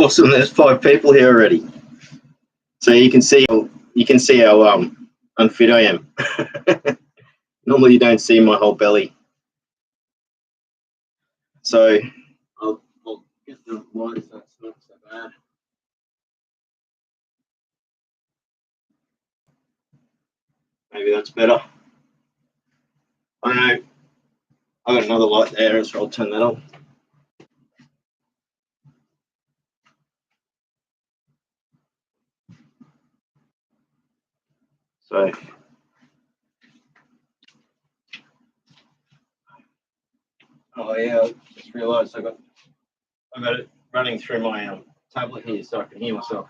Awesome. There's 5 people here already. So you can see how unfit I am. Normally you don't see my whole belly. So I'll get the light so it's not so bad. Maybe that's better. I don't know. I got another light there, so I'll turn that on. So oh yeah, I just realised I got it running through my tablet here, so I can hear myself.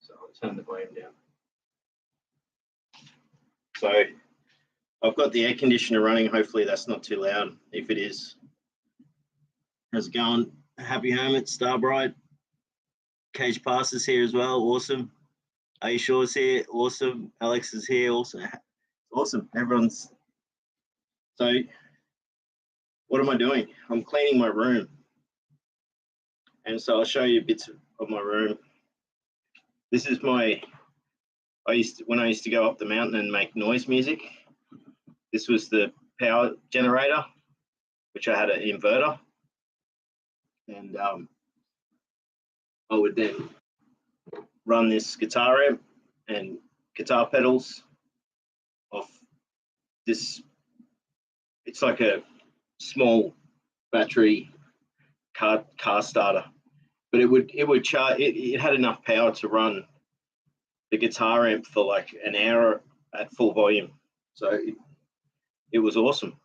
So I'll turn the volume down. So I've got the air conditioner running. Hopefully that's not too loud. If it is, how's it going? Happy Hermit, Starbright, Cage Pass is here as well. Awesome. Are you sure is here? Awesome. Alex is here also. Awesome. Everyone's. So what am I doing? I'm cleaning my room. And so I'll show you bits of my room. This is when I used to go up the mountain and make noise music. This was the power generator, which I had an inverter. And I would then run this guitar amp and guitar pedals off this. It's like a small battery car starter, but it would charge. It had enough power to run the guitar amp for like an hour at full volume. So it was awesome.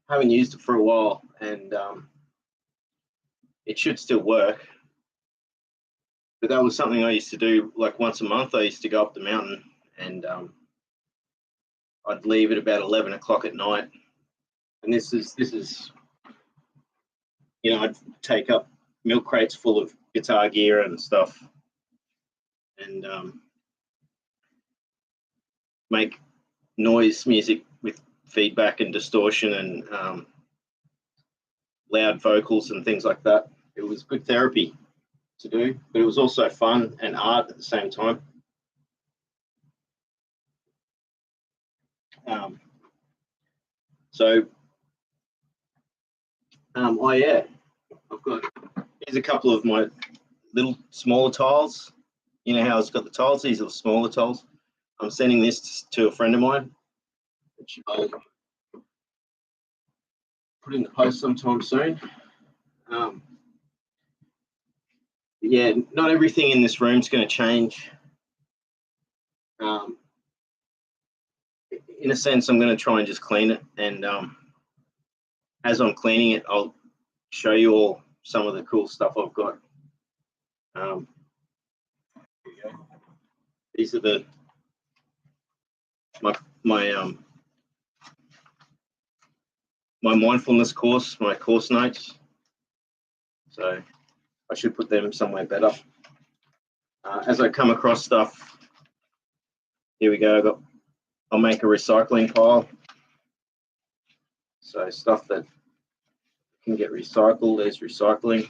Haven't used it for a while, and it should still work. But that was something I used to do like once a month. I used to go up the mountain, and I'd leave at about 11 o'clock at night. And this is, you know, I'd take up milk crates full of guitar gear and stuff, and make noise music with feedback and distortion and loud vocals and things like that. It was good therapy to do, but it was also fun and art at the same time. Oh yeah, here's a couple of my little smaller tiles. You know how it's got the tiles? These are the smaller tiles. I'm sending this to a friend of mine, which I'll put in the post sometime soon. Yeah, not everything in this room is going to change. In a sense, I'm going to try and just clean it, and as I'm cleaning it, I'll show you all some of the cool stuff I've got. These are my mindfulness course, my course notes. So I should put them somewhere better. As I come across stuff, here we go. I'll make a recycling pile. So stuff that can get recycled, there's recycling,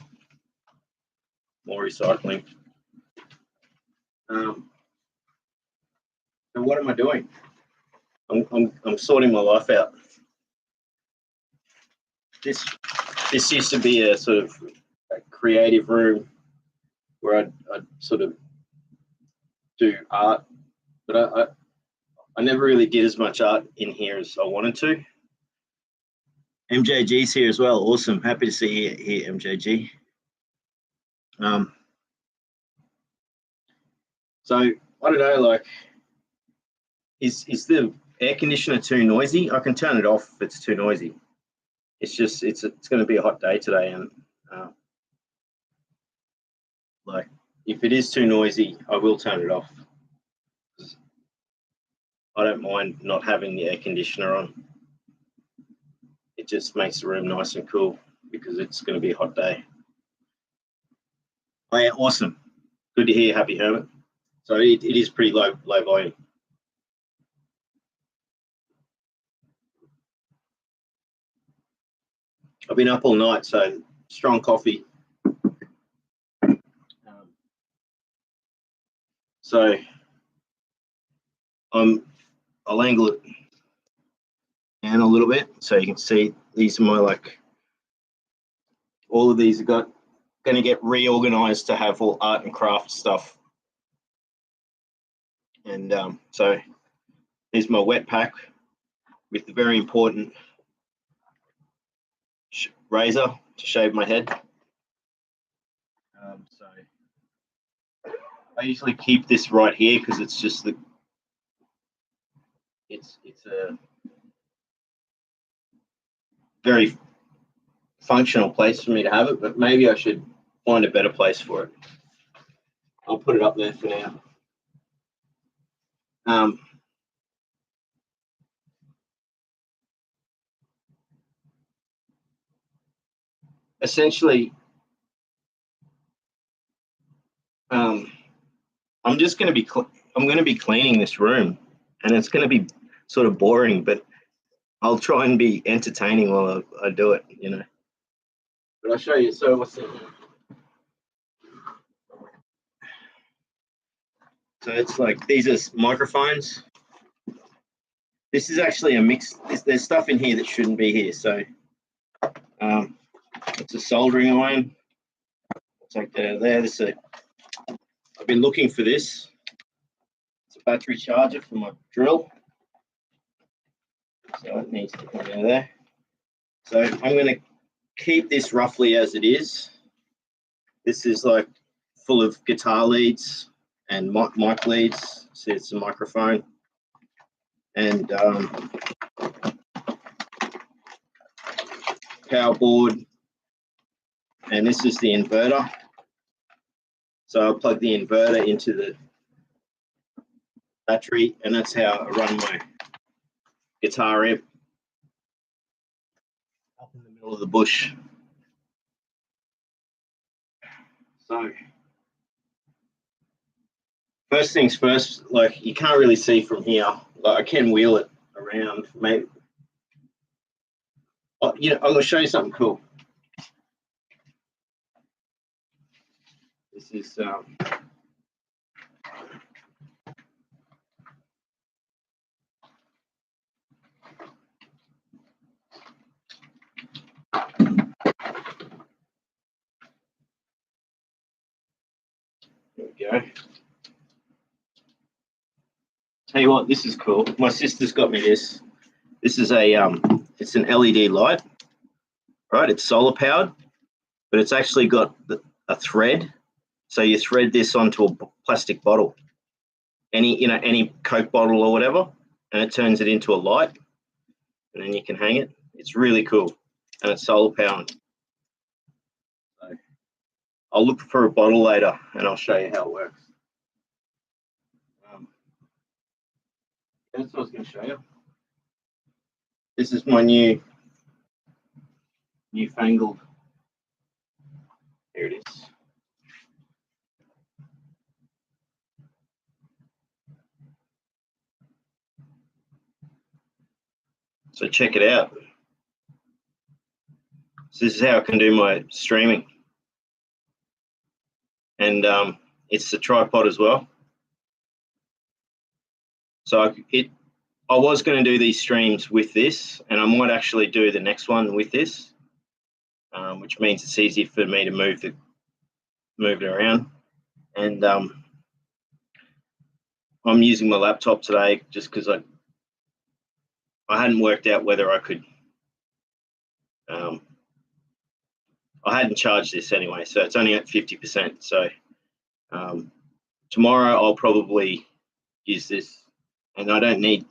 more recycling. And what am I doing? I'm sorting my life out. This used to be a sort of a creative room where I'd sort of do art, but I never really did as much art in here as I wanted to. MJG's here as well. Awesome. Happy to see you here, MJG. So I don't know, like, is the air conditioner too noisy? I can turn it off if it's too noisy. It's just it's going to be a hot day today, and like if it is too noisy, I will turn it off. I don't mind not having the air conditioner on. It just makes the room nice and cool because it's going to be a hot day. Oh yeah, awesome. Good to hear, Happy Hermit. So it is pretty low volume. I've been up all night, so strong coffee. So I'll angle it down a little bit so you can see these are my all of these are going to get reorganized to have all art and craft stuff. And so here's my wet pack with the very important razor to shave my head. So I usually keep this right here because it's just it's a very functional place for me to have it, but maybe I should find a better place for it. I'll put it up there for now. Essentially, I'm just going to be I'm going to be cleaning this room, and it's going to be sort of boring, but I'll try and be entertaining while I do it, you know. But I'll show you. So what's it? So it's like these are microphones. This is actually a mix. There's stuff in here that shouldn't be here. So it's a soldering iron. I'll take that out of there. I've been looking for this. It's a battery charger for my drill. So it needs to come out of there. So I'm going to keep this roughly as it is. This is like full of guitar leads and mic leads. See, it's a microphone. And power board. And this is the inverter. So I'll plug the inverter into the battery, and that's how I run my guitar amp up in the middle of the bush. So first things first, like you can't really see from here. Like I can wheel it around, maybe. Oh, you know, I'm gonna show you something cool. This is there we go. Tell you what, this is cool. My sister's got me this. This is it's an LED light, right? It's solar powered, but it's actually got a thread. So you thread this onto a plastic bottle, any Coke bottle or whatever, and it turns it into a light, and then you can hang it. It's really cool, and it's solar powered. So I'll look for a bottle later, and I'll show you how it works. That's what I was going to show you. This is my newfangled. Here it is. So check it out. So this is how I can do my streaming. And it's a tripod as well. So I was going to do these streams with this, and I might actually do the next one with this, which means it's easy for me to move it around. And I'm using my laptop today just because I hadn't worked out whether I could. I hadn't charged this anyway, so it's only at 50%. So tomorrow I'll probably use this, and I don't need.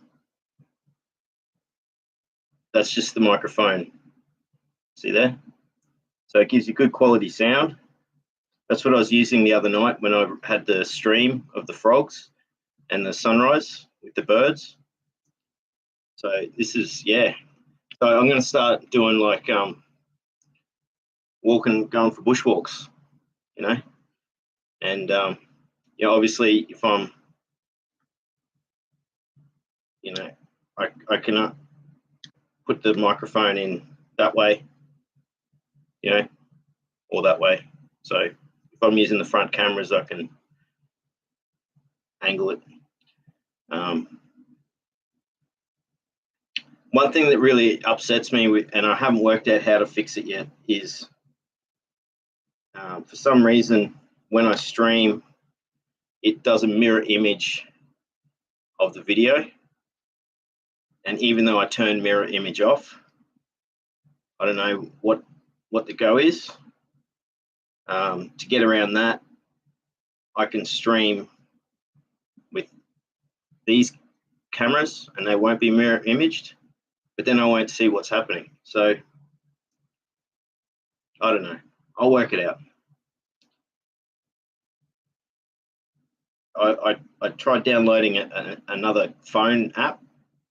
That's just the microphone. See there? So it gives you good quality sound. That's what I was using the other night when I had the stream of the frogs and the sunrise with the birds. So this is, yeah. So I'm going to start doing like going for bushwalks, you know. And obviously if I'm, I cannot put the microphone in that way. you know, or that way. So if I'm using the front cameras, I can angle it. One thing that really upsets me, and I haven't worked out how to fix it yet, is for some reason when I stream, it does a mirror image of the video. And even though I turn mirror image off, I don't know what the go is. To get around that, I can stream with these cameras and they won't be mirror imaged, but then I won't see what's happening. So I don't know. I'll work it out. I tried downloading another phone app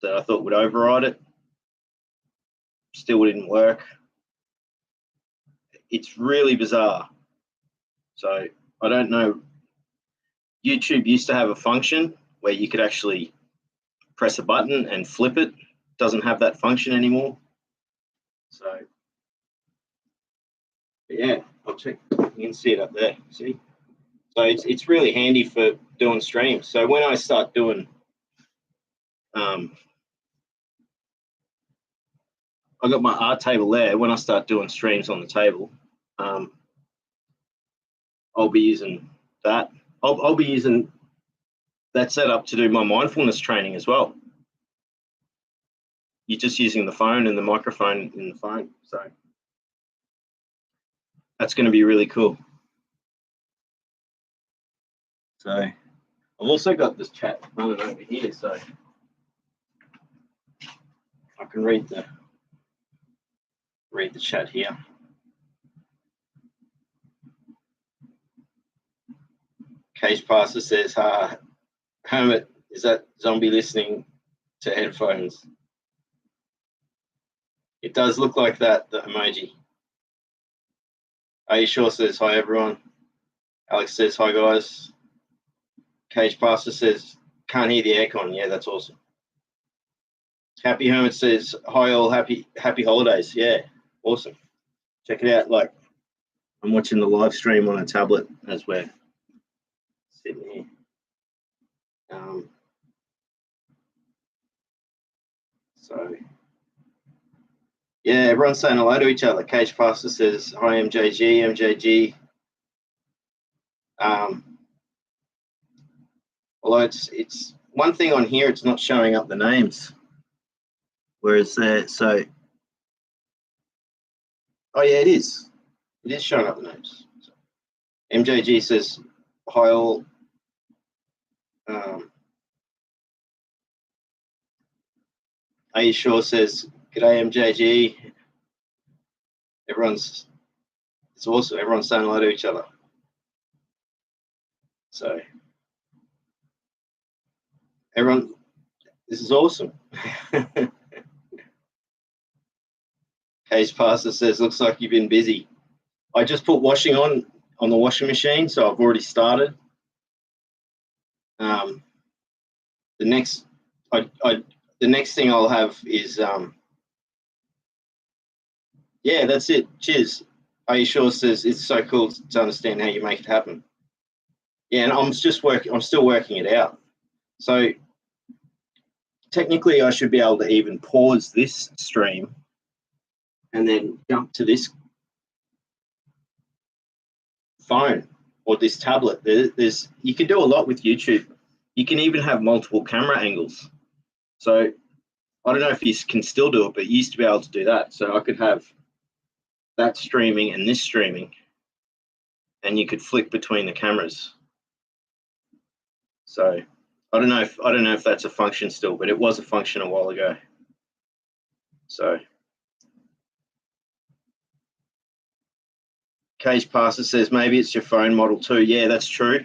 that I thought would override it. Still didn't work. It's really bizarre. So I don't know. YouTube used to have a function where you could actually press a button and flip it. Doesn't have that function anymore. So yeah, I'll check. You can see it up there. See? So it's really handy for doing streams. So when I start doing, I got my art table there. When I start doing streams on the table, I'll be using that. I'll be using that setup to do my mindfulness training as well. You're just using the phone and the microphone in the phone. So that's going to be really cool. So I've also got this chat running over here, so I can read the chat here. Cage Pastor says, Hermit, is that zombie listening to headphones? It does look like that, the emoji. Are you sure? Says, hi, everyone. Alex says, hi, guys. Cage Pastor says, can't hear the aircon. Yeah, that's awesome. Happy Hermit says, hi, all. Happy holidays. Yeah, awesome. Check it out. Like, I'm watching the live stream on a tablet as we're sitting here. So, yeah, everyone's saying hello to each other. Cage Pastor says, hi, MJG. Although it's one thing on here, it's not showing up the names. Whereas there, so, oh yeah, it is. It is showing up the names. So, MJG says, hi all. Are you sure? Says, g'day MJG. It's awesome. Everyone's saying hello to each other. So, everyone, this is awesome. Case Pastor says, looks like you've been busy. I just put washing on the washing machine, so I've already started. The next thing I'll have is yeah, that's it. Cheers. Are you sure? Says it's so cool to understand how you make it happen. Yeah, and I'm still working it out. So technically I should be able to even pause this stream and then jump to this phone or this tablet. You can do a lot with YouTube. You can even have multiple camera angles. So I don't know if you can still do it, but you used to be able to do that. So I could have that streaming and this streaming, and you could flick between the cameras. So I don't know if that's a function still, but it was a function a while ago. So Cage Pastor says maybe it's your phone model too. Yeah, that's true.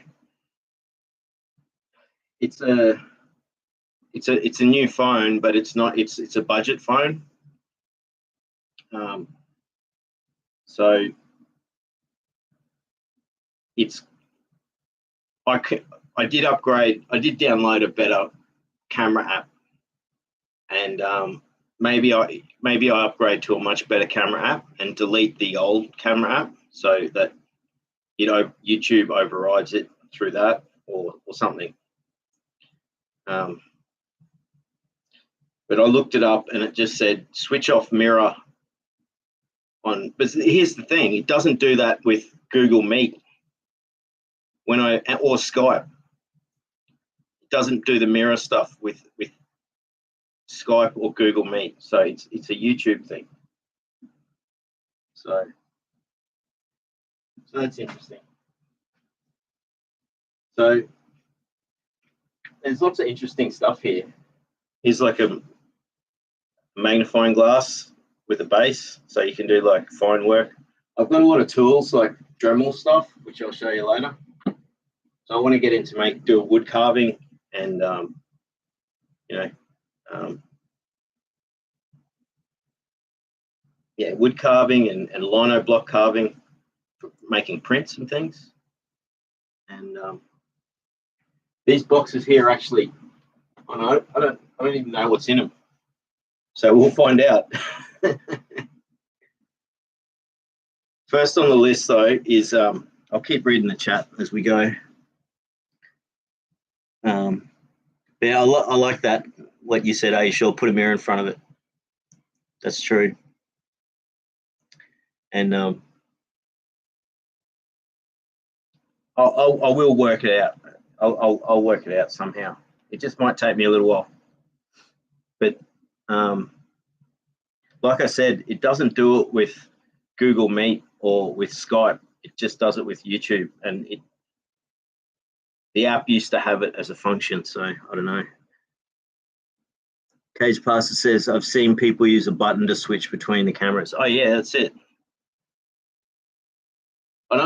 It's a new phone, but it's not. It's a budget phone. So I did upgrade. I did download a better camera app, and maybe I upgrade to a much better camera app and delete the old camera app so that YouTube overrides it through that or something. But I looked it up and it just said switch off mirror on. But here's the thing: it doesn't do that with Google Meet or Skype. It doesn't do the mirror stuff with Skype or Google Meet. So it's a YouTube thing. So that's interesting. So there's lots of interesting stuff here. Here's like a magnifying glass with a base, so you can do like fine work. I've got a lot of tools like Dremel stuff, which I'll show you later. So I want to get into do a wood carving and wood carving and lino block carving, for making prints and things. And these boxes here actually, I don't even know what's in them. So we'll find out. First on the list though is I'll keep reading the chat as we go. Yeah, I like that. What you said, Aisha, put a mirror in front of it. That's true. And I will work it out. I'll work it out somehow. It just might take me a little while. But like I said, it doesn't do it with Google Meet or with Skype. It just does it with YouTube, and the app used to have it as a function. So I don't know. Cage Pastor says, I've seen people use a button to switch between the cameras. Oh yeah, that's it. I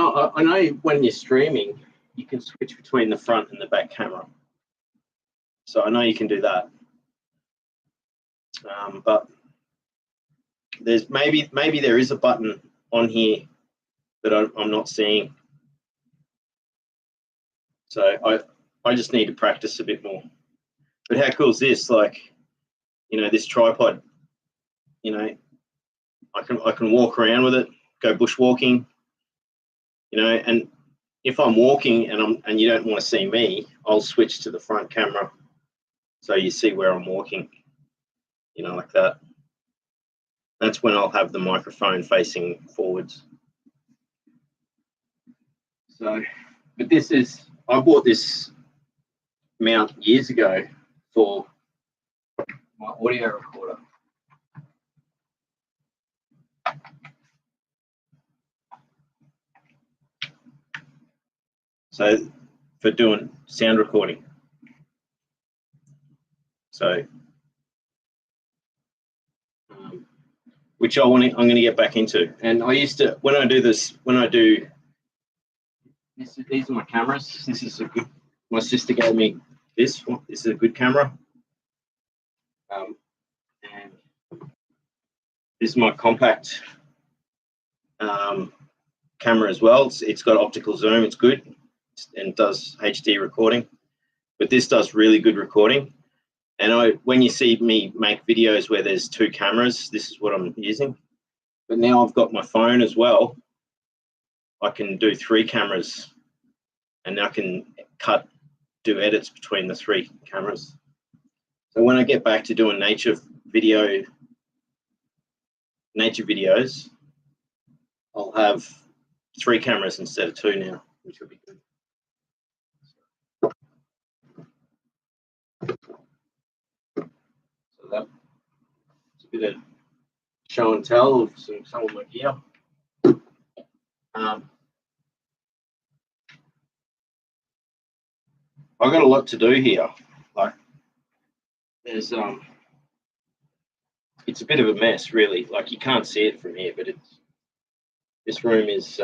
know when you're streaming, you can switch between the front and the back camera. So I know you can do that. But there's maybe there is a button on here that I'm not seeing. So I just need to practice a bit more. But how cool is this? Like, this tripod, I can walk around with it, go bushwalking, and if I'm walking and you don't want to see me, I'll switch to the front camera so you see where I'm walking, like that. That's when I'll have the microphone facing forwards. So, but I bought this mount years ago for my audio recorder. So for doing sound recording. So, which I'm going to get back into. And I used to, these are my cameras. This is my sister gave me this. This is a good camera. And this is my compact camera as well. It's got optical zoom. It's good and does HD recording. But this does really good recording. And when you see me make videos where there's two cameras, this is what I'm using. But now I've got my phone as well. I can do 3 cameras, and I can do edits between the 3 cameras. So when I get back to doing nature videos, I'll have 3 cameras instead of 2 now, which will be good. So that's a bit of show and tell of some of my gear. I've got a lot to do here. Like, there's it's a bit of a mess, really. Like, you can't see it from here, but this room is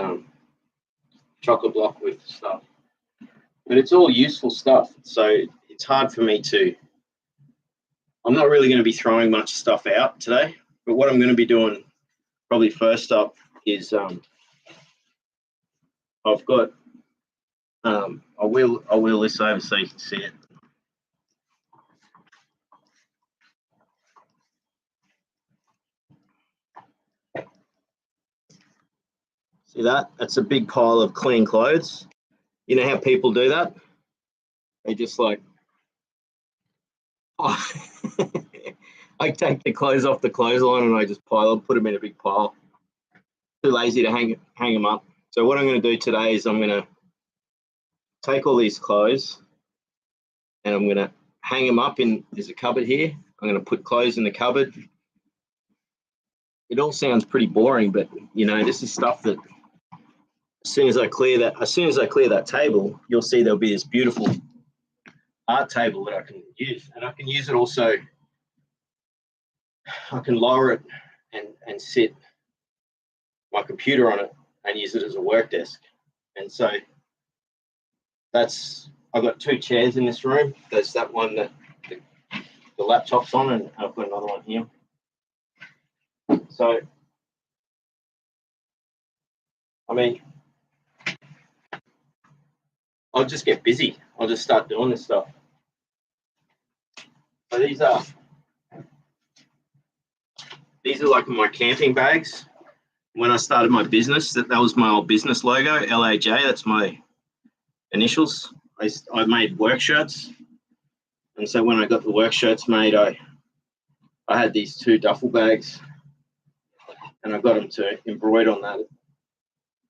chock-a block with stuff. But it's all useful stuff, so it's hard for me to. I'm not really going to be throwing much stuff out today, but what I'm going to be doing probably first up is I've got I will this over so you can see it. See that? That's a big pile of clean clothes. You know how people do that? They just like, oh. I take the clothes off the clothesline and I just pile them, put them in a big pile. Too lazy to hang them up. So what I'm going to do today is I'm going to take all these clothes and I'm going to hang them up in, there's a cupboard here. I'm going to put clothes in the cupboard. It all sounds pretty boring, but you know, this is stuff that as soon as I clear that table, you'll see there'll be this beautiful art table that I can use. And I can use it also, I can lower it and sit my computer on it and use it as a work desk. And so I've got 2 chairs in this room. There's that one that the laptop's on, and I've got another one here. So, I mean, I'll just get busy. I'll just start doing this stuff. So these are like my camping bags. When I started my business, that was my old business logo, LAJ. That's my initials. I made work shirts, and so when I got the work shirts made, I had these 2 duffel bags, and I got them to embroider on that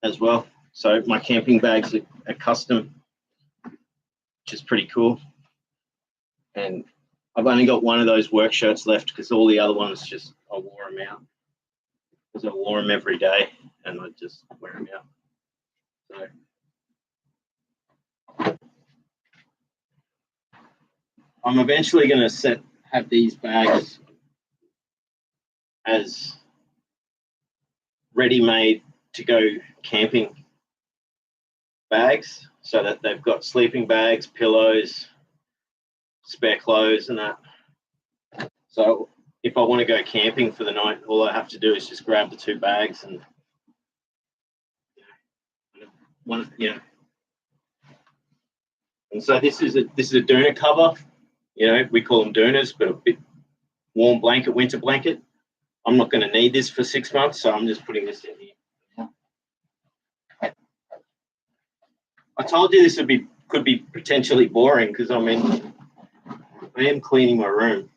as well. So my camping bags are custom, which is pretty cool. And I've only got one of those work shirts left because all the other ones I wore them out. Because I wore them every day and I just wear them out. So I'm eventually going to have these bags as ready-made to go camping bags, so that they've got sleeping bags, pillows, spare clothes and that. So if I want to go camping for the night, all I have to do is just grab the 2 bags and And so this is a doona cover. You know, we call them doonas, but a bit warm blanket, winter blanket. I'm not going to need this for 6 months, so I'm just putting this in here. I told you this could be potentially boring because I am cleaning my room.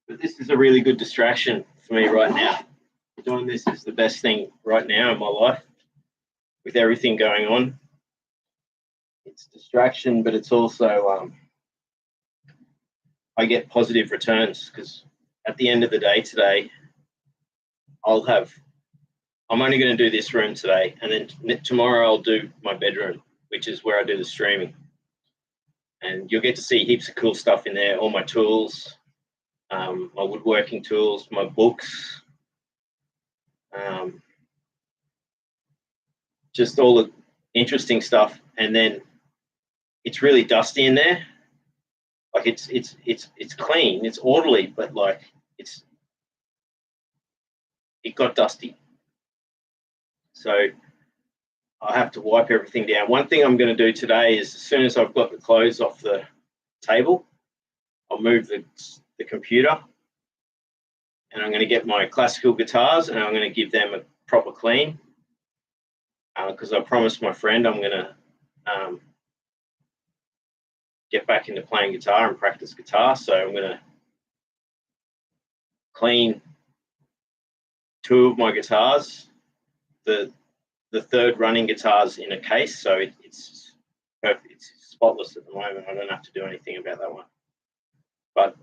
But this is a really good distraction for me right now. Doing this is the best thing right now in my life with everything going on. It's distraction, but it's also I get positive returns because at the end of the day today, I'm only going to do this room today, and then tomorrow I'll do my bedroom, which is where I do the streaming. And you'll get to see heaps of cool stuff in there, all my tools, my woodworking tools, my books, just all the interesting stuff. And then it's really dusty in there. Like it's clean, it's orderly, but like it got dusty. So I have to wipe everything down. One thing I'm going to do today is as soon as I've got the clothes off the table, I'll move the computer and I'm going to get my classical guitars and I'm going to give them a proper clean because I promised my friend I'm going to get back into playing guitar and practice guitar. So I'm going to clean 2 of my guitars. The third running guitar's in a case, so it's perfect. It's spotless at the moment. I don't have to do anything about that one. But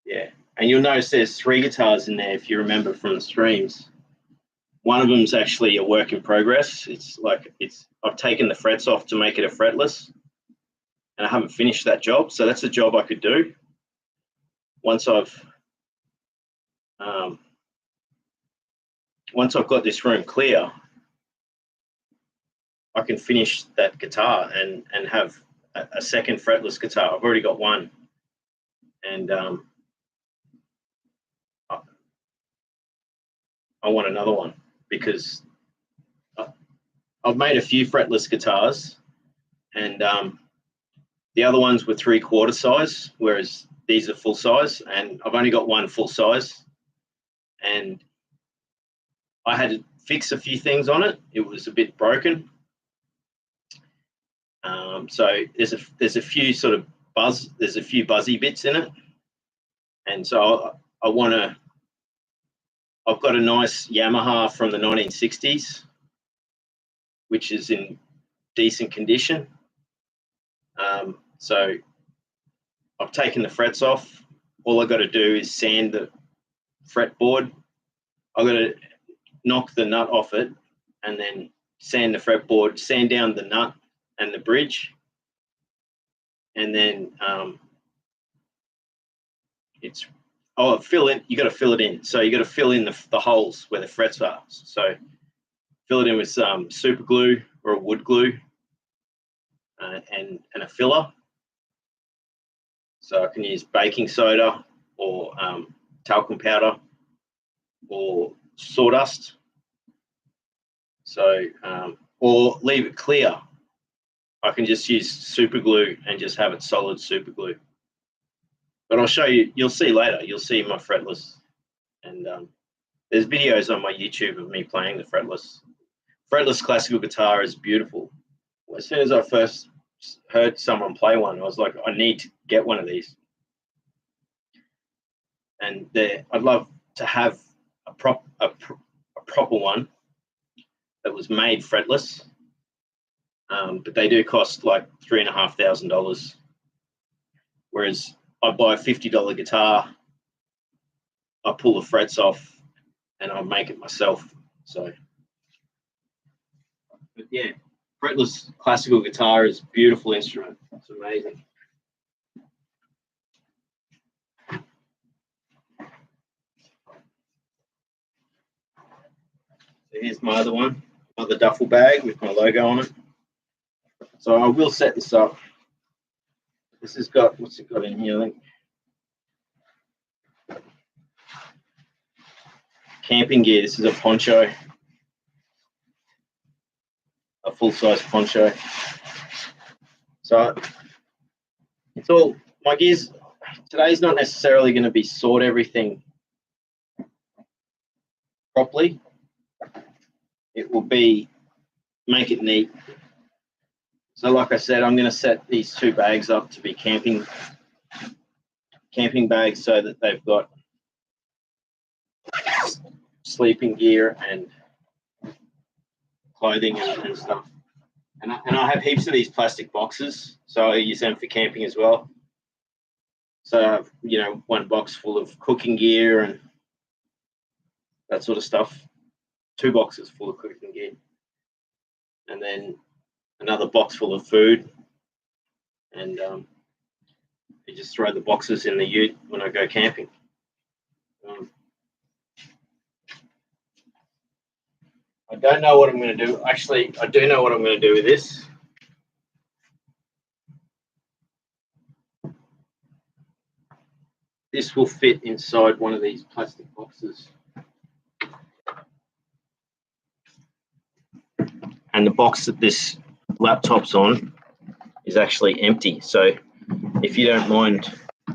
yeah, and you'll notice there's 3 guitars in there if you remember from the streams. One of them's actually a work in progress. I've taken the frets off to make it a fretless, and I haven't finished that job. So that's a job I could do once I've got this room clear. I can finish that guitar and have a second fretless guitar. I've already got one, and I want another one because I've made a few fretless guitars, and the other ones were 3/4 size, whereas these are full size, and I've only got one full size. and I had to fix a few things on it. It was a bit broken. So there's a few sort of there's a few buzzy bits in it, and so I've got a nice Yamaha from the 1960s, which is in decent condition. So I've taken the frets off. All I got to do is sand the fretboard. I've got to knock the nut off it and then sand the fretboard, sand down the nut and the bridge, and then fill it. You got to fill it in. So you got to fill in the holes where the frets are. So fill it in with some super glue or a wood glue and a filler. So I can use baking soda or talcum powder or sawdust. So or leave it clear. I can just use super glue and just have it solid super glue. But I'll show you, you'll see later, you'll see my fretless. And there's videos on my YouTube of me playing the fretless. Fretless classical guitar is beautiful. As soon as I first heard someone play one, I was like, I need to get one of these. And I'd love to have a proper one that was made fretless. But they do cost like $3,500. Whereas I buy a $50 guitar, I pull the frets off, and I make it myself. So, but yeah, fretless classical guitar is a beautiful instrument. It's amazing. So here's my other one, another duffel bag with my logo on it. So I will set this up. This has got, what's it got in here, I think? Camping gear. This is a poncho, a full-size poncho. So it's all, my gears, today's not necessarily going to be sort everything properly. It will be make it neat. So like I said, I'm going to set these two bags up to be camping bags so that they've got sleeping gear and clothing and stuff. And I have heaps of these plastic boxes, so I use them for camping as well. So I have, you know, one box full of cooking gear and that sort of stuff. 2 boxes full of cooking gear. And then another box full of food. And you just throw the boxes in the ute when I go camping. I don't know what I'm going to do. Actually, I do know what I'm going to do with this. This will fit inside one of these plastic boxes. And the box that this laptop's on is actually empty. So if you don't mind a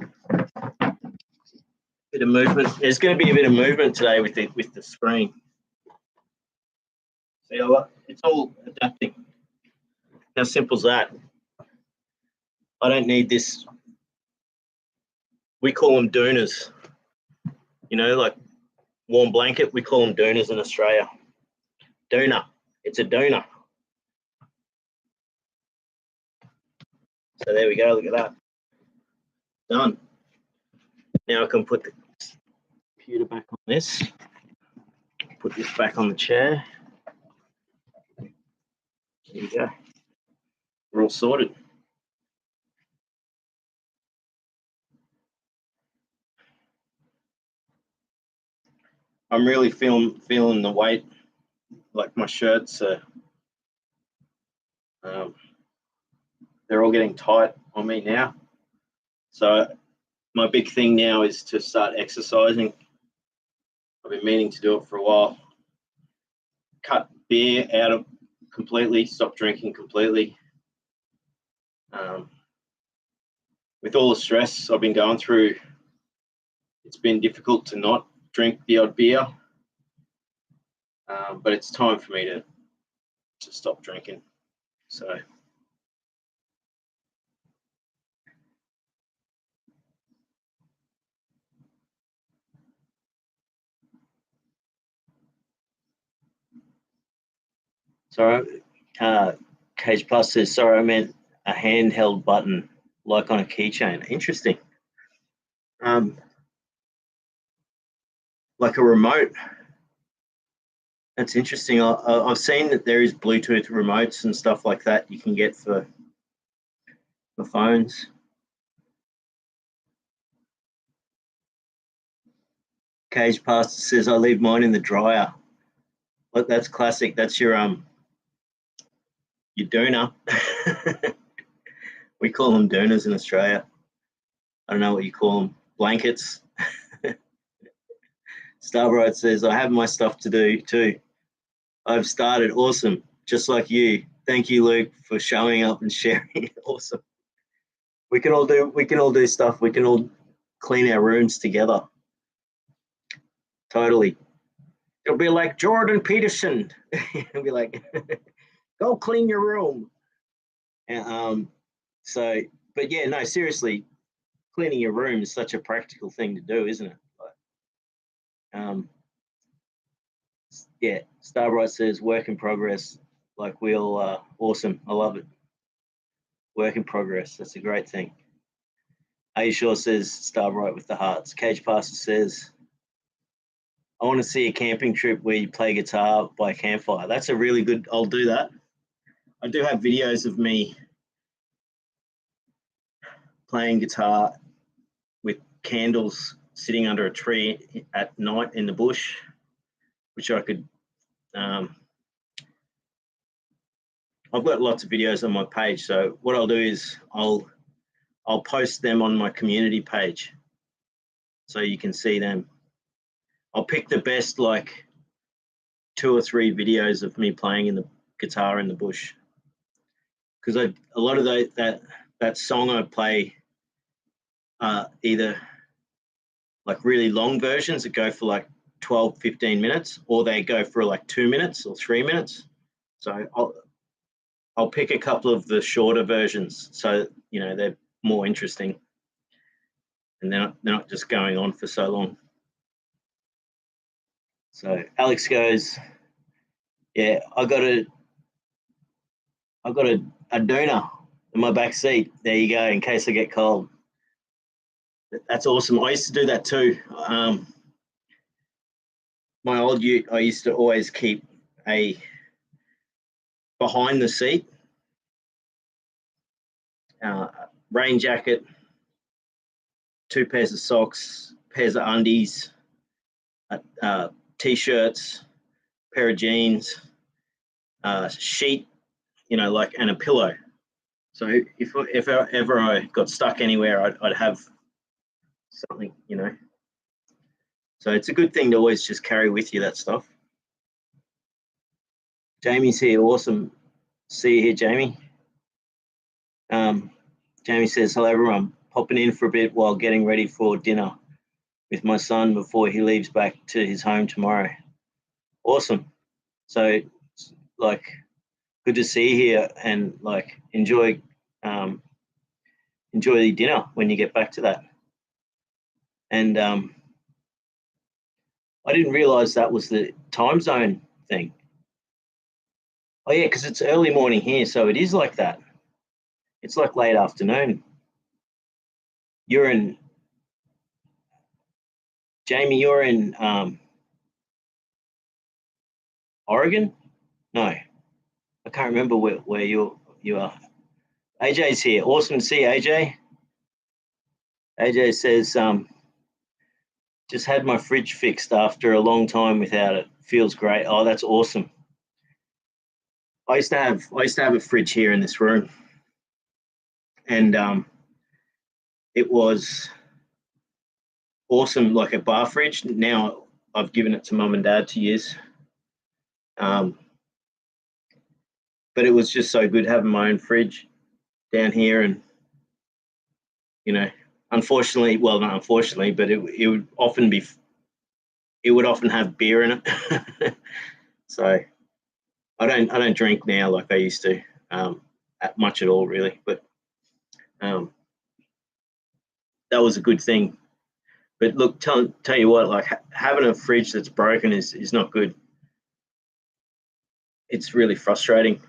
bit of movement, there's going to be a bit of movement today with the screen. See, it's all adapting. How simple is that? I don't need this. We call them doonas. You know, like warm blanket, we call them doonas in Australia. Doona. It's a doona. So there we go. Look at that. Done. Now I can put the computer back on this. Put this back on the chair. There you go. We're all sorted. I'm really feeling the weight. Like my shirts are, they're all getting tight on me now. So my big thing now is to start exercising. I've been meaning to do it for a while. Cut beer out of completely, stop drinking completely. With all the stress I've been going through, it's been difficult to not drink the odd beer, but it's time for me to stop drinking. So. Sorry, Cage Plus says, sorry, I meant a handheld button like on a keychain. Interesting. Like a remote. That's interesting. I've seen that there is Bluetooth remotes and stuff like that you can get for phones. Cage Pastor says, I leave mine in the dryer. Look, that's classic. That's your doona. We call them doonas in Australia. I don't know what you call them. Blankets. Starbright says, I have my stuff to do too. I've started. Awesome. Just like you. Thank you, Luke, for showing up and sharing. Awesome. We can all do stuff. We can all clean our rooms together. Totally. It'll be like Jordan Peterson. It'll be like, go clean your room. And, but yeah, no, seriously, cleaning your room is such a practical thing to do, isn't it? Yeah, Starbright says work in progress. Like we all awesome. I love it. Work in progress. That's a great thing. Aishaw says Starbright with the hearts. Cage Pastor says, I want to see a camping trip where you play guitar by campfire. That's a really good, I'll do that. I do have videos of me playing guitar with candles sitting under a tree at night in the bush, which I could, I've got lots of videos on my page. So what I'll do is I'll post them on my community page so you can see them. I'll pick the best like 2 or 3 videos of me playing in the guitar in the bush. Because a lot of that song I play either like really long versions that go for like 12, 15 minutes, or they go for like 2 minutes or 3 minutes. So I'll pick a couple of the shorter versions so you know they're more interesting and they're not just going on for so long. So Alex goes, yeah, I got a doona in my back seat. There you go, in case I get cold. That's awesome. I used to do that too. My old ute, I used to always keep a behind the seat rain jacket, 2 pairs of socks, pairs of undies, t-shirts, pair of jeans, sheet, you know, like, and a pillow. So if ever I got stuck anywhere, I'd have something, you know. So it's a good thing to always just carry with you that stuff. Jamie's here. Awesome. See you here, Jamie. Jamie says, hello, everyone. Popping in for a bit while getting ready for dinner with my son before he leaves back to his home tomorrow. Awesome. So, like, good to see you here, and like enjoy the dinner when you get back to that. And I didn't realize that was the time zone thing. Oh yeah, because it's early morning here, so it is like that. It's like late afternoon. You're in, Jamie, you're in Oregon? No, I can't remember where you are. AJ's here. Awesome to see you, AJ. AJ says, just had my fridge fixed after a long time without it. Feels great. Oh, that's awesome. I used to have a fridge here in this room, and it was awesome, like a bar fridge. Now I've given it to mum and dad to use. But it was just so good having my own fridge down here, and you know, unfortunately, well, not unfortunately, but it would often be it would often have beer in it. So I don't drink now like I used to, much at all really. But that was a good thing. But look, tell you what, like having a fridge that's broken is not good. It's really frustrating.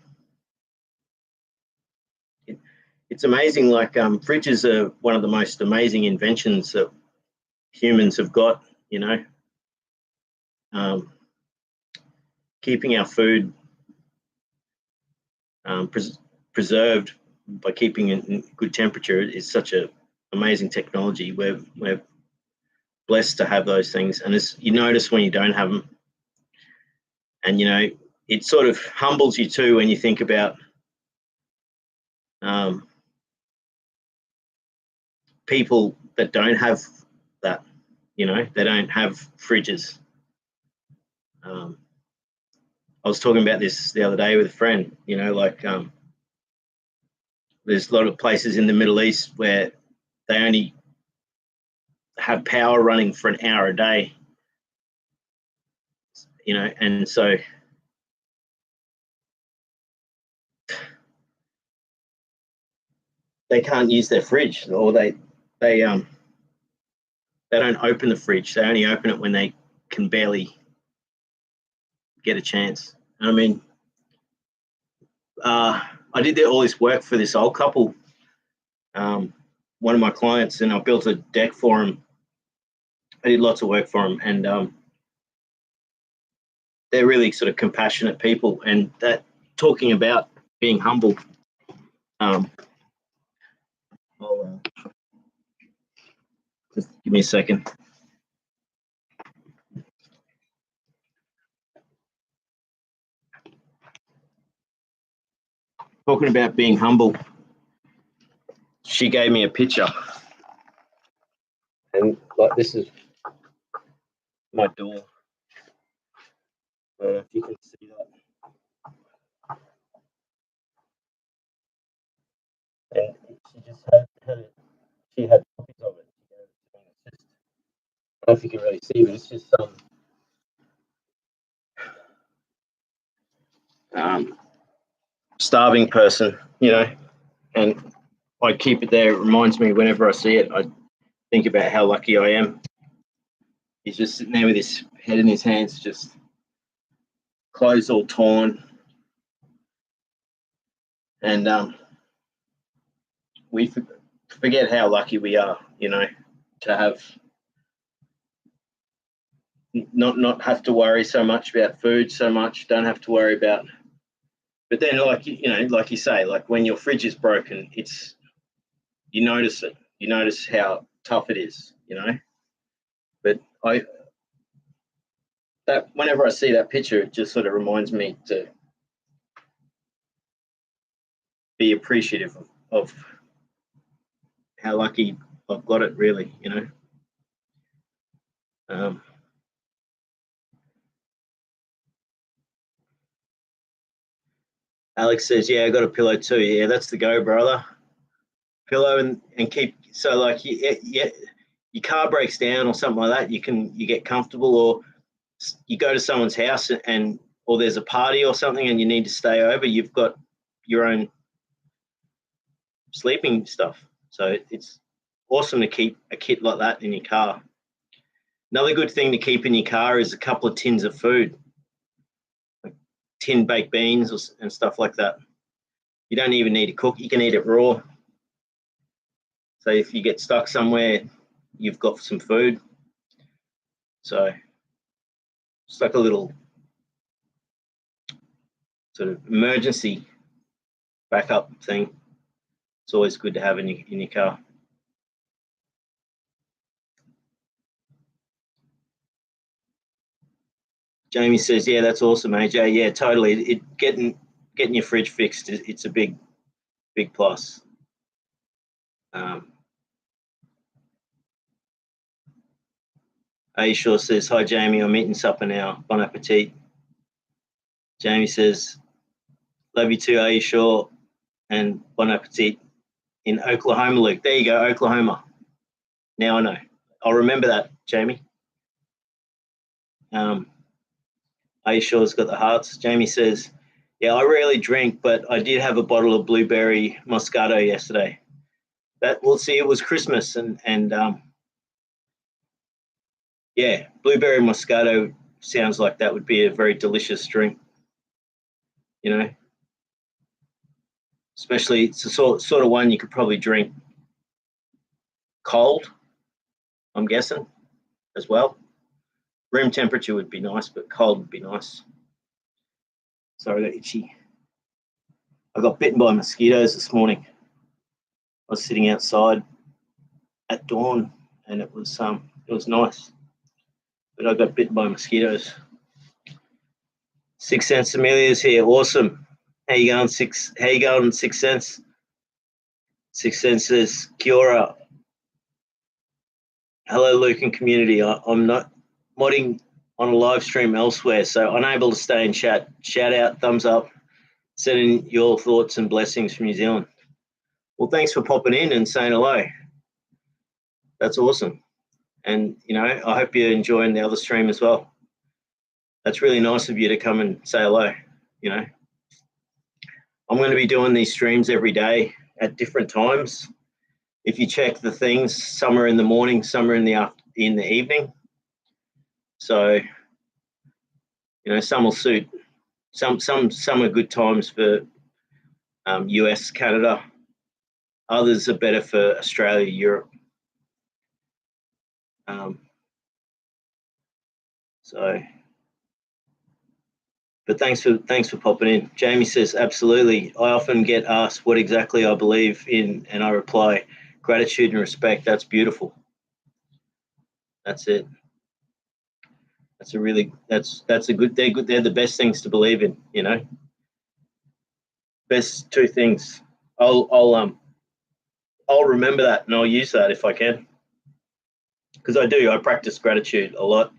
It's amazing. Like fridges are one of the most amazing inventions that humans have got. You know, keeping our food preserved by keeping it in good temperature is such a amazing technology. We're blessed to have those things, and as you notice when you don't have them, and you know it sort of humbles you too when you think about people that don't have that. You know, they don't have fridges. I was talking about this the other day with a friend. You know, like there's a lot of places in the Middle East where they only have power running for an hour a day. You know, and so they can't use their fridge, or they don't open the fridge. They only open it when they can barely get a chance. I mean, I did all this work for this old couple, one of my clients, and I built a deck for him. I did lots of work for him, and they're really sort of compassionate people. And that talking about being humble. Just give me a second. Talking about being humble, she gave me a picture, and like this is my door. If you can see that, and she just had it. She had copies of it. It's just, I don't know if you can really see, but it's just starving person, you know, and I keep it there. It reminds me whenever I see it, I think about how lucky I am. He's just sitting there with his head in his hands, just clothes all torn, and we forget how lucky we are, you know, to have not have to worry so much about food, so much don't have to worry about. But then, like you know, like you say, like when your fridge is broken, it's you notice it. You notice how tough it is, you know. But that whenever I see that picture, it just sort of reminds me to be appreciative of how lucky I've got it, really, you know. Alex says, "Yeah, I got a pillow too. Yeah, that's the go, brother. Pillow and keep so like your car breaks down or something like that. You get comfortable, or you go to someone's house and or there's a party or something and you need to stay over. You've got your own sleeping stuff. So it's awesome to keep a kit like that in your car. Another good thing to keep in your car is a couple of tins of food, like tin baked beans and stuff like that. You don't even need to cook. You can eat it raw. So if you get stuck somewhere, you've got some food. So it's like a little sort of emergency backup thing. It's always good to have in your car. Jamie says, "Yeah, that's awesome, AJ. Yeah, totally. Getting your fridge fixed, it's a big plus." Aishaw says, "Hi, Jamie. I'm eating supper now. Bon appetit." Jamie says, "Love you too, Aishaw, and bon appetit in Oklahoma, Luke." There you go, Oklahoma. Now I know. I'll remember that, Jamie. Shaw's got the hearts. Jamie says, yeah, I rarely drink, but I did have a bottle of blueberry Moscato yesterday. We'll see, it was Christmas, and yeah, blueberry Moscato sounds like that would be a very delicious drink, you know. Especially, it's the sort of one you could probably drink cold, I'm guessing, as well. Room temperature would be nice, but cold would be nice. Sorry, I got itchy. I got bitten by mosquitoes this morning. I was sitting outside at dawn, and it was nice, but I got bitten by mosquitoes. 6 Cents Amelia's here. Awesome. How you going, Six? How you going, 6 Cents? 6 Cents says, Kia ora. Hello, Lucan community. I'm not modding on a live stream elsewhere, so unable to stay in chat. Shout out, thumbs up, send in your thoughts and blessings from New Zealand. Well, thanks for popping in and saying hello. That's awesome. And, you know, I hope you're enjoying the other stream as well. That's really nice of you to come and say hello, you know. I'm going to be doing these streams every day at different times. If you check the things, some are in the morning, some are in the evening. So, you know, some will suit. Some are good times for US, Canada. Others are better for Australia, Europe. But thanks for popping in. Jamie says, absolutely. I often get asked what exactly I believe in, and I reply, gratitude and respect. That's beautiful. That's it. That's a good. They're good. They're the best things to believe in. You know, best two things. I'll remember that, and I'll use that if I can, because I do. I practice gratitude a lot.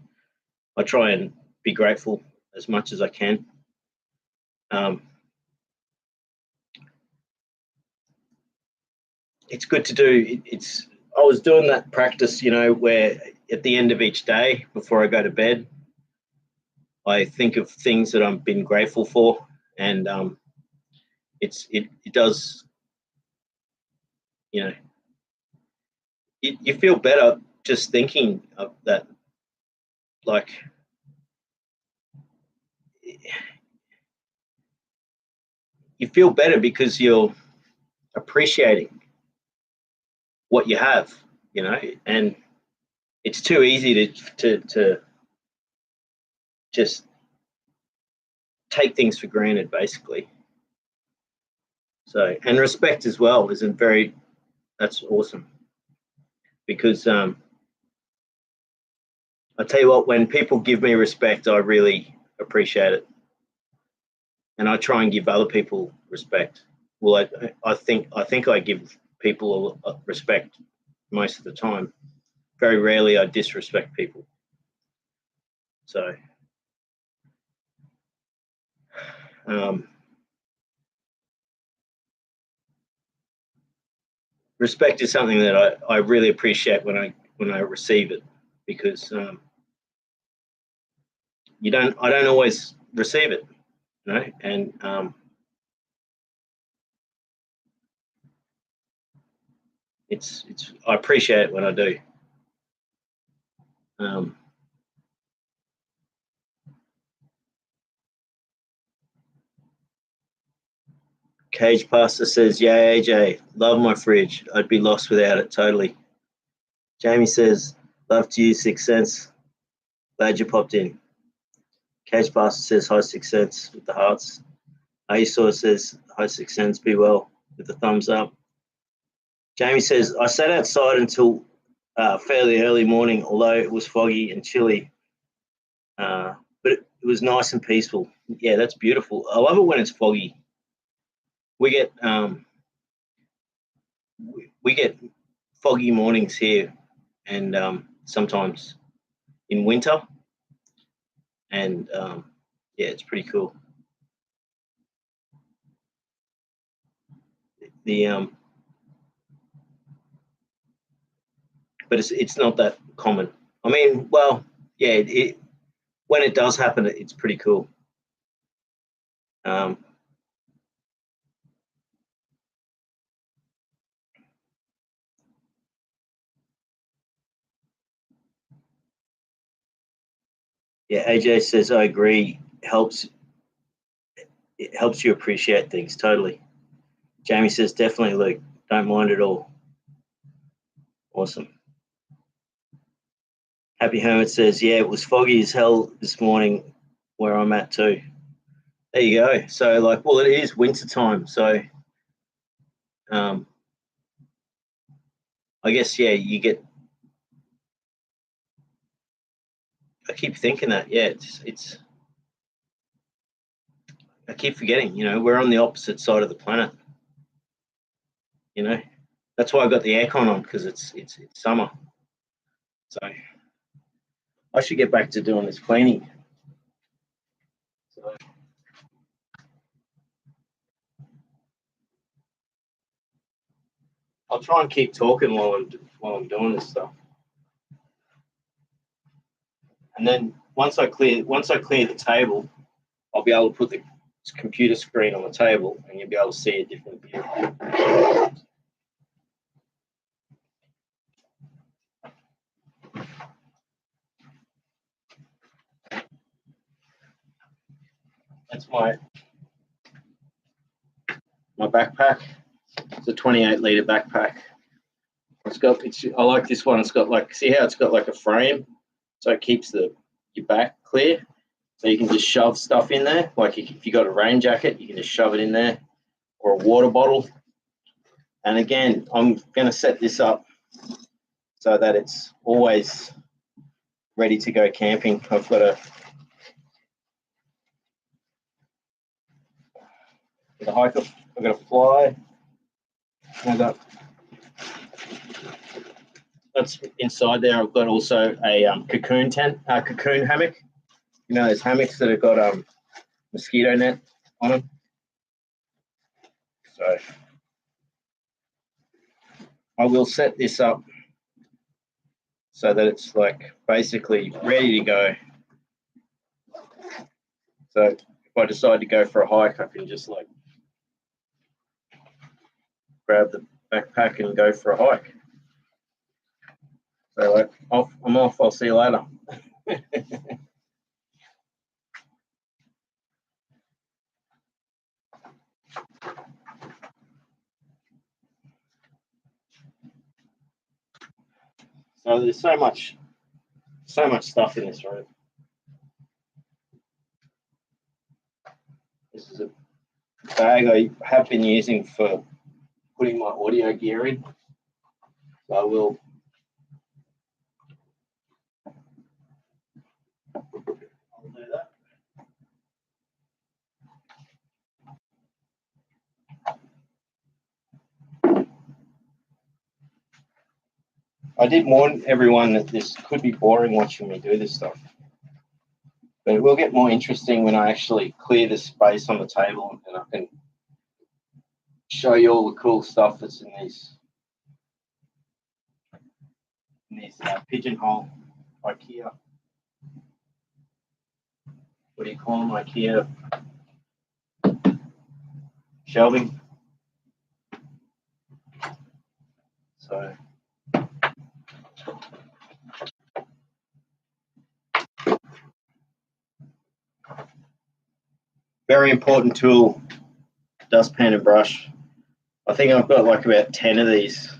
I try and be grateful as much as I can. It's good to do. I was doing that practice, you know, where at the end of each day before I go to bed, I think of things that I've been grateful for, and it does, you know, you feel better just thinking of that. Like, you feel better because you're appreciating what you have, you know, and it's too easy to just take things for granted, basically. So, and respect as well that's awesome, because I tell you what, when people give me respect, I really appreciate it, and I try and give other people respect. Well, I think I give people respect most of the time. Very rarely I disrespect people. So, respect is something that I really appreciate when I receive it, because I don't always receive it, you know, and I appreciate it when I do. Cage Pastor says, yeah, AJ, love my fridge. I'd be lost without it, totally. Jamie says, love to you, 6 Cents. Glad you popped in. Cage Pastor says, hi, 6 Cents, with the hearts. Aesor says, hi, 6 Cents, be well, with the thumbs up. Jamie says, I sat outside until fairly early morning, although it was foggy and chilly. But it was nice and peaceful. Yeah, that's beautiful. I love it when it's foggy. We get foggy mornings here, and sometimes in winter, and yeah, it's pretty cool. But it's not that common. I mean, well, yeah, when it does happen, it's pretty cool. Yeah, AJ says, I agree. It helps you appreciate things, totally. Jamie says, definitely, Luke. Don't mind at all. Awesome. Happy Hermit says, yeah, it was foggy as hell this morning where I'm at too. There you go. So, like, well, it is winter time. So, I guess, yeah, you get. I keep thinking that, yeah, it's. I keep forgetting, we're on the opposite side of the planet. That's why I got the aircon on, because it's summer. So I should get back to doing this cleaning. So, I'll try and keep talking while I'm doing this stuff. And then once I clear the table, I'll be able to put the computer screen on the table, and you'll be able to see a different view. That's my backpack. It's a 28-liter backpack. I like this one. It's got see how it's got like a frame, so it keeps your back clear. So you can just shove stuff in there. Like if you got a rain jacket, you can just shove it in there, or a water bottle. And again, I'm going to set this up so that it's always ready to go camping. I've got a hiker. I've got a fly. That's inside there. I've got also a cocoon hammock. Those hammocks that have got mosquito net on them. So I will set this up so that it's like basically ready to go. So if I decide to go for a hike, I can just like grab the backpack and go for a hike. So like, I'm off. I'll see you later. So there's so much stuff in this room. This is a bag I have been using for putting my audio gear in. So I will. I'll do that. I did warn everyone that this could be boring watching me do this stuff. But it will get more interesting when I actually clear the space on the table and I can show you all the cool stuff that's in these Pigeonhole IKEA. What do you call them? IKEA shelving. So very important tool, dustpan and brush. I think I've got like about 10 of these.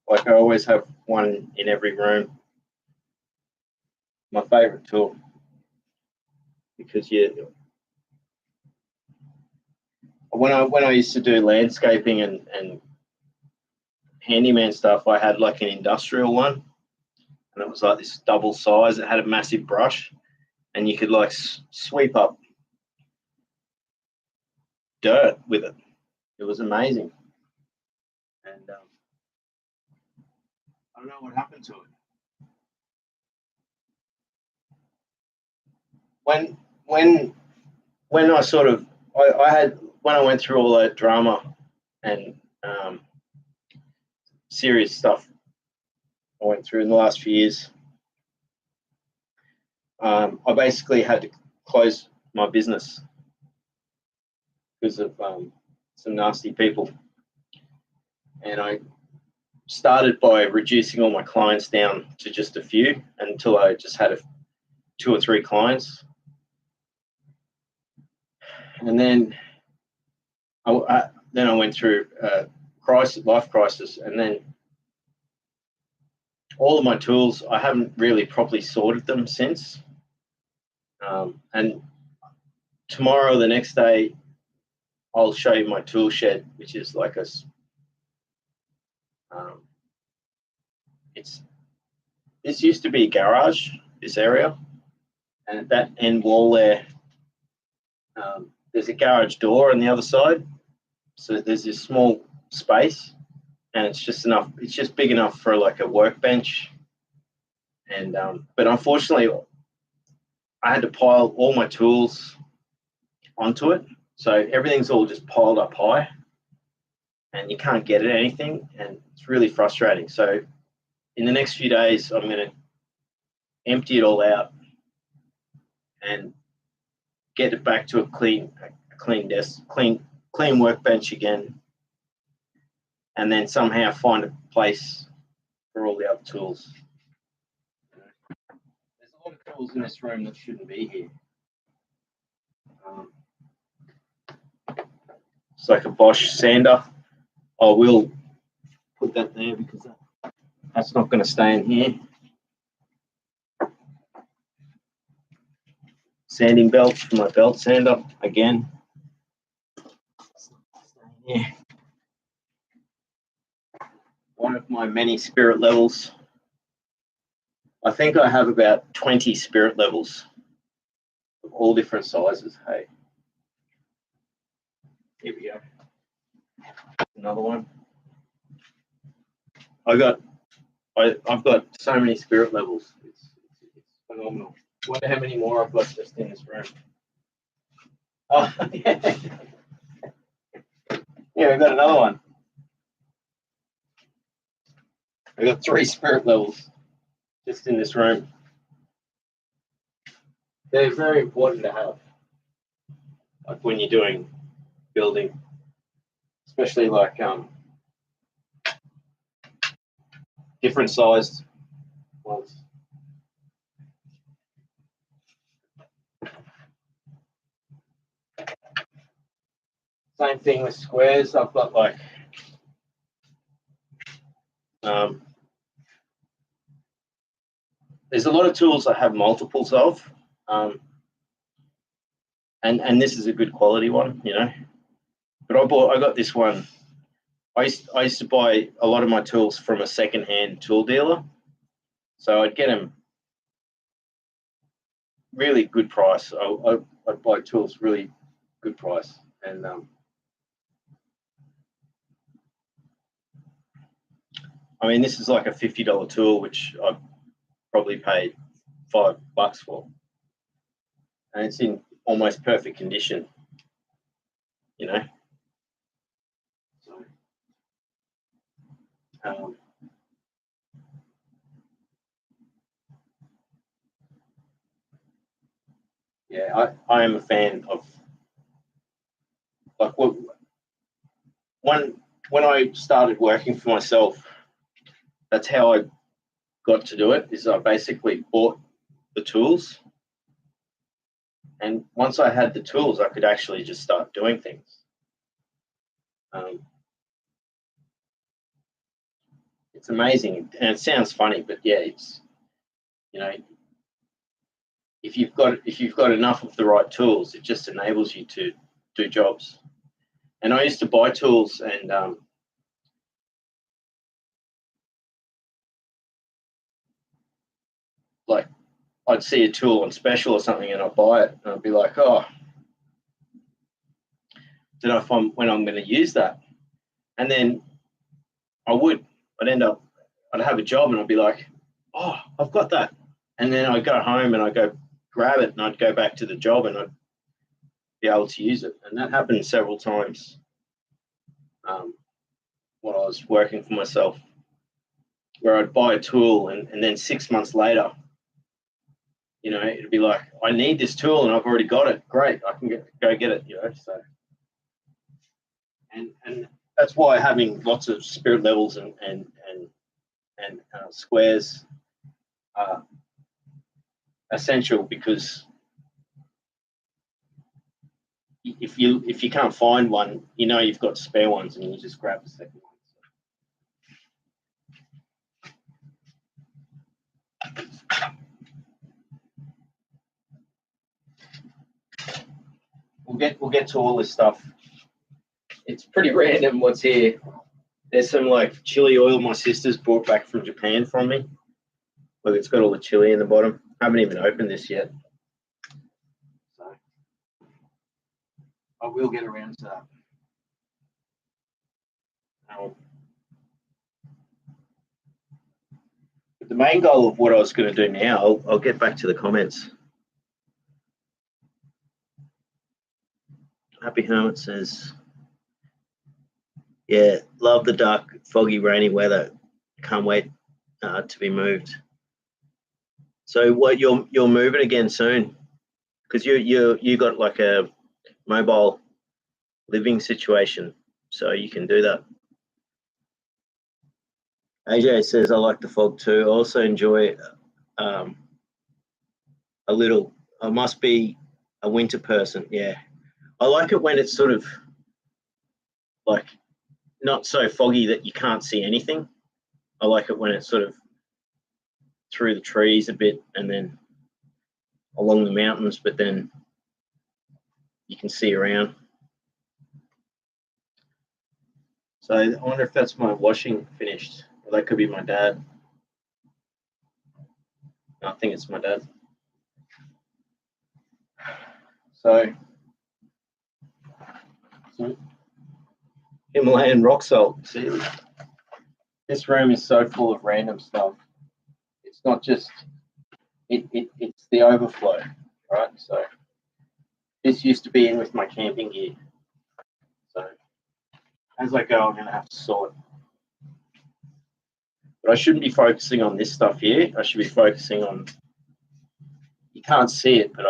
Like I always have one in every room. My favorite tool, because when I used to do landscaping and handyman stuff, I had like an industrial one, and it was like this double size. It had a massive brush, and you could like sweep up dirt with it. It was amazing. And I don't know what happened to it. When I sort of I had when I went through all that drama and serious stuff I went through in the last few years, I basically had to close my business because of some nasty people. And I started by reducing all my clients down to just a few until I just had 2 or 3 clients. And then I went through a life crisis, and then all of my tools, I haven't really properly sorted them since. And tomorrow, the next day, I'll show you my tool shed, which is like this used to be a garage, this area, and at that end wall there, there's a garage door on the other side. So there's this small space, and it's just big enough for like a workbench. And but unfortunately, I had to pile all my tools onto it, so everything's all just piled up high, and you can't get at anything, and it's really frustrating. So in the next few days, I'm going to empty it all out and get it back to a clean desk, clean workbench again, and then somehow find a place for all the other tools. There's a lot of tools in this room that shouldn't be here. It's like a Bosch sander. I will put that there because that's not going to stay in here. Sanding belt for my belt sander again. Yeah. One of my many spirit levels. I think I have about 20 spirit levels of all different sizes. Hey, here we go. Another one. I've got so many spirit levels. It's phenomenal. I wonder how many more I've got just in this room. Oh, yeah. Yeah, we've got another one. I've got 3 spirit levels just in this room. They're very important to have, like when you're doing building, especially like different sized ones. Same thing with squares. I've got like there's a lot of tools I have multiples of, and this is a good quality one, you know. But I got this one. I used to buy a lot of my tools from a second-hand tool dealer, so I'd get them really good price. I'd buy tools really good price, and I mean, this is like a $50 tool, which I probably paid $5 for, and it's in almost perfect condition, you know. So, yeah, I am a fan of like when I started working for myself, that's how I got to do it. Is I basically bought the tools, and once I had the tools, I could actually just start doing things. It's amazing, and it sounds funny, but yeah, it's, you know, if you've got enough of the right tools, it just enables you to do jobs. And I used to buy tools, and like I'd see a tool on special or something, and I'd buy it, and I'd be like, oh, did I find when I'm going to use that? And then I'd have a job, and I'd be like, oh, I've got that. And then I'd go home and I'd go grab it, and I'd go back to the job, and I'd be able to use it. And that happened several times when I was working for myself, where I'd buy a tool, and then 6 months later, You know, it'd be like, I need this tool and I've already got it. Great, I can go get it. You know, so and that's why having lots of spirit levels and squares are essential, because if you can't find one, you know you've got spare ones, and you just grab the second one. We'll get to all this stuff. It's pretty random what's here. There's some like chili oil my sister's brought back from Japan from me. Look, it's got all the chili in the bottom. I haven't even opened this yet. So I will get around to that. But the main goal of what I was going to do now, I'll get back to the comments. Happy Hermit says, yeah, love the dark, foggy, rainy weather. Can't wait to be moved. So what, you're moving again soon? Because you got like a mobile living situation, so you can do that. AJ says, I like the fog too. I also enjoy a little. I must be a winter person. Yeah, I like it when it's sort of like not so foggy that you can't see anything. I like it when it's sort of through the trees a bit and then along the mountains, but then you can see around. So I wonder if that's my washing finished. Well, that could be my dad. I think it's my dad. So Himalayan rock salt. See, this room is so full of random stuff. It's not just it's the overflow, right? So this used to be in with my camping gear. So as I go, I'm going to have to sort. But I shouldn't be focusing on this stuff here. I should be focusing on. You can't see it, but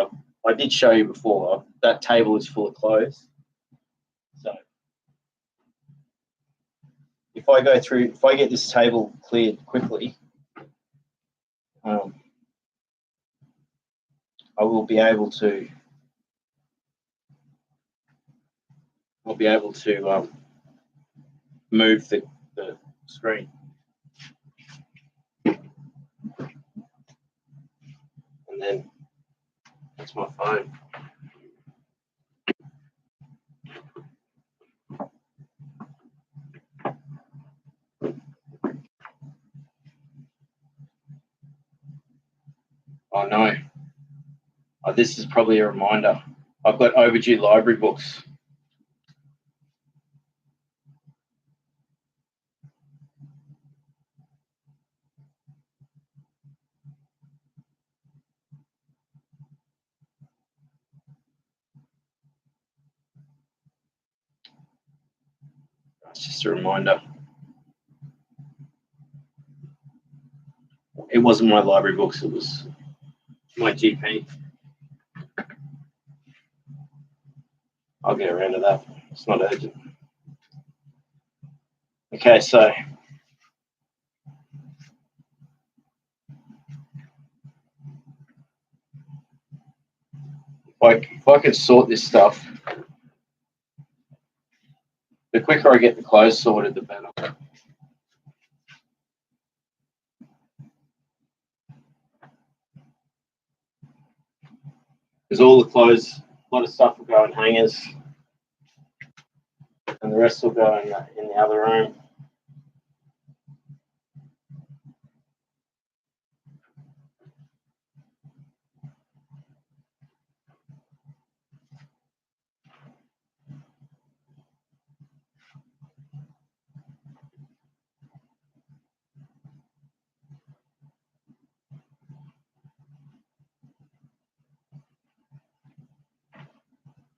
I did show you before. That table is full of clothes. So if I go through, if I get this table cleared quickly, I will be able to. I'll be able to move the screen. And then that's my phone. Oh no. Oh, this is probably a reminder. I've got overdue library books. It's just a reminder. It wasn't my library books, it was my GP. I'll get around to that. It's not urgent. Okay, so if I could sort this stuff, the quicker I get the clothes sorted, the better. Because all the clothes, a lot of stuff will go in hangers, and the rest will go in the other room.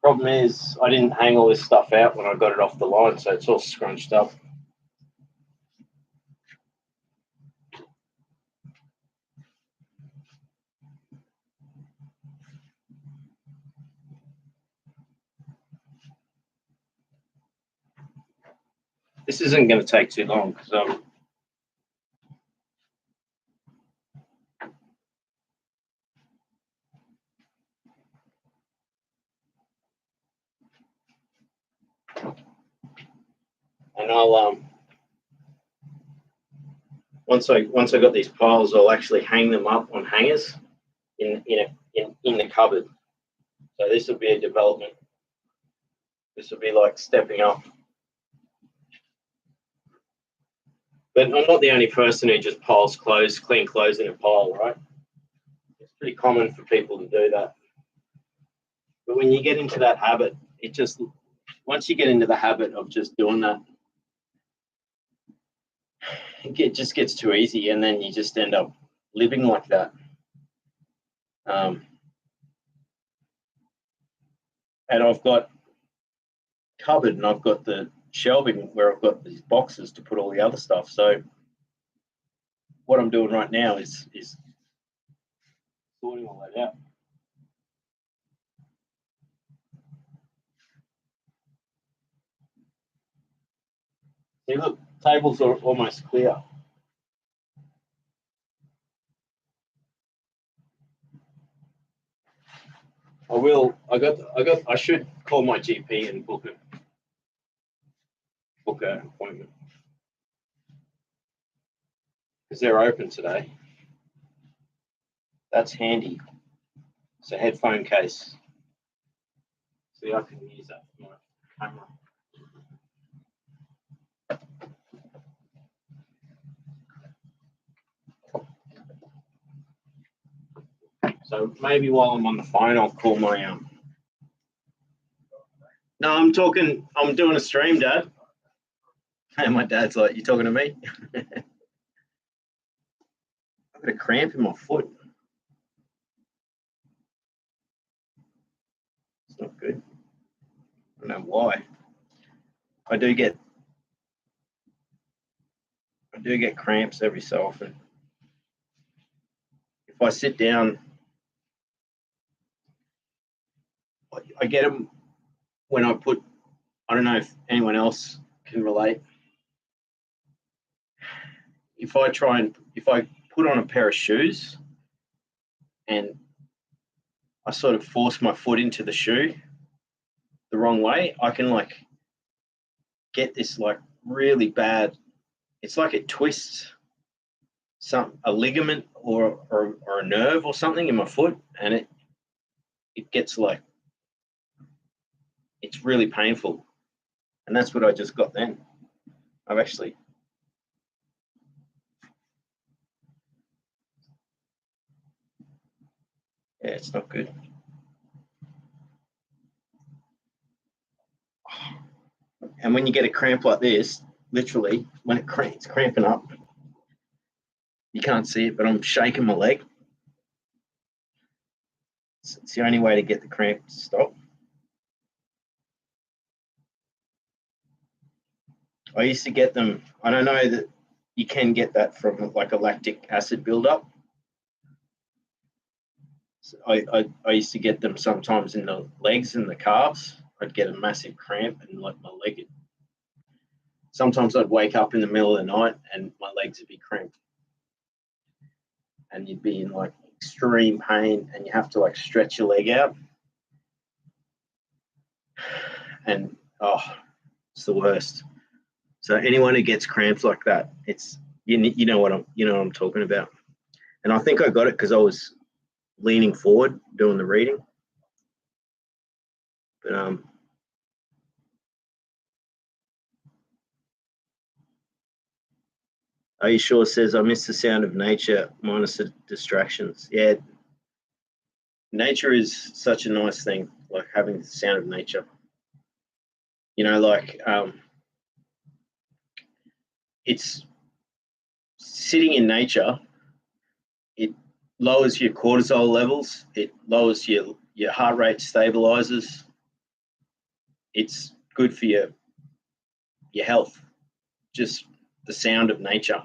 Problem is, I didn't hang all this stuff out when I got it off the line, so it's all scrunched up. This isn't going to take too long because and I'll once I got these piles, I'll actually hang them up on hangers in the cupboard. So this will be a development. This will be like stepping up. But I'm not the only person who just piles clothes, clean clothes in a pile, right? It's pretty common for people to do that. But when you get into that habit, once you get into the habit of just doing that, it just gets too easy, and then you just end up living like that. And I've got cupboard, and I've got the shelving where I've got these boxes to put all the other stuff. So what I'm doing right now is sorting all that out. See, look, tables are almost clear. I should call my GP and book an appointment because they're open today. That's handy. It's a headphone case. See, I can use that for my camera. So maybe while I'm on the phone, I'll call my No, I'm doing a stream, Dad. And my dad's like, "You talking to me?" I've got a cramp in my foot. It's not good. I don't know why. I do get cramps every so often. If I sit down, I get them when I don't know if anyone else can relate. If I put on a pair of shoes and I sort of force my foot into the shoe the wrong way, I can like get this like really bad. It's like it twists a ligament or a nerve or something in my foot, and it gets like, it's really painful. And that's what I just got then. Yeah, it's not good. And when you get a cramp like this, literally, when it's cramping up, you can't see it, but I'm shaking my leg. It's the only way to get the cramp to stop. I used to get them. I don't know that you can get that from like a lactic acid buildup. So I used to get them sometimes in the legs and the calves. I'd get a massive cramp and like my leg. Sometimes I'd wake up in the middle of the night and my legs would be cramped, and you'd be in like extreme pain, and you have to like stretch your leg out. And it's the worst. So anyone who gets cramps like that, it's you know what I'm talking about. And I think I got it because I was leaning forward doing the reading. But Are you sure? Says, I miss the sound of nature minus the distractions. Yeah, nature is such a nice thing, like having the sound of nature. You know, like it's sitting in nature. It lowers your cortisol levels. It lowers your heart rate, stabilizes. It's good for your health. Just the sound of nature.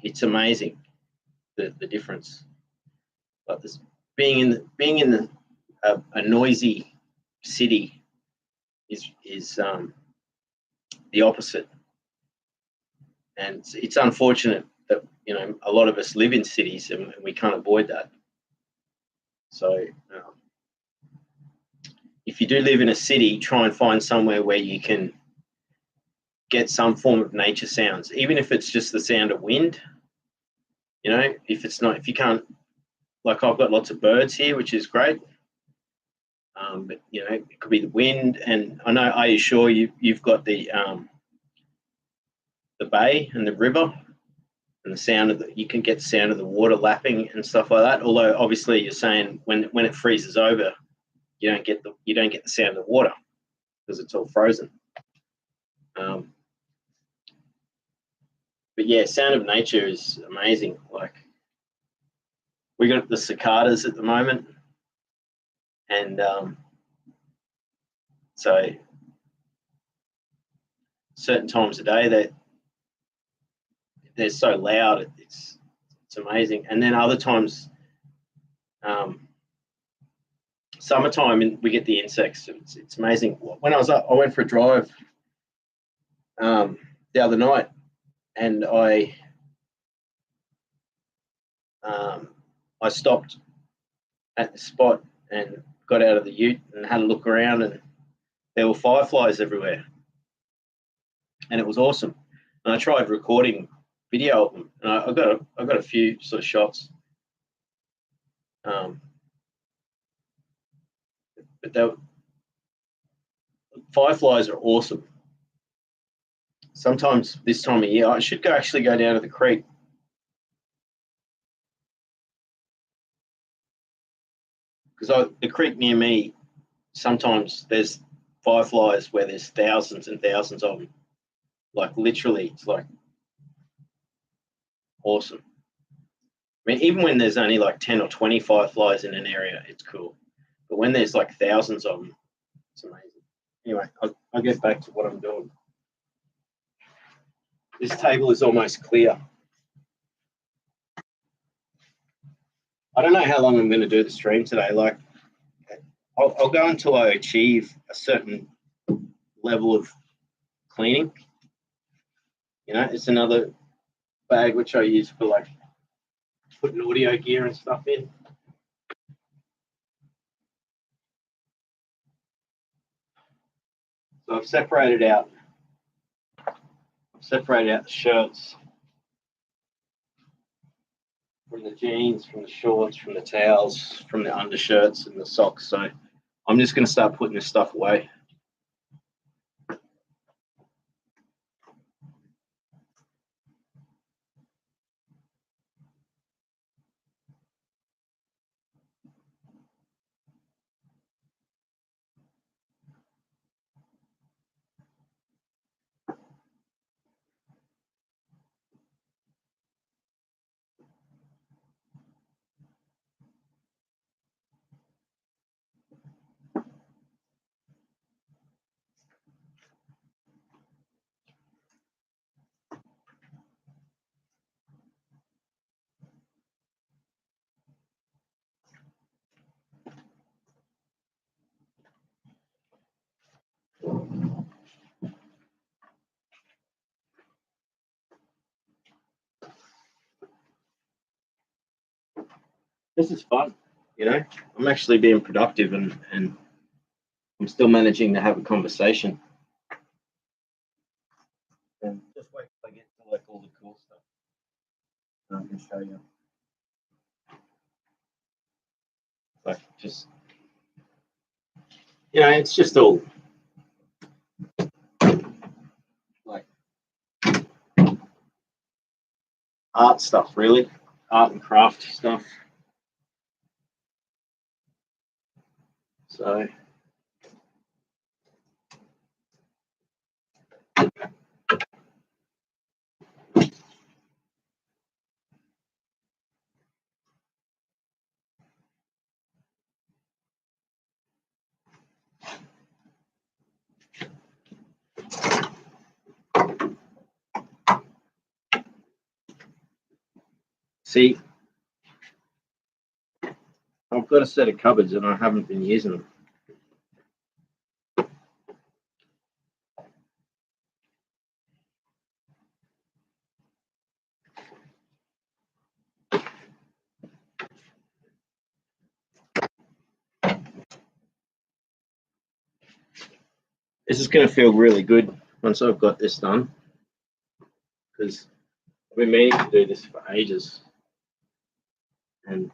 It's amazing the difference. But this being in a noisy city is the opposite. And it's unfortunate that, you know, a lot of us live in cities and we can't avoid that. So if you do live in a city, try and find somewhere where you can get some form of nature sounds, even if it's just the sound of wind. You know, if you can't, like I've got lots of birds here, which is great. But you know, it could be the wind, and I know, are you sure you've got the bay and the river, and the sound of you can get the sound of the water lapping and stuff like that. Although obviously you're saying when it freezes over, you don't get the sound of the water because it's all frozen. But yeah, sound of nature is amazing. Like we got the cicadas at the moment, and so certain times of day that they're so loud, it's amazing. And then other times, summertime, and we get the insects. It's amazing. When I went for a drive the other night, and I stopped at the spot and got out of the ute and had a look around, and there were fireflies everywhere, and it was awesome. And I tried recording video of them, and I got a few sort of shots. But fireflies are awesome. Sometimes this time of year, I should actually go down to the creek. Because the creek near me, sometimes there's fireflies where there's thousands and thousands of them. Like literally, it's like awesome. I mean, even when there's only like 10 or 20 fireflies in an area, it's cool. But when there's like thousands of them, it's amazing. Anyway, I'll get back to what I'm doing. This table is almost clear. I don't know how long I'm going to do the stream today. Like, I'll go until I achieve a certain level of cleaning. You know, it's another bag which I use for like putting audio gear and stuff in. So I've separated out the shirts from the jeans, from the shorts, from the towels, from the undershirts and the socks. So I'm just going to start putting this stuff away. This is fun, you know. I'm actually being productive and I'm still managing to have a conversation. And just wait till I get to like all the cool stuff. And I can show you. Like just, you know, it's just all like art stuff, really. Art and craft stuff. So see, I've got a set of cupboards and I haven't been using them. This is going to feel really good once I've got this done, because I've been meaning to do this for ages. And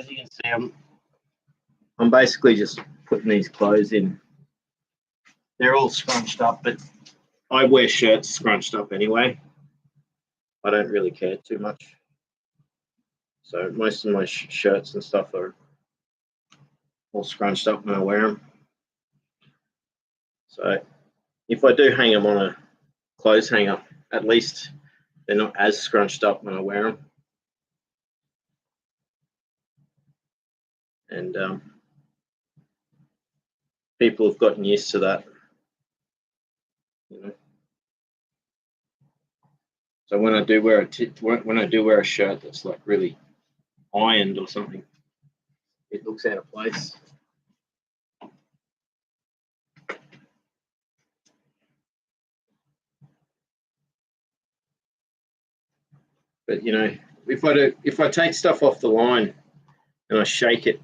as you can see, I'm basically just putting these clothes in. They're all scrunched up, but I wear shirts scrunched up anyway. I don't really care too much. So most of my shirts and stuff are all scrunched up when I wear them. So if I do hang them on a clothes hanger, at least they're not as scrunched up when I wear them. And people have gotten used to that, you know. So when I do wear a shirt that's like really ironed or something, it looks out of place. But you know, if I take stuff off the line and I shake it,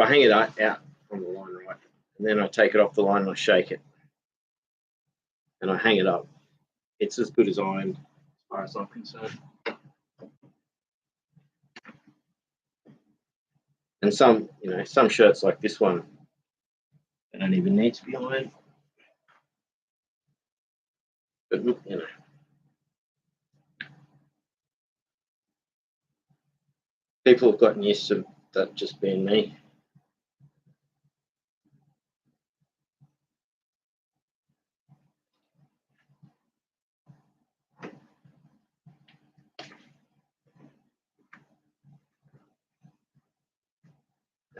if I hang it out on the line, right, and then I take it off the line and I shake it, and I hang it up, it's as good as ironed, as far as I'm concerned. And some shirts like this one, they don't even need to be ironed. But you know, people have gotten used to that just being me.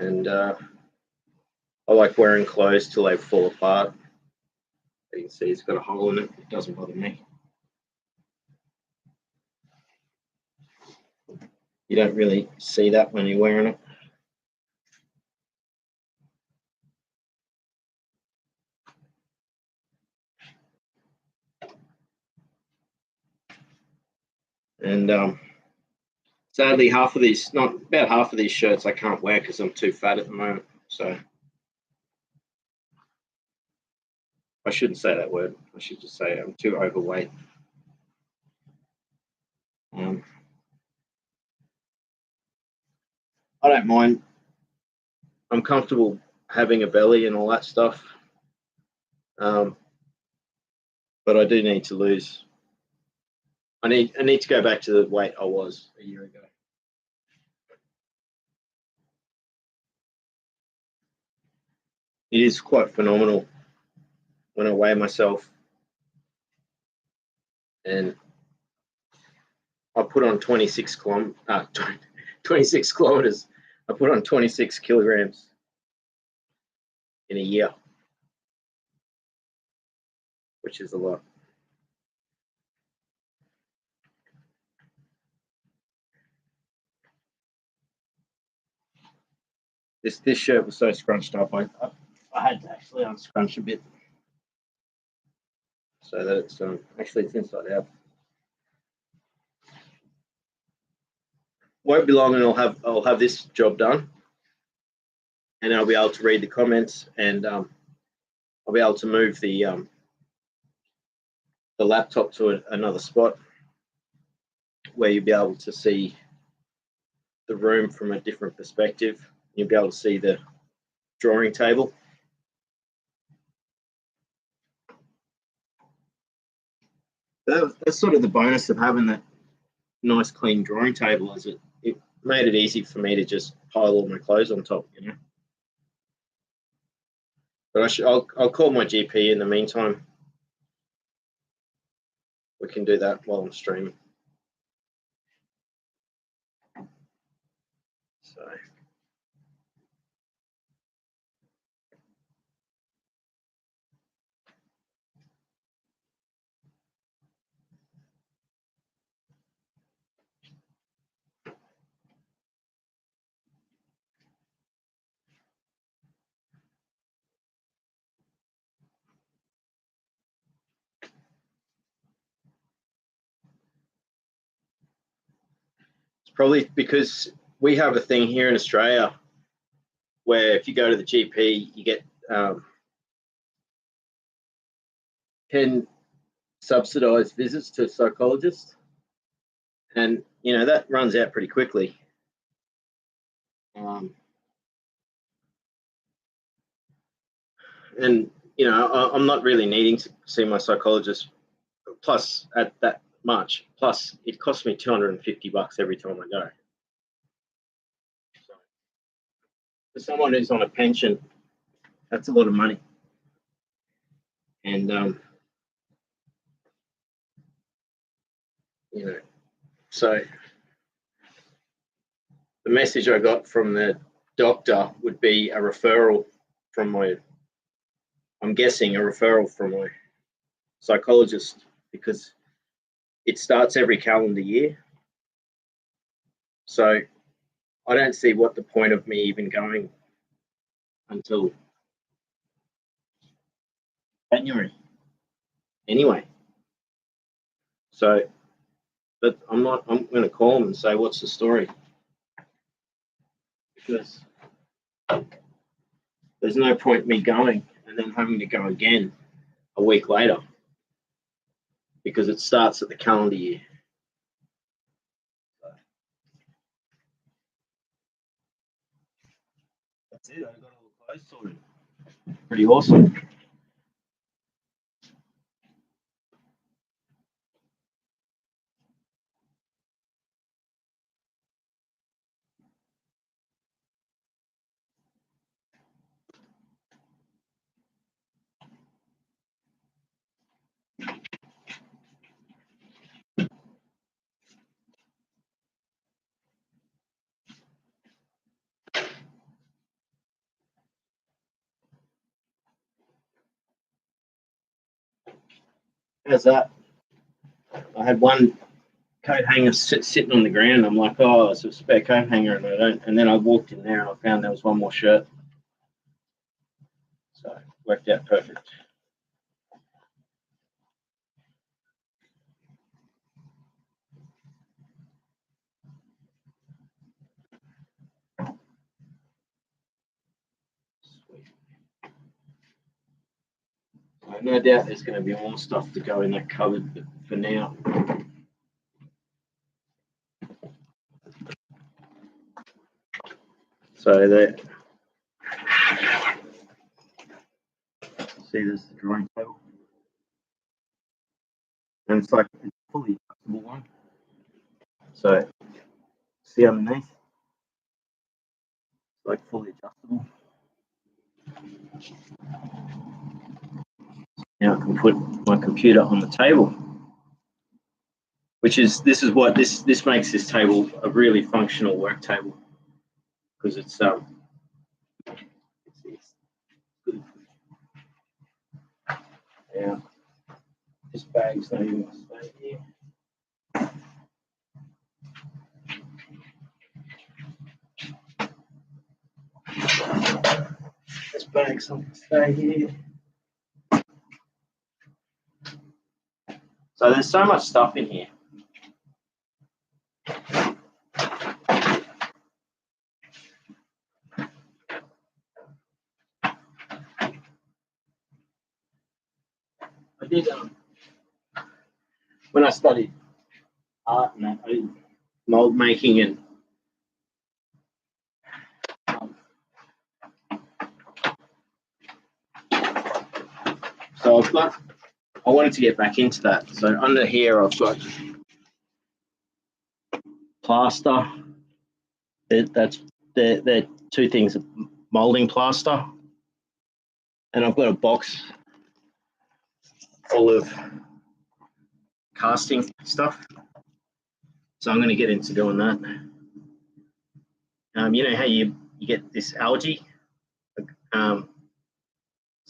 And I like wearing clothes till they fall apart. You can see it's got a hole in it. It doesn't bother me. You don't really see that when you're wearing it. And sadly, about half of these shirts I can't wear because I'm too fat at the moment. So I shouldn't say that word. I should just say I'm too overweight. I don't mind. I'm comfortable having a belly and all that stuff. But I do need to lose. I need to go back to the weight I was a year ago. It is quite phenomenal when I weigh myself and I put on 26 kilometers. I put on 26 kilograms in a year, which is a lot. This shirt was so scrunched up, I had to actually unscrunch a bit so that it's actually it's inside out. Won't be long, and I'll have this job done, and I'll be able to read the comments, and I'll be able to move the laptop to another spot where you'll be able to see the room from a different perspective. You'll be able to see the drawing table. That's sort of the bonus of having that nice clean drawing table, is it made it easy for me to just pile all my clothes on top, you know. But I'll call my GP in the meantime. We can do that while I'm streaming. So Probably because we have a thing here in Australia where if you go to the GP, you get 10 subsidized visits to a psychologist. And, you know, that runs out pretty quickly. And, you know, I'm not really needing to see my psychologist plus at that much. Plus, it costs me $250 every time I go. So, for someone who's on a pension, that's a lot of money. And, you know, so the message I got from the doctor would be a referral from my, I'm guessing a referral from my psychologist, because it starts every calendar year. So I don't see what the point of me even going until January anyway. So, but I'm going to call them and say, what's the story? Because there's no point me going and then having to go again a week later, because it starts at the calendar year. That's it. I got all the clothes sorted. Pretty awesome. How's that? I had one coat hanger sitting on the ground. I'm like, oh, it's a spare coat hanger, and I don't. And then I walked in there and I found there was one more shirt. So it worked out perfect. Sweet. No doubt there's going to be more stuff to go in that cupboard, but for now. So that, see, there's the drawing table, and it's like a fully adjustable one. So see underneath, it's like fully adjustable. Now I can put my computer on the table, which is this makes this table a really functional work table, because it's good. Yeah, this bag's not even going to stay here. This bag's not going to stay here. So there's so much stuff in here. I did when I studied art and that, mold making, and so I wanted to get back into that. So under here I've got plaster. They're two things: molding plaster, and I've got a box full of casting stuff. So I'm going to get into doing that. You know how you get this algae? It's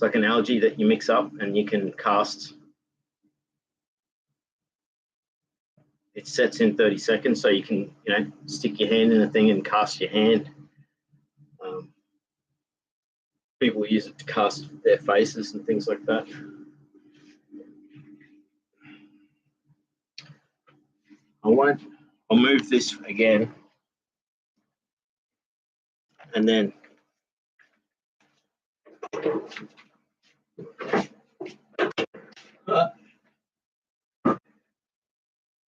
like an algae that you mix up and you can cast. It sets in 30 seconds, so you can, you know, stick your hand in the thing and cast your hand. People use it to cast their faces and things like that. I won't I'll move this again. And then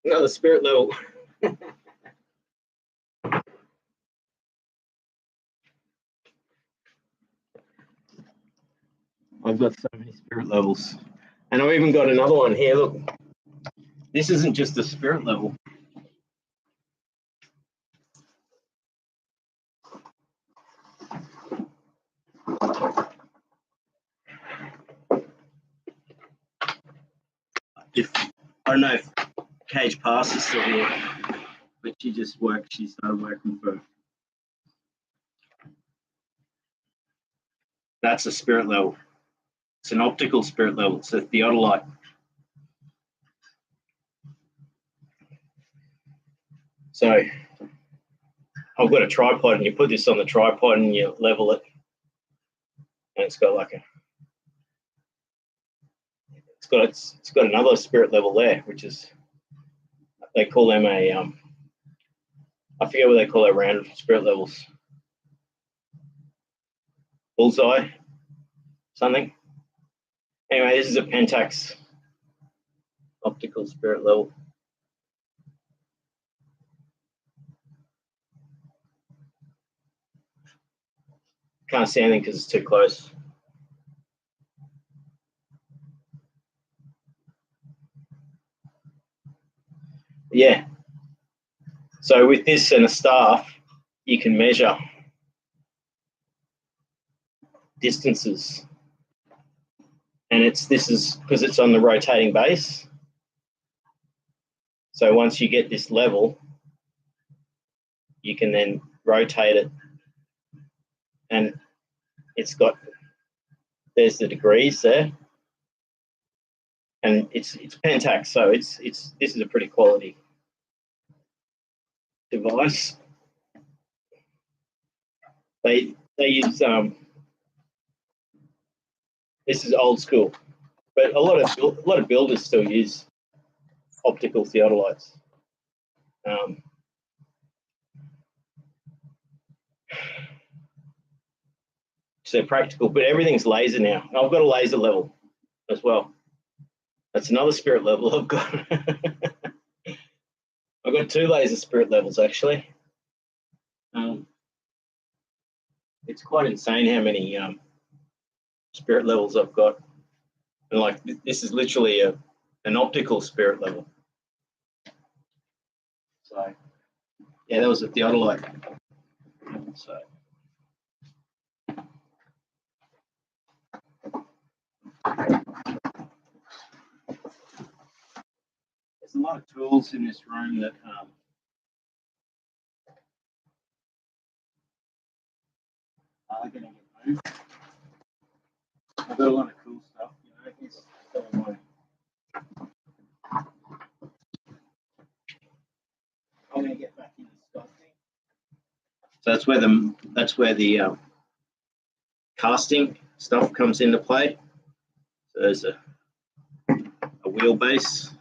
another spirit level. I've got so many spirit levels. And I've even got another one here. Look, this isn't just a spirit level. I don't know if Cage Pass is still here, but she started working for. That's a spirit level. It's an optical spirit level. It's a theodolite. So I've got a tripod, and you put this on the tripod and you level it, and it's got like it's got another spirit level there, which is, they call them a I forget what they call their round spirit levels. Bullseye, something. Anyway, this is a Pentax optical spirit level. Can't see anything because it's too close. Yeah. So with this and a staff, you can measure distances. And this is because it's on the rotating base. So once you get this level, you can then rotate it, and there's the degrees there, and it's Pentax, so this is a pretty quality device. They use this is old school, but a lot of builders still use optical theodolites. So they're practical, but everything's laser now. I've got a laser level as well. That's another spirit level I've got. I've got 2 laser spirit levels actually. It's quite insane how many spirit levels I've got. And like this is literally an optical spirit level. So yeah, that was a theodolite. So there's a lot of tools in this room that are going to get moved. I've got a lot of cool stuff, you know. Here's some of my, I'm going to get back into sculpting. So that's where the casting stuff comes into play. So there's a wheelbase.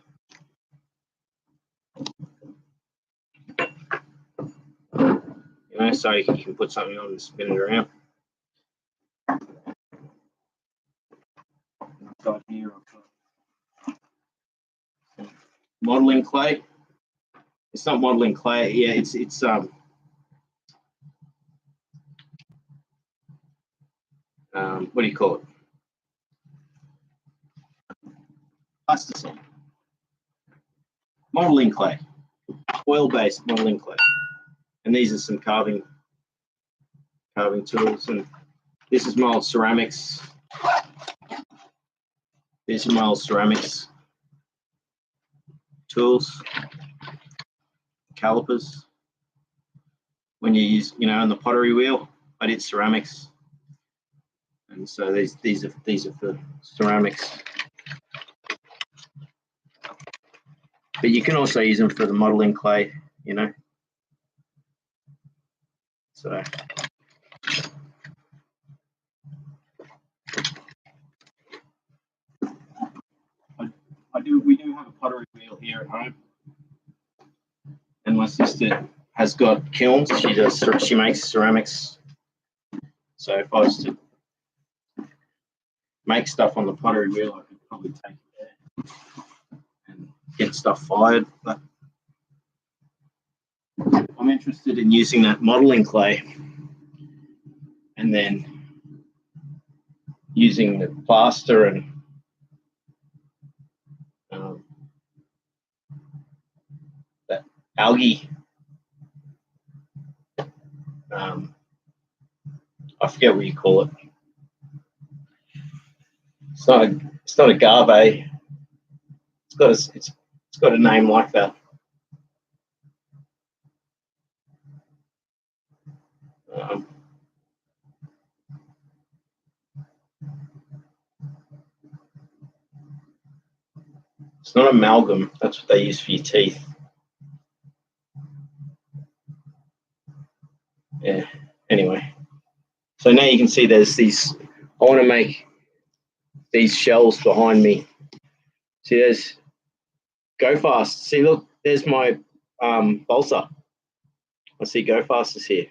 You know, so you can put something on and spin it around. Here modeling clay. It's not modeling clay. Yeah, it's what do you call it? Plasticine. Modeling clay. Oil-based modeling clay. And these are some carving tools. And this is my old ceramics. These are my old ceramics tools, calipers. When you use, you know, on the pottery wheel, I did ceramics, and so these are for ceramics. But you can also use them for the modeling clay, you know. So we do have a pottery wheel here at home, and my sister has got kilns. She makes ceramics. So if I was to make stuff on the pottery wheel, I could probably take it there and get stuff fired. But I'm interested in using that modeling clay and then using the plaster and that algae. I forget what you call it. It's not a agave. It's got a name like that. It's not amalgam. That's what they use for your teeth. Yeah. Anyway, so now you can see there's these. I want to make these shells behind me. See, there's Go Fast. See, look, there's my balsa. I see Go Fast is here.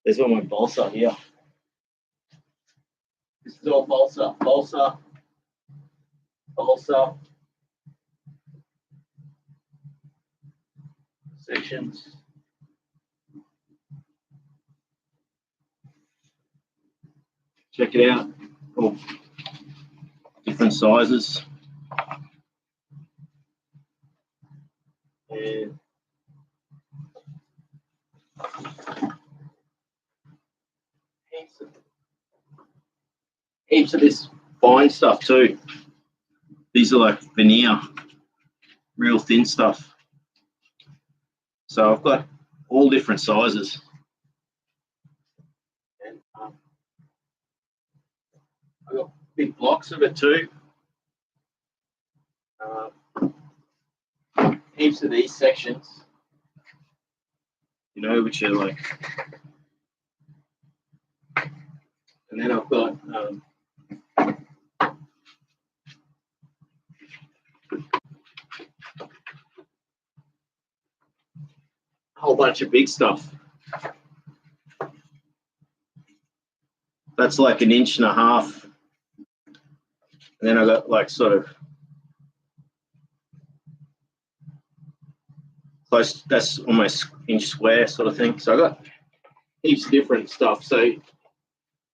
There's all my balsa here. This is all balsa, balsa, balsa sections. Check it out. Oh, different sizes. And heaps of this fine stuff too. These are like veneer, real thin stuff. So I've got all different sizes. And I've got big blocks of it too. Heaps of these sections, you know, which are like, and then I've got a whole bunch of big stuff. That's like 1.5 inches. And then I got like sort of close, that's almost inch square sort of thing. So I got heaps of different stuff. So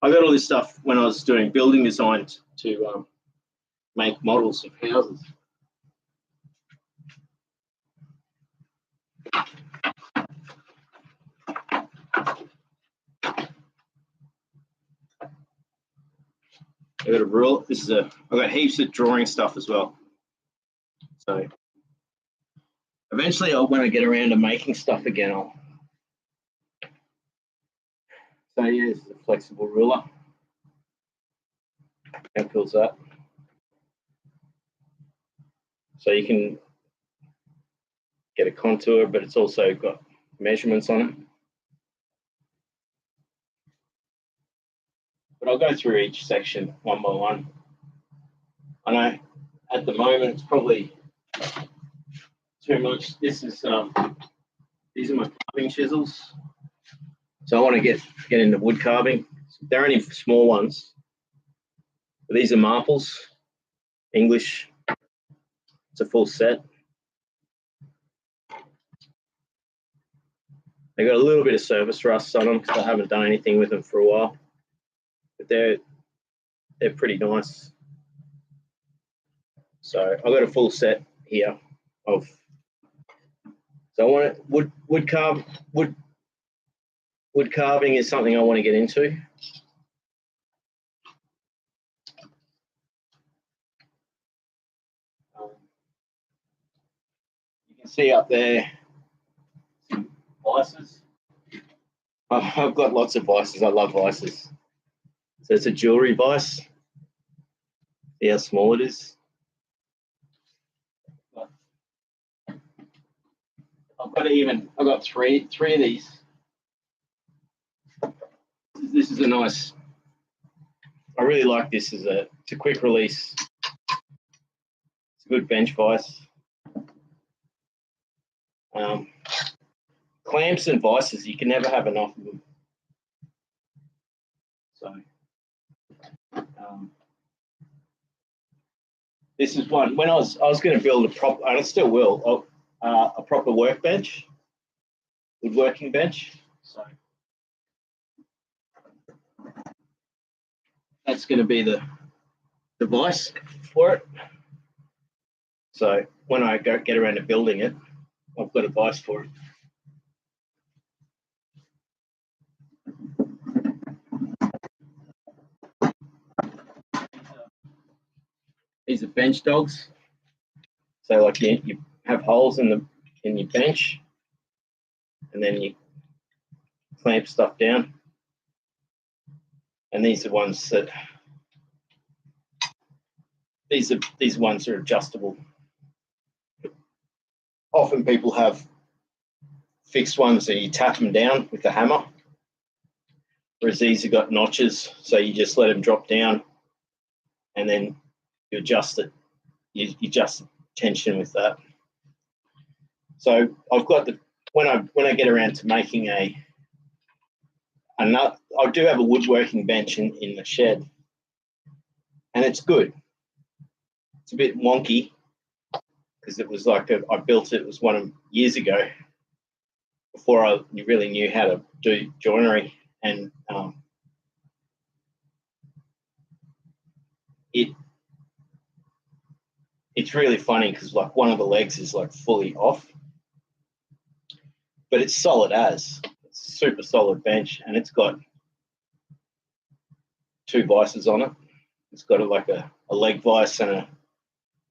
I got all this stuff when I was doing building design to make models of houses. I got a rule. I got heaps of drawing stuff as well. So eventually, when I get around to making stuff again, So yeah, this is a flexible ruler. How cool is that? So you can get a contour, but it's also got measurements on it. But I'll go through each section one by one. I know at the moment it's probably too much. These are my carving chisels. So I want to get into wood carving. They're only small ones. But these are Marples, English. It's a full set. They got a little bit of surface rust on them because I haven't done anything with them for a while. But they're pretty nice. So I've got a full set here of. So I want wood carving is something I want to get into. You can see up there vices. I've got lots of vices. I love vices. So it's a jewelry vice. See how small it is. I've got three of these. This is a nice. I really like this. It's a quick release. It's a good bench vice. Clamps and vices, you can never have enough of them. So this is one. When I was going to build a proper, and I still will, a proper workbench, woodworking bench. So that's going to be the device for it. So when I get around to building it, I've got a device for it. These are bench dogs. So like you have holes in your bench, and then you clamp stuff down. And these are ones that these ones are adjustable. Often people have fixed ones that you tap them down with the hammer, whereas these have got notches, so you just let them drop down, and then you adjust it. You adjust the tension with that. So I've got when I get around to making another, I do have a woodworking bench in the shed, and it's good. It's a bit wonky because it was like I built it. It was one of years ago, before I really knew how to do joinery, and it's really funny because like one of the legs is like fully off, but it's solid as. It's a super solid bench, and it's got 2 vices on it. It's got like a leg vice and a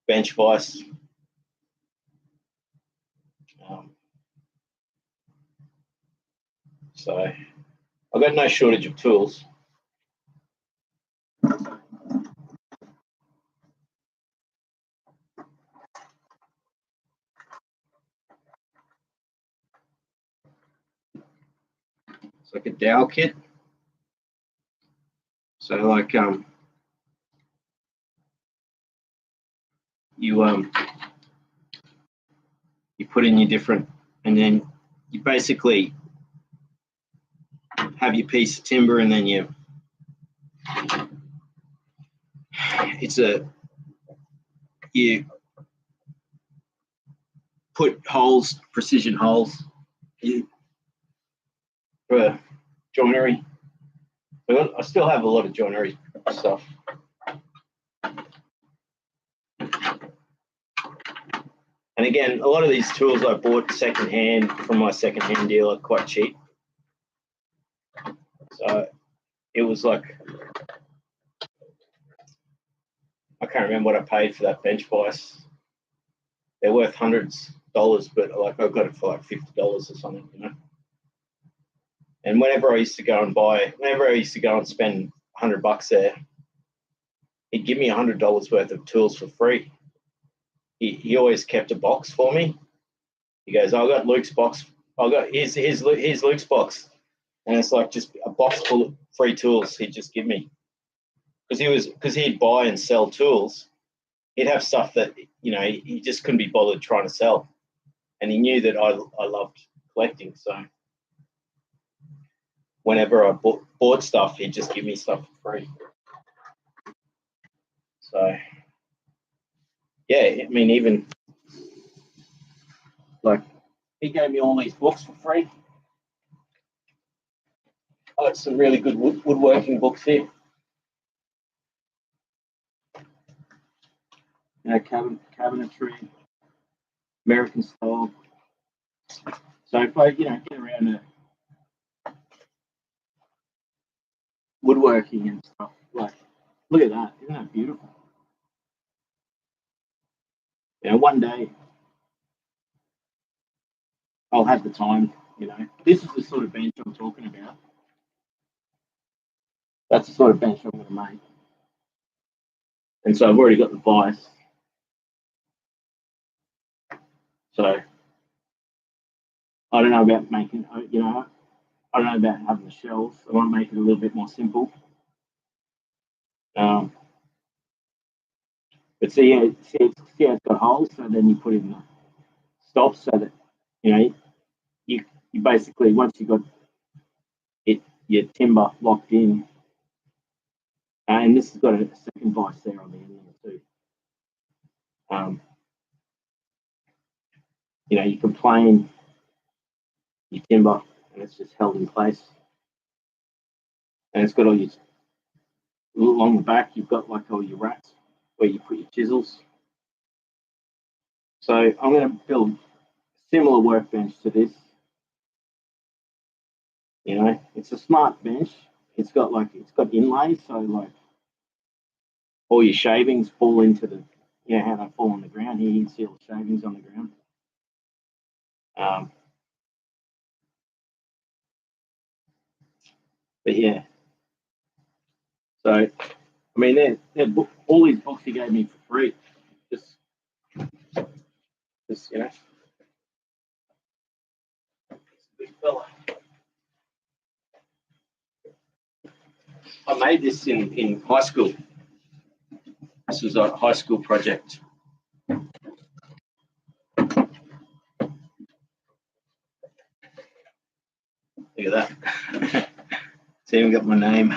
bench vice. So I've got no shortage of tools. It's like a dowel kit. So like you put in your different, and then you basically have your piece of timber, and then you put holes, precision holes for joinery. I still have a lot of joinery stuff. And again, a lot of these tools I bought secondhand from my secondhand dealer, quite cheap. So it was like, I can't remember what I paid for that bench vice. They're worth hundreds of dollars, but like I got it for like $50 or something, you know. And whenever I used to go and spend $100 there, he'd give me $100 worth of tools for free. He always kept a box for me. He goes, I got Luke's box. Here's Luke's box. And it's like just a box full of free tools he'd just give me. Because he'd buy and sell tools. He'd have stuff that, you know, he just couldn't be bothered trying to sell. And he knew that I loved collecting. So whenever I bought stuff, he'd just give me stuff for free. So yeah, I mean, even like he gave me all these books for free. I got some really good woodworking books here. You know, cabinetry, American style. So if I, you know, get around to woodworking and stuff, like, look at that, isn't that beautiful? You know, one day I'll have the time, you know. This is the sort of bench I'm talking about. That's the sort of bench I'm going to make. And so I've already got the vice. So I don't know about making, you know, I don't know about having the shelves. I want to make it a little bit more simple. But see, it's got holes, so then you put in the stops so that you know, you basically, once you got your timber locked in, and this has got a second vise there on the end there too. You know, you can plane your timber and it's just held in place. And it's got all your, along the back, you've got like all your racks where you put your chisels. So I'm going to build a similar workbench to this. You know, it's a smart bench. It's got inlays, so like all your shavings fall into the, you know, how they fall on the ground. Here you can see all the shavings on the ground. But yeah, so I mean, they're all these books he gave me for free. Just you know, big fella. I made this in high school. This was a high school project. Look at that. It's even got my name.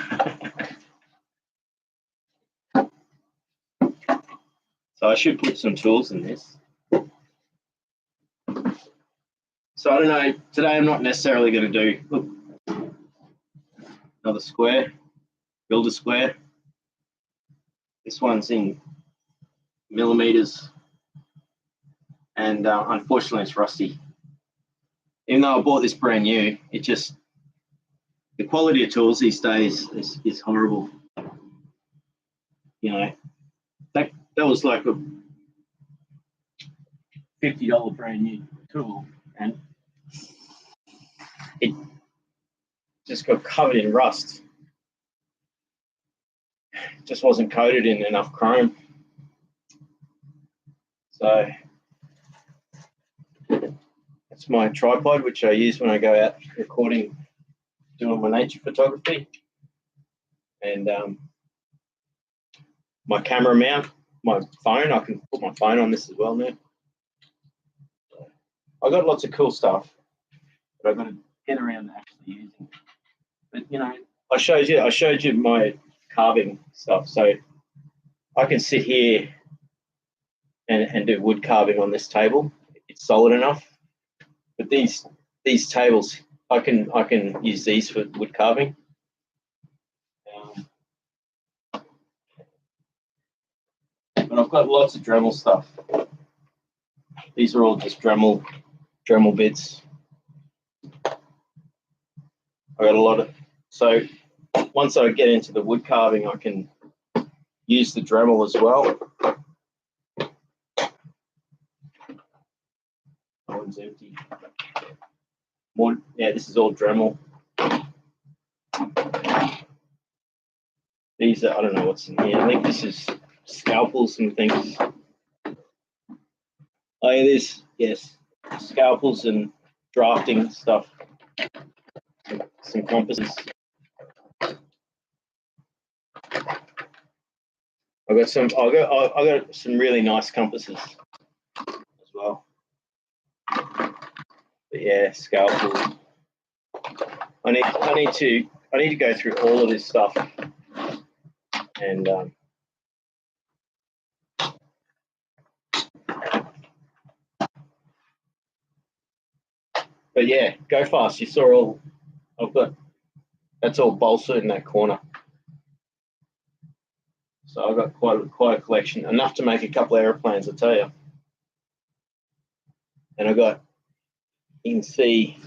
So I should put some tools in this. So I don't know, today I'm not necessarily going to do, look, another square, build a square. This one's in millimeters, and unfortunately it's rusty. Even though I bought this brand new, it just, the quality of tools these days is horrible. You know, that was like a $50 brand new tool, and it just got covered in rust. It just wasn't coated in enough chrome. So that's my tripod, which I use when I go out recording, doing my nature photography. And my camera mount, my phone, I can put my phone on this as well now. I got lots of cool stuff, but I've got to get around to actually using it. But you know, I showed you my carving stuff, so I can sit here and do wood carving on this table. It's solid enough. But these tables, I can use these for wood carving. But I've got lots of Dremel stuff. These are all just Dremel bits. I got a lot of, so once I get into the wood carving, I can use the Dremel as well. That one's empty. More, yeah, this is all Dremel. These are, I don't know what's in here. I think this is scalpels and things. Oh, it is, yes. Scalpels and drafting stuff. Some compasses. I got some really nice compasses as well. But yeah, scalpels. I need to go through all of this stuff and but yeah, go fast. You saw all I've got. That's all balsa in that corner. So I've got quite a collection, enough to make a couple of airplanes, I tell you. And I've got, you can see,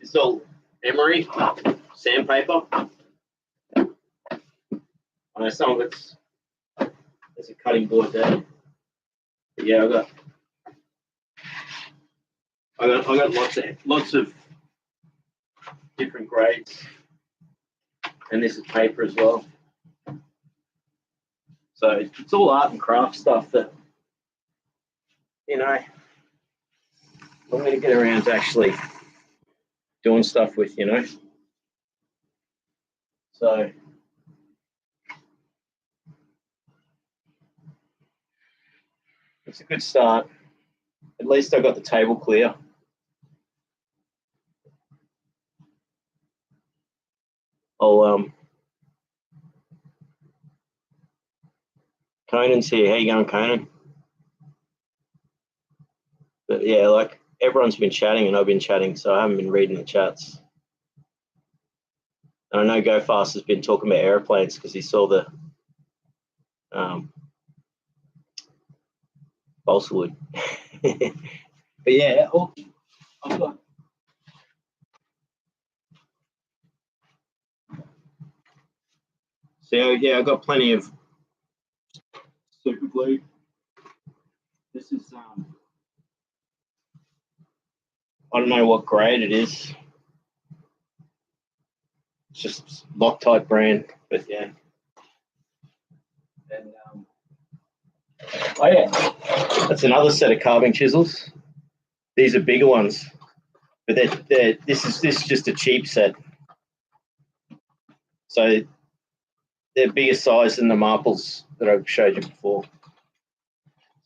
it's all emery sandpaper. I know some of it's, there's a cutting board there. But yeah, I got lots of different grades, and this is paper as well. So it's all art and craft stuff that, you know, I'm going to get around to actually doing stuff with, you know. So It's a good start. At least I got the table clear. Conan's here. How you going, Conan? But yeah, like everyone's been chatting and I've been chatting, so I haven't been reading the chats. And I know Go Fast has been talking about airplanes because he saw the balsa wood. But yeah, I've got. So yeah, I've got plenty of super glue. This is I don't know what grade it is. It's just Loctite brand, but yeah. And oh yeah, that's another set of carving chisels. These are bigger ones, but this is just a cheap set. So they're bigger size than the marbles that I've showed you before.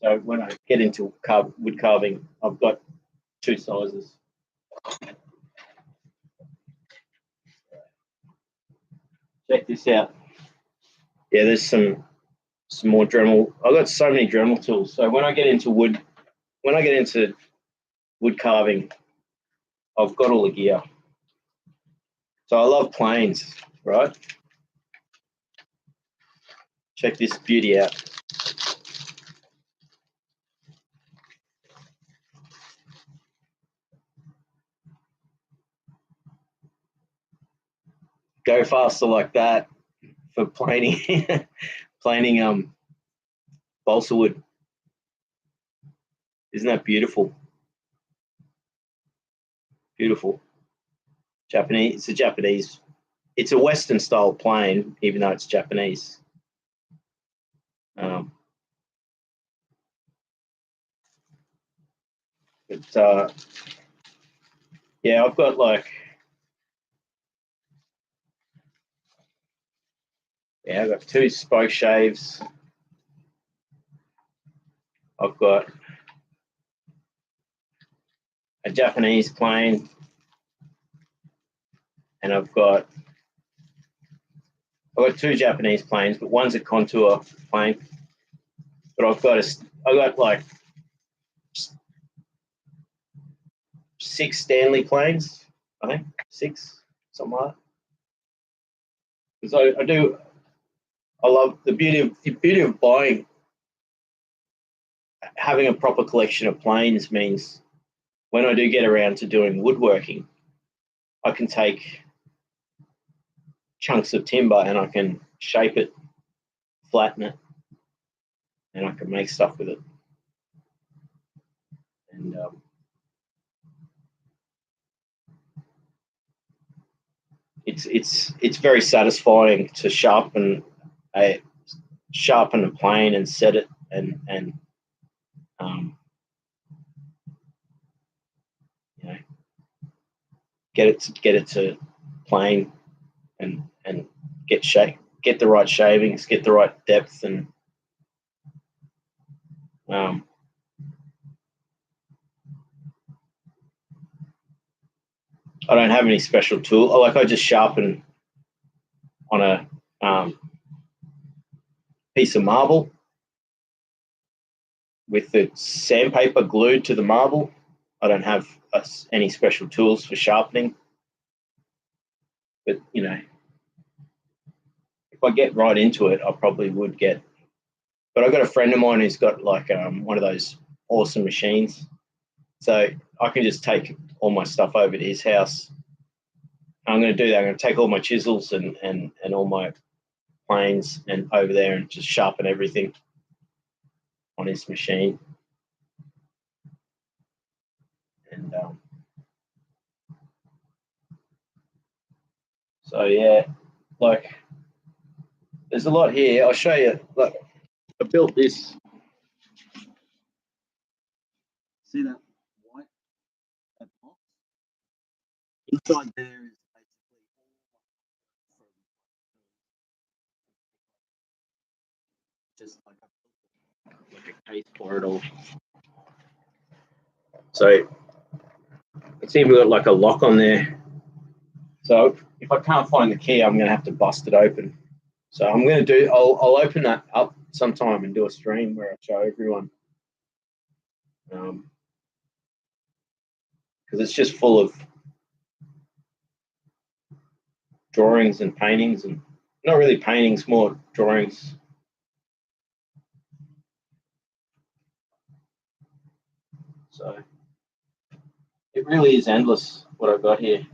So when I get into wood carving, I've got two sizes. Check this out. Yeah, there's some more Dremel. I've got so many Dremel tools. So when I get into wood carving, I've got all the gear. So I love planes, right? Check this beauty out. Go faster like that for planing, planing balsa wood. Isn't that beautiful? Beautiful. Japanese. It's a Japanese. It's a Western style plane, even though it's Japanese. But yeah, I've got like. Yeah, I've got two spoke shaves. I've got a Japanese plane, and I've got two Japanese planes, but one's a contour plane. But I've got like 6 Stanley planes, I think 6, something like that. Because I love the beauty of buying. Having a proper collection of planes means when I do get around to doing woodworking, I can take chunks of timber and I can shape it, flatten it, and I can make stuff with it. And it's very satisfying to sharpen a plane and set it and you know, get it to plane and get the right shavings, get the right depth, and I don't have any special tool. Like I just sharpen on a piece of marble with the sandpaper glued to the marble. I don't have any special tools for sharpening. But, you know, if I get right into it, I probably would get. But I've got a friend of mine who's got like one of those awesome machines. So I can just take all my stuff over to his house. I'm going to do that. I'm going to take all my chisels and all my planes and over there and just sharpen everything on his machine. And so yeah, like there's a lot here. I'll show you. Look, I built this. See that white that box? Inside there is basically just like a case for it all. So it's even got like a lock on there. So if I can't find the key, I'm going to have to bust it open. So I'm going to I'll open that up sometime and do a stream where I show everyone. Because it's just full of drawings and paintings, and not really paintings, more drawings. So it really is endless what I've got here.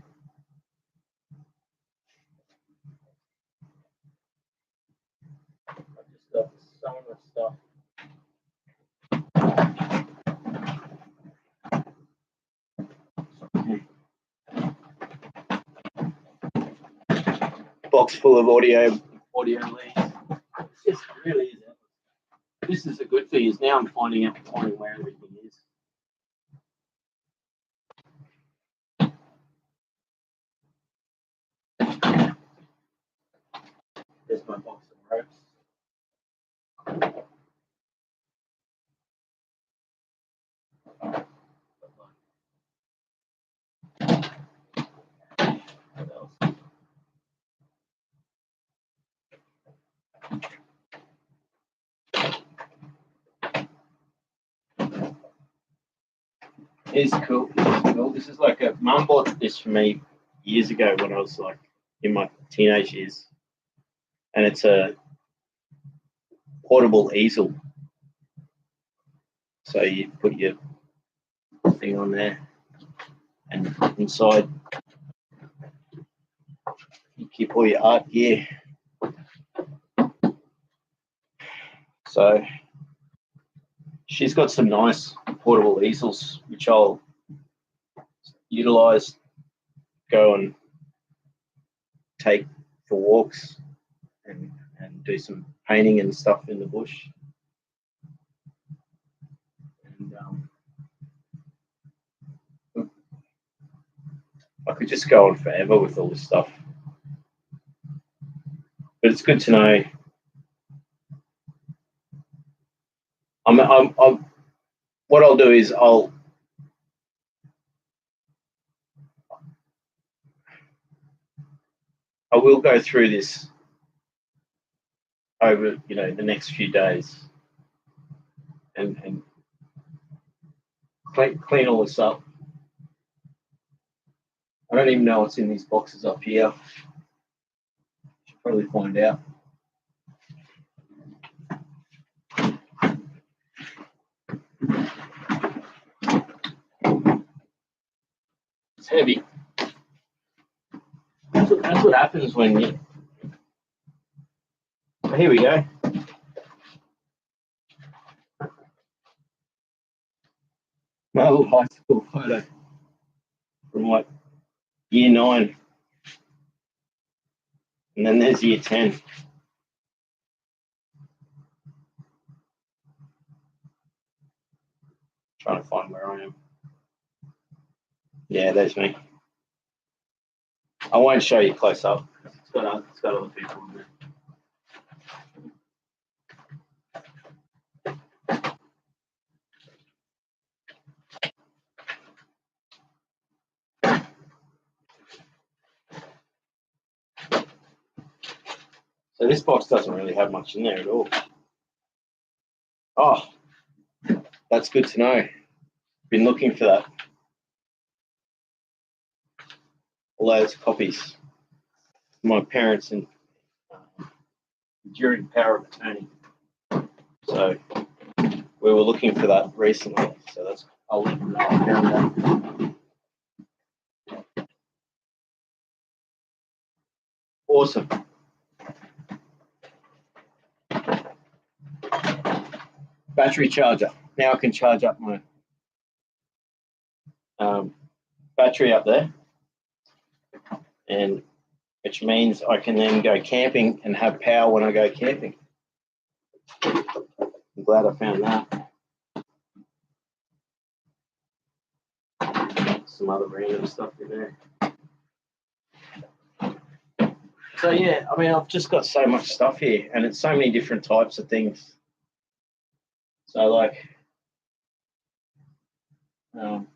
I've just got so much stuff. Box full of audio leads. It's just really is endless. This is a good thing, is now I'm finding where everything is. There's my box of ropes. What else? It's cool. It's cool. This is like Mum bought this for me years ago when I was like in my teenage years, and it's a portable easel. So you put your thing on there, and inside you keep all your art gear. So she's got some nice portable easels which I'll utilize, go and take for walks and do some painting and stuff in the bush. And I could just go on forever with all this stuff, but it's good to know. What I'll do is I will go through this over the next few days and clean all this up. I don't even know what's in these boxes up here. Should probably find out. It's heavy. That's what happens when you. So here we go. My little high school photo from like year 9, and then there's year 10. Trying to find where I am. Yeah, there's me. I won't show you close up. It's got other people in there. So this box doesn't really have much in there at all. Oh, that's good to know. Been looking for that. All those copies. My parents and enduring power of attorney. So we were looking for that recently. So that's, I'll let you know I found that. Awesome. Battery charger. Now I can charge up my battery up there, and which means I can then go camping and have power when I go camping. I'm glad I found that. Some other random stuff in there. So yeah, I mean, I've just got so much stuff here, and it's so many different types of things. So like, it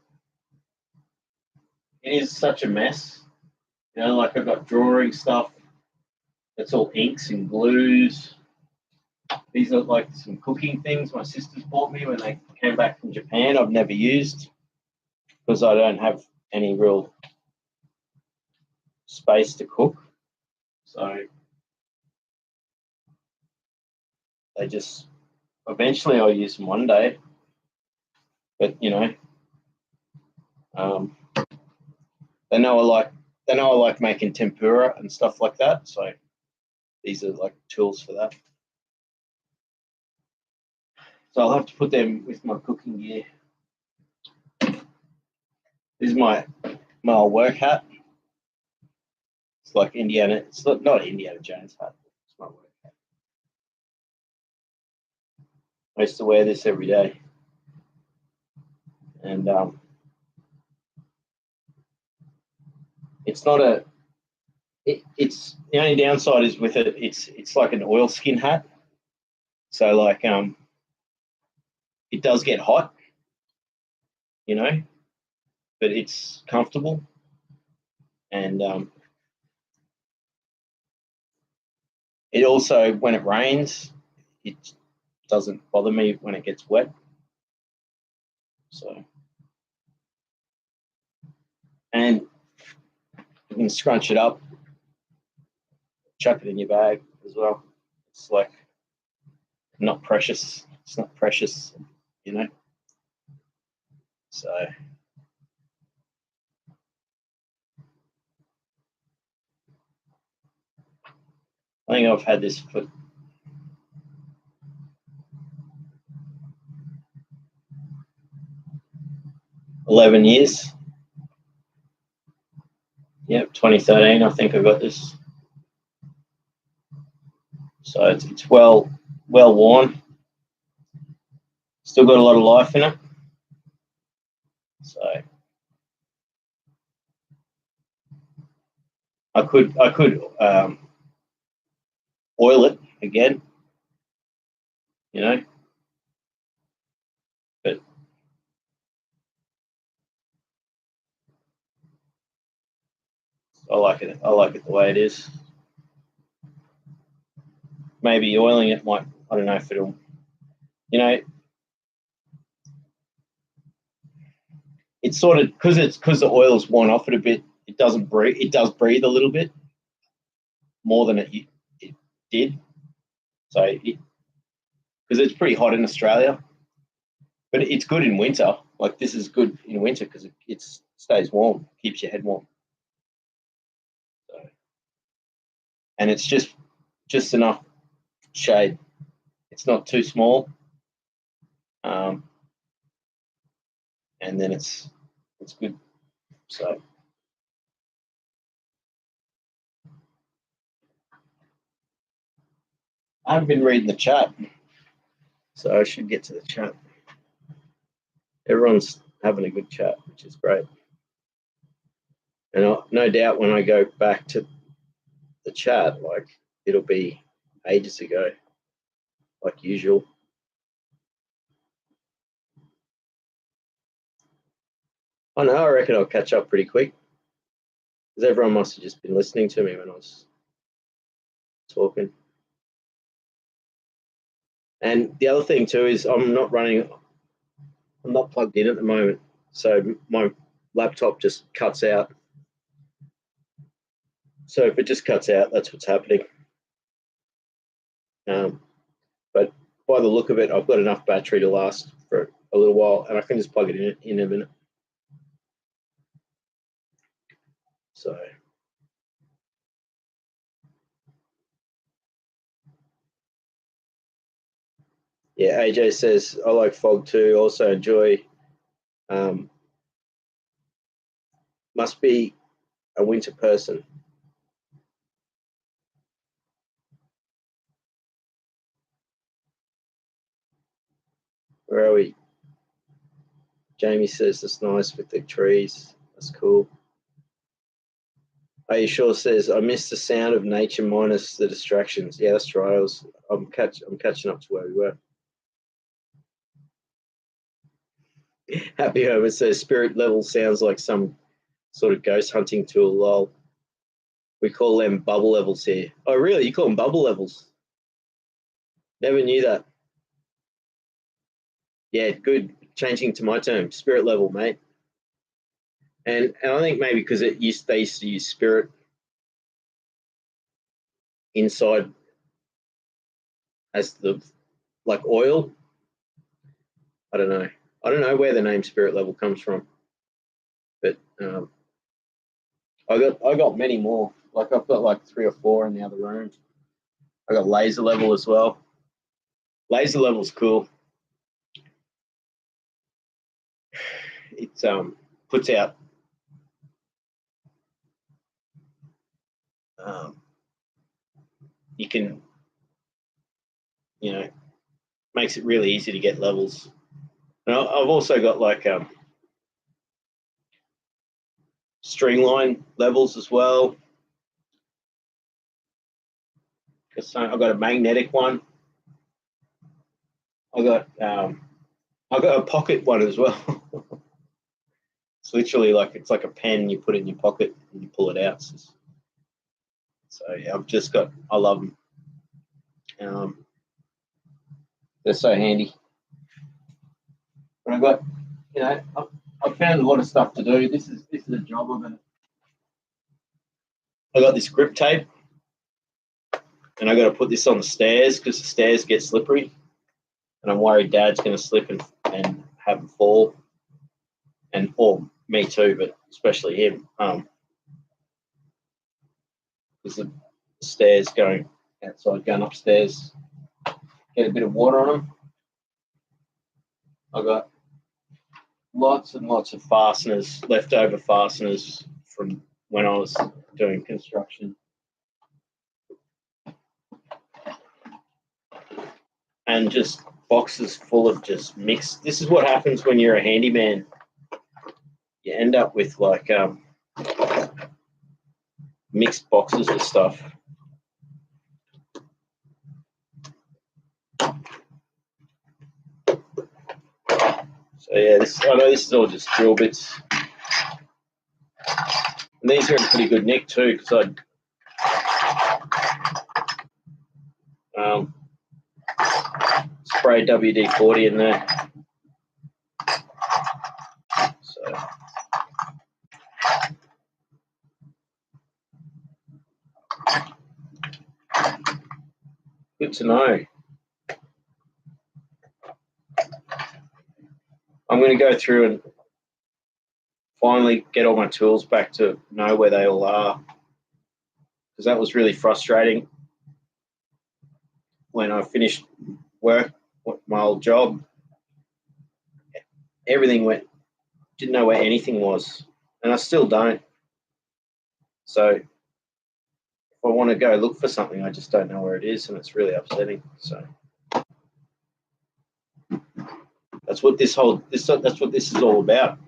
is such a mess. You know, like I've got drawing stuff. That's all inks and glues. These are like some cooking things my sisters bought me when they came back from Japan. I've never used because I don't have any real space to cook. So they just, eventually I'll use them one day. But you know, they know I like making tempura and stuff like that. So these are like tools for that. So I'll have to put them with my cooking gear. This is my old work hat. It's like Indiana. It's not Indiana Jones hat. It's my work hat. I used to wear this every day, and it's not a. It's the only downside is with it. It's like an oilskin hat, so like it does get hot, you know, but it's comfortable, and it also, when it rains, it doesn't bother me when it gets wet. So, and you can scrunch it up, chuck it in your bag as well. It's like not precious. It's not precious, you know. So I think I've had this for 11 years. Yep, 2013, I think I got this. So it's well worn. Still got a lot of life in it. So I could oil it again, you know, but I like it. I like it the way it is. Maybe oiling it might. I don't know if it'll. You know, it's sort of because the oil's worn off it a bit. It doesn't breathe. It does breathe a little bit more than it did. So because it's pretty hot in Australia, but it's good in winter. Like this is good in winter because it stays warm, keeps your head warm. So, and it's just enough shade. It's not too small, and then it's good. So I haven't been reading the chat, so I should get to the chat. Everyone's having a good chat, which is great. And no doubt when I go back to the chat, like it'll be ages ago, like usual. I know, I reckon I'll catch up pretty quick. Because everyone must have just been listening to me when I was talking. And the other thing too is I'm not plugged in at the moment. So my laptop just cuts out. So if it just cuts out, that's what's happening. But by the look of it, I've got enough battery to last for a little while, and I can just plug it in a minute. So yeah, AJ says I like fog too. Also enjoy. Must be a winter person. Where are we? Jamie says it's nice with the trees. That's cool. Are you sure says I miss the sound of nature minus the distractions. Yeah, that's right. I'm catching up to where we were. Happy Homer says spirit level sounds like some sort of ghost hunting tool. Lol. We call them bubble levels here. Oh, really? You call them bubble levels? Never knew that. Yeah, good. Changing to my term, spirit level, mate. And I think maybe because they used to use spirit inside as the like oil. I don't know. I don't know where the name spirit level comes from, but I got many more. Like I've got like 3 or 4 in the other room. I got laser level as well. Laser level's cool. It puts out you can, you know, makes it really easy to get levels. And I've also got like stringline levels as well. I've got a magnetic one. I've got a pocket one as well. It's literally like it's like a pen you put in your pocket and you pull it out. So yeah, I love them. They're so handy. But I've got, I've found a lot of stuff to do. This is a job of it. I got this grip tape, and I got to put this on the stairs because the stairs get slippery, and I'm worried Dad's going to slip and have him fall, or me too, but especially him, because the stairs going upstairs, get a bit of water on them. I got lots and lots of fasteners, leftover fasteners from when I was doing construction. And just boxes full of just mixed. This is what happens when you're a handyman. You end up with like mixed boxes of stuff. So yeah, I know this is all just drill bits. And these are in pretty good nick too, because I sprayed WD-40 in there. So good to know. I'm going to go through and finally get all my tools back to know where they all are, because that was really frustrating when I finished work, my old job. Everything didn't know where anything was, and I still don't. So if I want to go look for something, I just don't know where it is, and it's really upsetting. So that's what this is all about.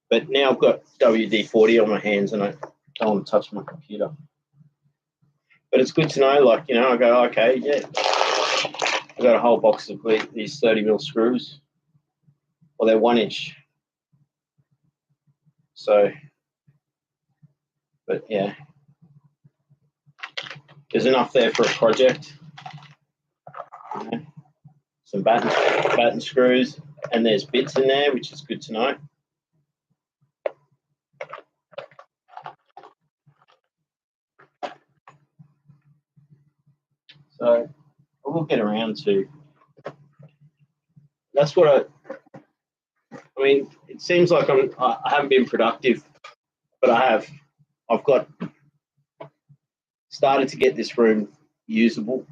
But now I've got WD-40 on my hands, and I don't want to touch my computer. But it's good to know, like, I go, okay, yeah, I got a whole box of these 30mm screws. Well, they're 1 inch. So, but yeah, there's enough there for a project. Some batten screws, and there's bits in there, which is good to know. So I will get around to. That's what I mean. It seems like I haven't been productive, but I have. I've got started to get this room usable.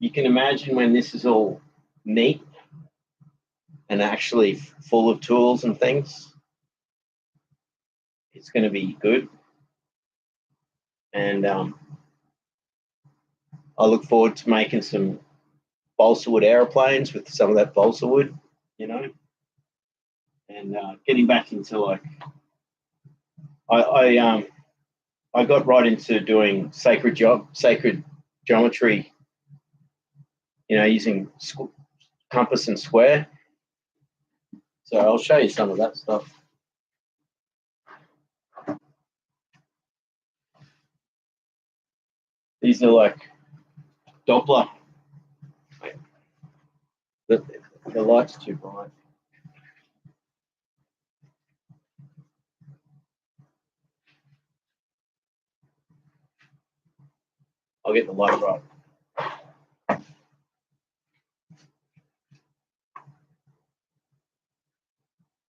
You can imagine when this is all neat and actually full of tools and things, it's going to be good. And I look forward to making some balsa wood aeroplanes with some of that balsa wood, and getting back into like, I got right into doing sacred geometry, using compass and square. So I'll show you some of that stuff. These are like Doppler. The light's too bright. I'll get the light right.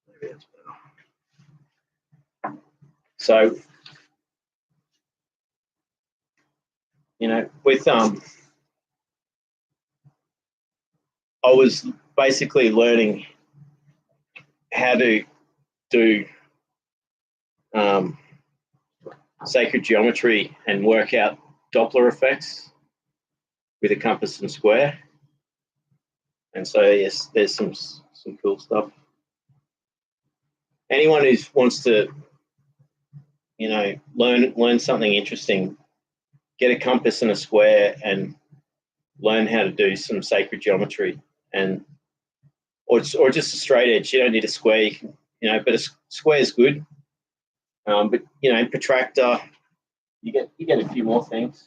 Maybe that's better. So, you know, with I was basically learning how to do sacred geometry and work out Doppler effects with a compass and square. And so, yes, there's some cool stuff. Anyone who wants to, you know, learn something interesting, get a compass and a square and learn how to do some sacred geometry, and or just a straight edge. You don't need a square, you can, you know, but a square is good. But you know, protractor, you get a few more things.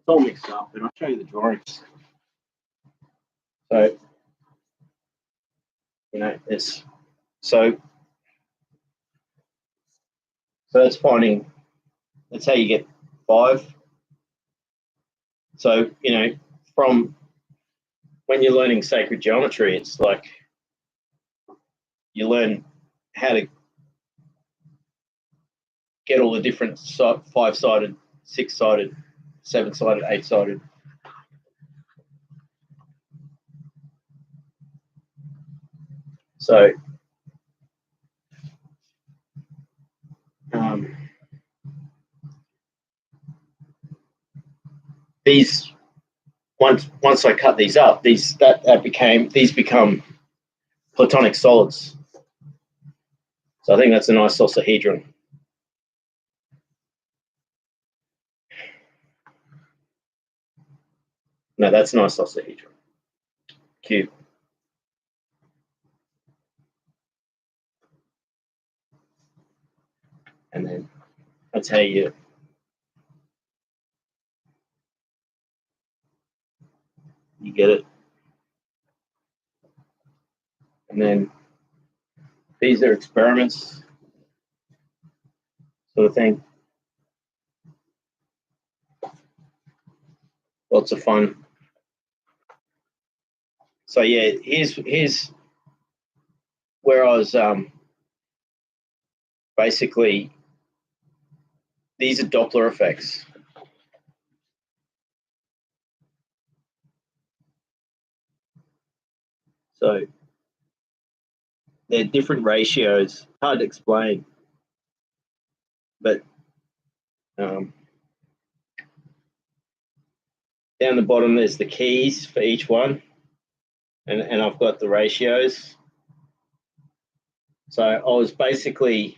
It's all mixed up, and I'll show you the drawings. So, you know, it's so it's finding. That's how you get 5. So, you know, from when you're learning sacred geometry, it's like you learn how to get all the different 5-sided, 6-sided, 7-sided, 8-sided. So these once I cut these up, these become platonic solids. So I think that's an isosahedron. No, that's an isosahedron. Cube. And then that's how you get it. And then these are experiments, sort of thing. Lots of fun. So yeah, here's where I was basically, these are Doppler effects. So they're different ratios, hard to explain, but down the bottom there's the keys for each one, and I've got the ratios. So I was basically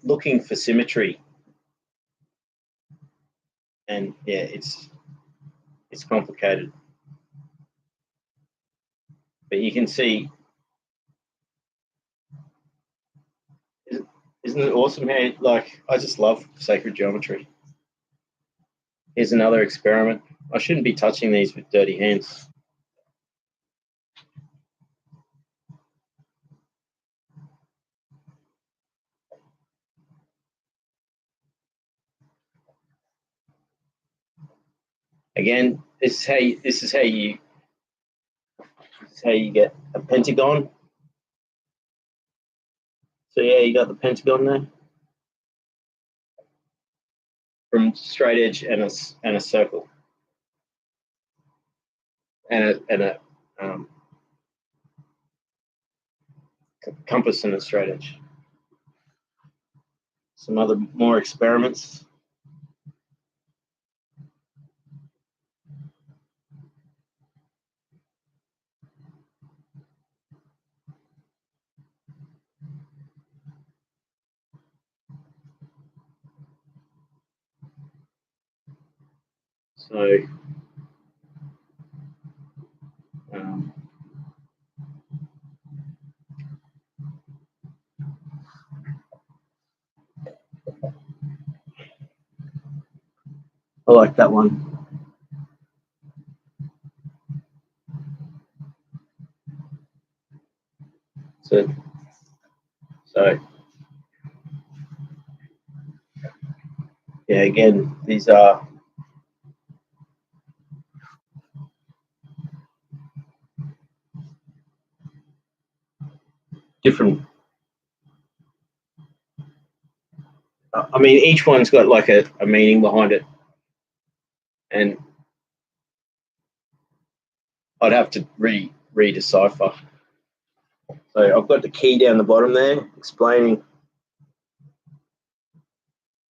looking for symmetry, and yeah, it's complicated, but you can see. Isn't it awesome how, like, I just love sacred geometry. Here's another experiment. I shouldn't be touching these with dirty hands. Again, this is how you get a pentagon. So yeah, you got the pentagon there from straight edge and a circle and a compass and a straight edge. Some other more experiments. So, I like that one. So yeah, again, these are different. I mean, each one's got like a meaning behind it, and I'd have to re-decipher. So I've got the key down the bottom there, explaining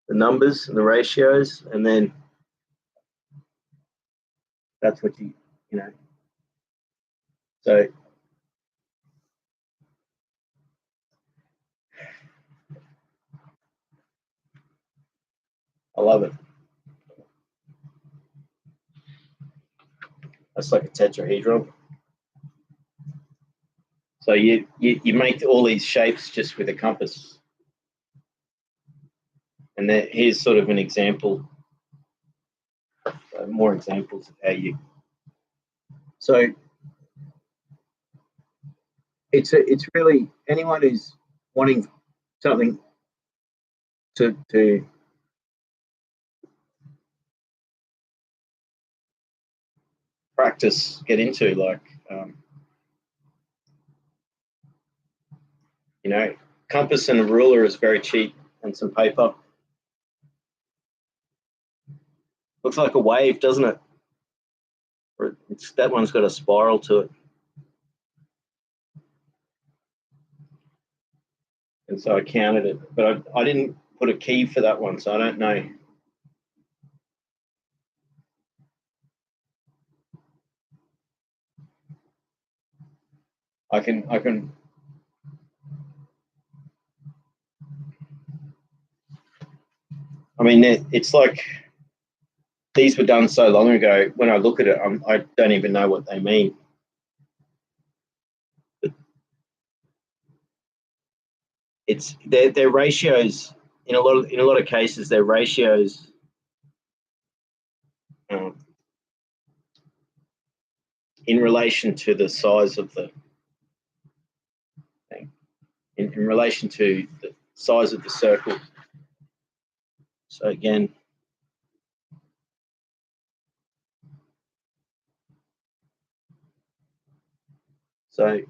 the numbers and the ratios, and then that's what you know. So I love it. That's like a tetrahedron. So you make all these shapes just with a compass. And here's sort of an example, more examples of how you. So it's really anyone who's wanting something to practice, get into, like, you know, compass and a ruler is very cheap, and some paper. Looks like a wave, doesn't it? Or that one's got a spiral to it. And so I counted it, but I didn't put a key for that one, so I don't know. I can. I mean, it's like these were done so long ago. When I look at it, I don't even know what they mean. But it's their ratios in a lot of cases. Their ratios in relation to the size of the thing, in relation to the size of the circle. So again, so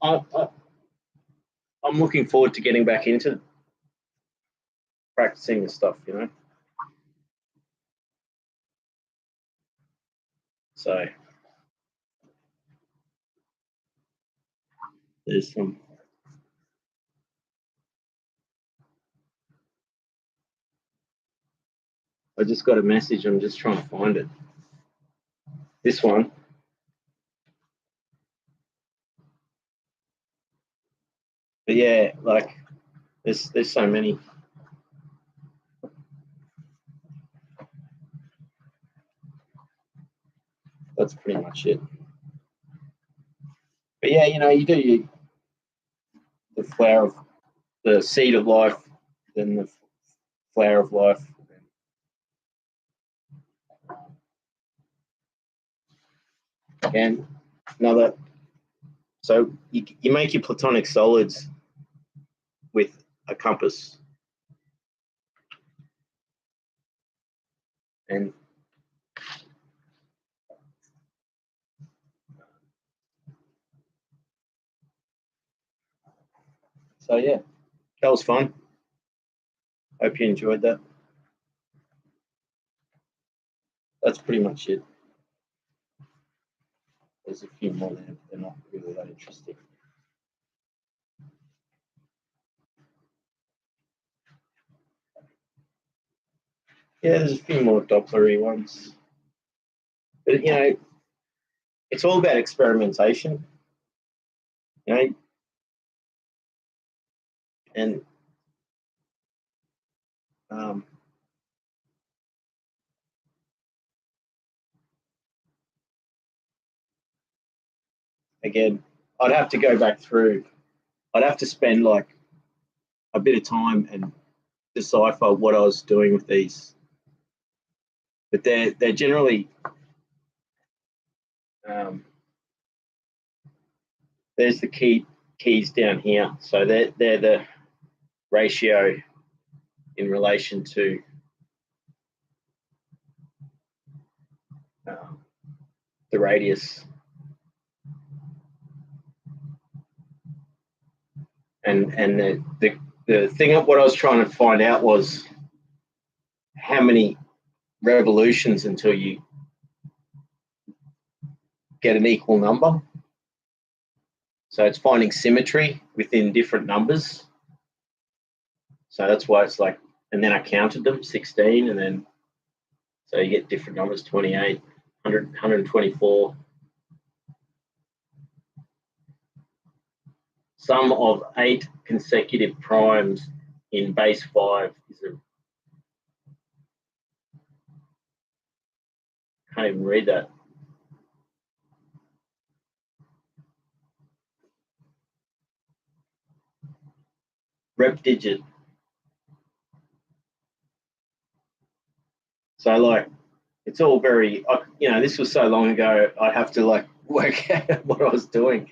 I'm looking forward to getting back into practicing this stuff, you know. So there's some. I just got a message. I'm just trying to find it. This one. But yeah, like there's so many. That's pretty much it. But yeah, you know, you do the flower of the seed of life, then the flower of life. And another. So you make your platonic solids with a compass. And so yeah, that was fun. Hope you enjoyed that. That's pretty much it. There's a few more there, but they're not really that interesting. Yeah, there's a few more Doppler-y ones. But, you know, it's all about experimentation, you know, and again, I'd have to go back through. I'd have to spend like a bit of time and decipher what I was doing with these. But they're generally there's the keys down here. So they're the ratio in relation to the radius. And the thing of what I was trying to find out was how many revolutions until you get an equal number. So it's finding symmetry within different numbers. So that's why it's like, and then I counted them, 16, and then, so you get different numbers, 28, 100, 124. Sum of 8 consecutive primes in base 5 is a, can't even read that. Rep digit. So like, it's all very, you know, this was so long ago, I'd have to like work out what I was doing.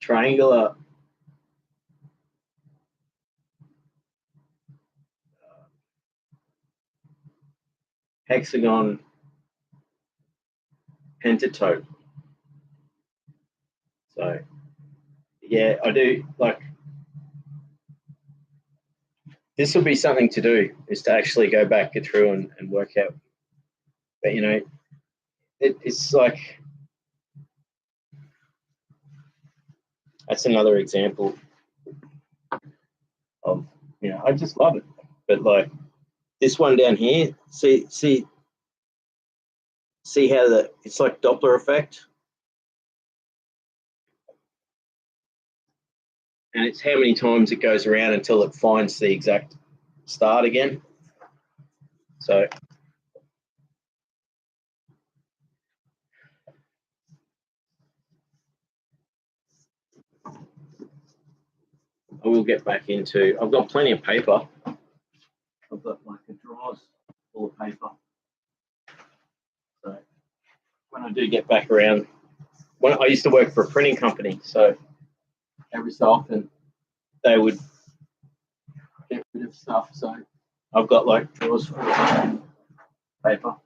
Triangular hexagon pentatope. So yeah, I do like, this will be something to do, is to actually go back, get through and work out. But you know, it's like, that's another example of, you know, I just love it. But like this one down here, see how it's like Doppler effect. And it's how many times it goes around until it finds the exact start again. So I will get back into, I've got plenty of paper. I've got like a drawers full of paper. So when I do get back around, when I used to work for a printing company, so every so often they would get rid of stuff. So I've got like drawers full of paper.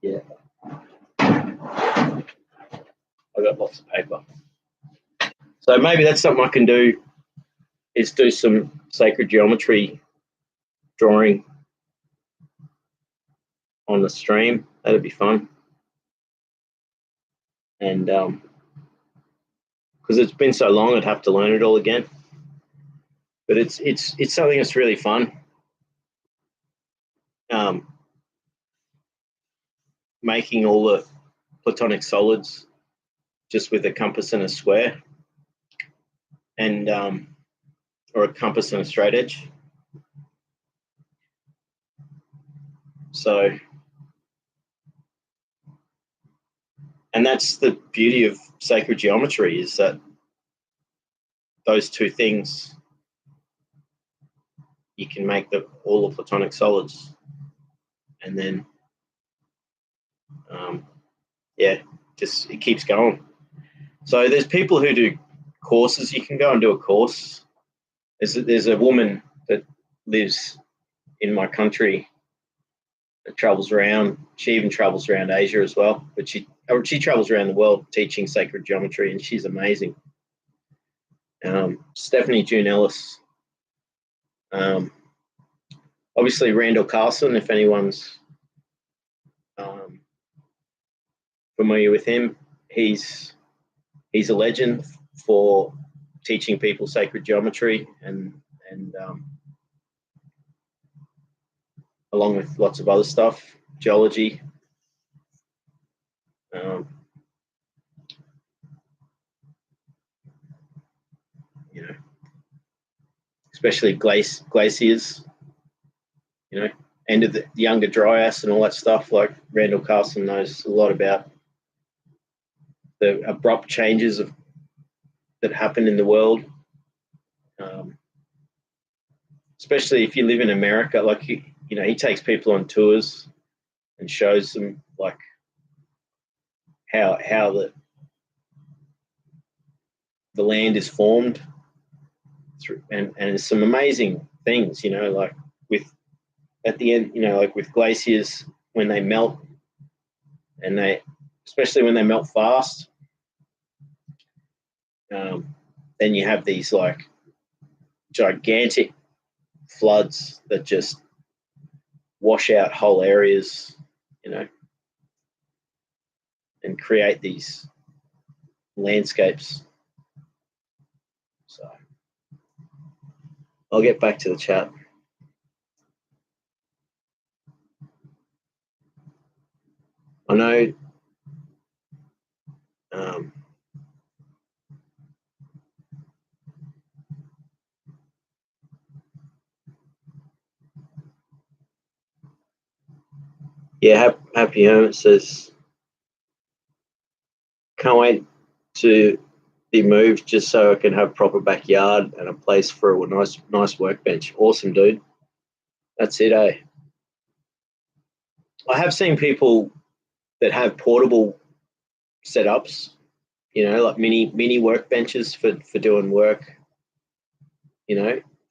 Yeah. I've got lots of paper. So maybe that's something I can do, is do some sacred geometry drawing on the stream. That'd be fun. And because it's been so long, I'd have to learn it all again. But it's something that's really fun. Making all the platonic solids just with a compass and a square, and or a compass and a straight edge. So, and that's the beauty of sacred geometry, is that those two things, you can make all the platonic solids, and then yeah, just it keeps going. So there's people who do courses. You can go and do a course. There's a woman that lives in my country, that travels around. She even travels around Asia as well, but she travels around the world teaching sacred geometry, and she's amazing. Stephanie June Ellis. Obviously Randall Carlson, if anyone's familiar with him, he's a legend for teaching people sacred geometry and along with lots of other stuff, geology. You know, especially glaciers, you know, end of the Younger Dryas and all that stuff. Like Randall Carlson knows a lot about the abrupt changes that happen in the world. Especially if you live in America, like he takes people on tours and shows them like how the land is formed through, and it's some amazing things, like at the end, like with glaciers when they melt, and especially when they melt fast, then you have these like gigantic floods that just wash out whole areas, and create these landscapes. So I'll get back to the chat. I know Happy Hermit says, can't wait to be moved just so I can have proper backyard and a place for a nice workbench. Awesome, dude. That's it, eh? I have seen people that have portable setups, like mini workbenches for doing work,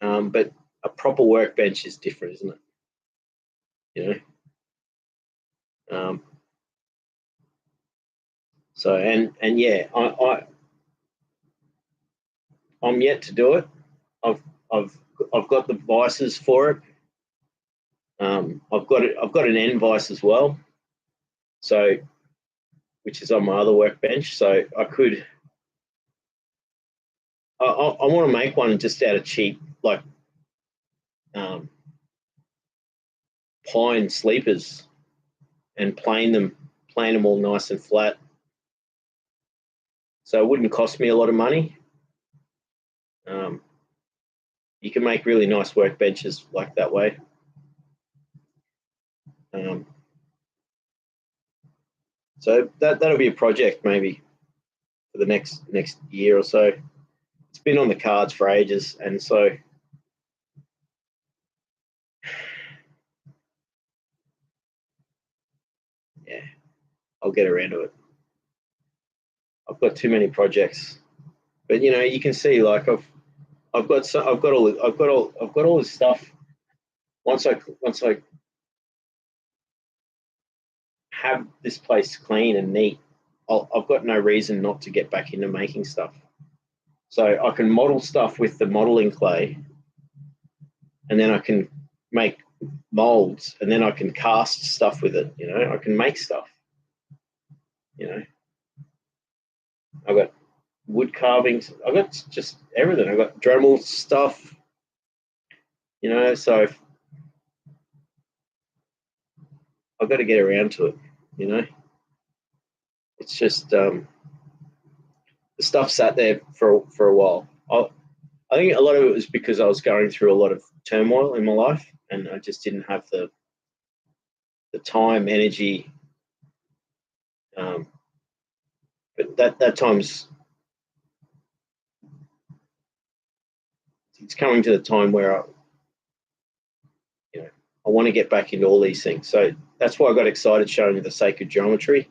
but a proper workbench is different, isn't it? So and yeah, I'm yet to do it. I've got the vices for it. I've got an end vice as well, so which is on my other workbench. So I want to make one just out of cheap, like pine sleepers, and plane them all nice and flat. So it wouldn't cost me a lot of money. You can make really nice workbenches like that way. So that'll be a project maybe for the next year or so. It's been on the cards for ages, and so yeah, I'll get around to it. I've got too many projects, but you can see like I've got all this stuff. Once I have this place clean and neat, I've got no reason not to get back into making stuff. So I can model stuff with the modeling clay, and then I can make molds, and then I can cast stuff with it. I can make stuff. I've got wood carvings. I've got just everything. I've got Dremel stuff. So I've got to get around to it. It's just the stuff sat there for a while. I think a lot of it was because I was going through a lot of turmoil in my life, and I just didn't have the time, energy. But that time's it's coming to the time where I want to get back into all these things. So that's why I got excited showing you the sacred geometry,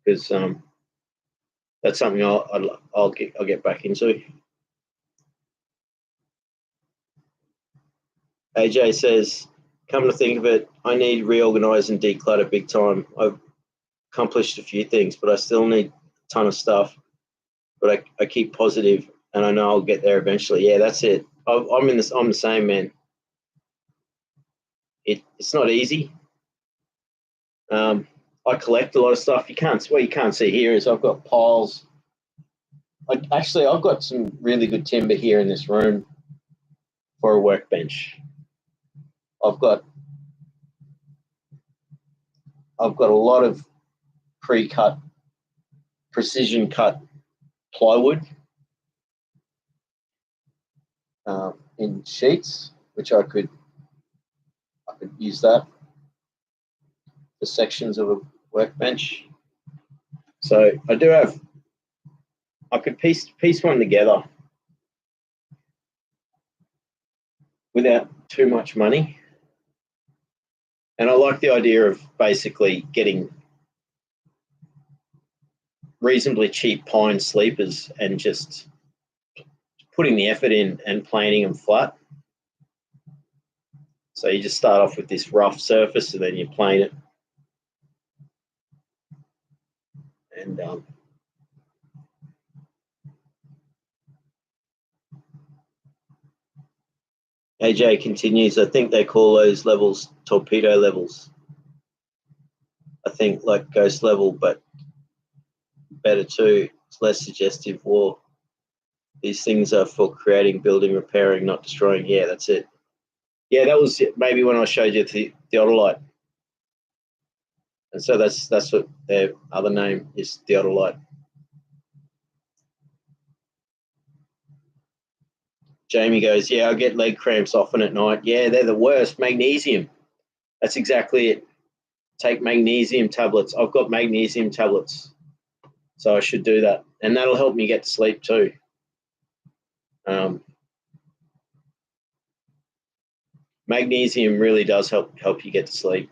because that's something I'll get back into. AJ says, come to think of it, I need reorganize and declutter big time. I've accomplished a few things, but I still need a ton of stuff. But I keep positive, and I know I'll get there eventually. Yeah, that's it. I'm the same, man. It's not easy. I collect a lot of stuff. What you can't see here is I've got piles. I've got some really good timber here in this room for a workbench. I've got a lot of pre-cut, precision cut plywood in sheets, which I could use that for sections of a workbench. So I could piece one together without too much money. And I like the idea of basically getting reasonably cheap pine sleepers and just putting the effort in and planing them flat. So you just start off with this rough surface and then you plane it. And AJ continues, I think they call those levels torpedo levels. I think like ghost level, but better too. It's less suggestive war. These things are for creating, building, repairing, not destroying. Yeah, that's it. Yeah, that was it. Maybe when I showed you the theodolite. And so that's what their other name is, theodolite. Jamie goes, yeah, I get leg cramps often at night. Yeah, they're the worst. Magnesium. That's exactly it. Take magnesium tablets. I've got magnesium tablets. So I should do that. And that'll help me get to sleep too. Magnesium really does help you get to sleep.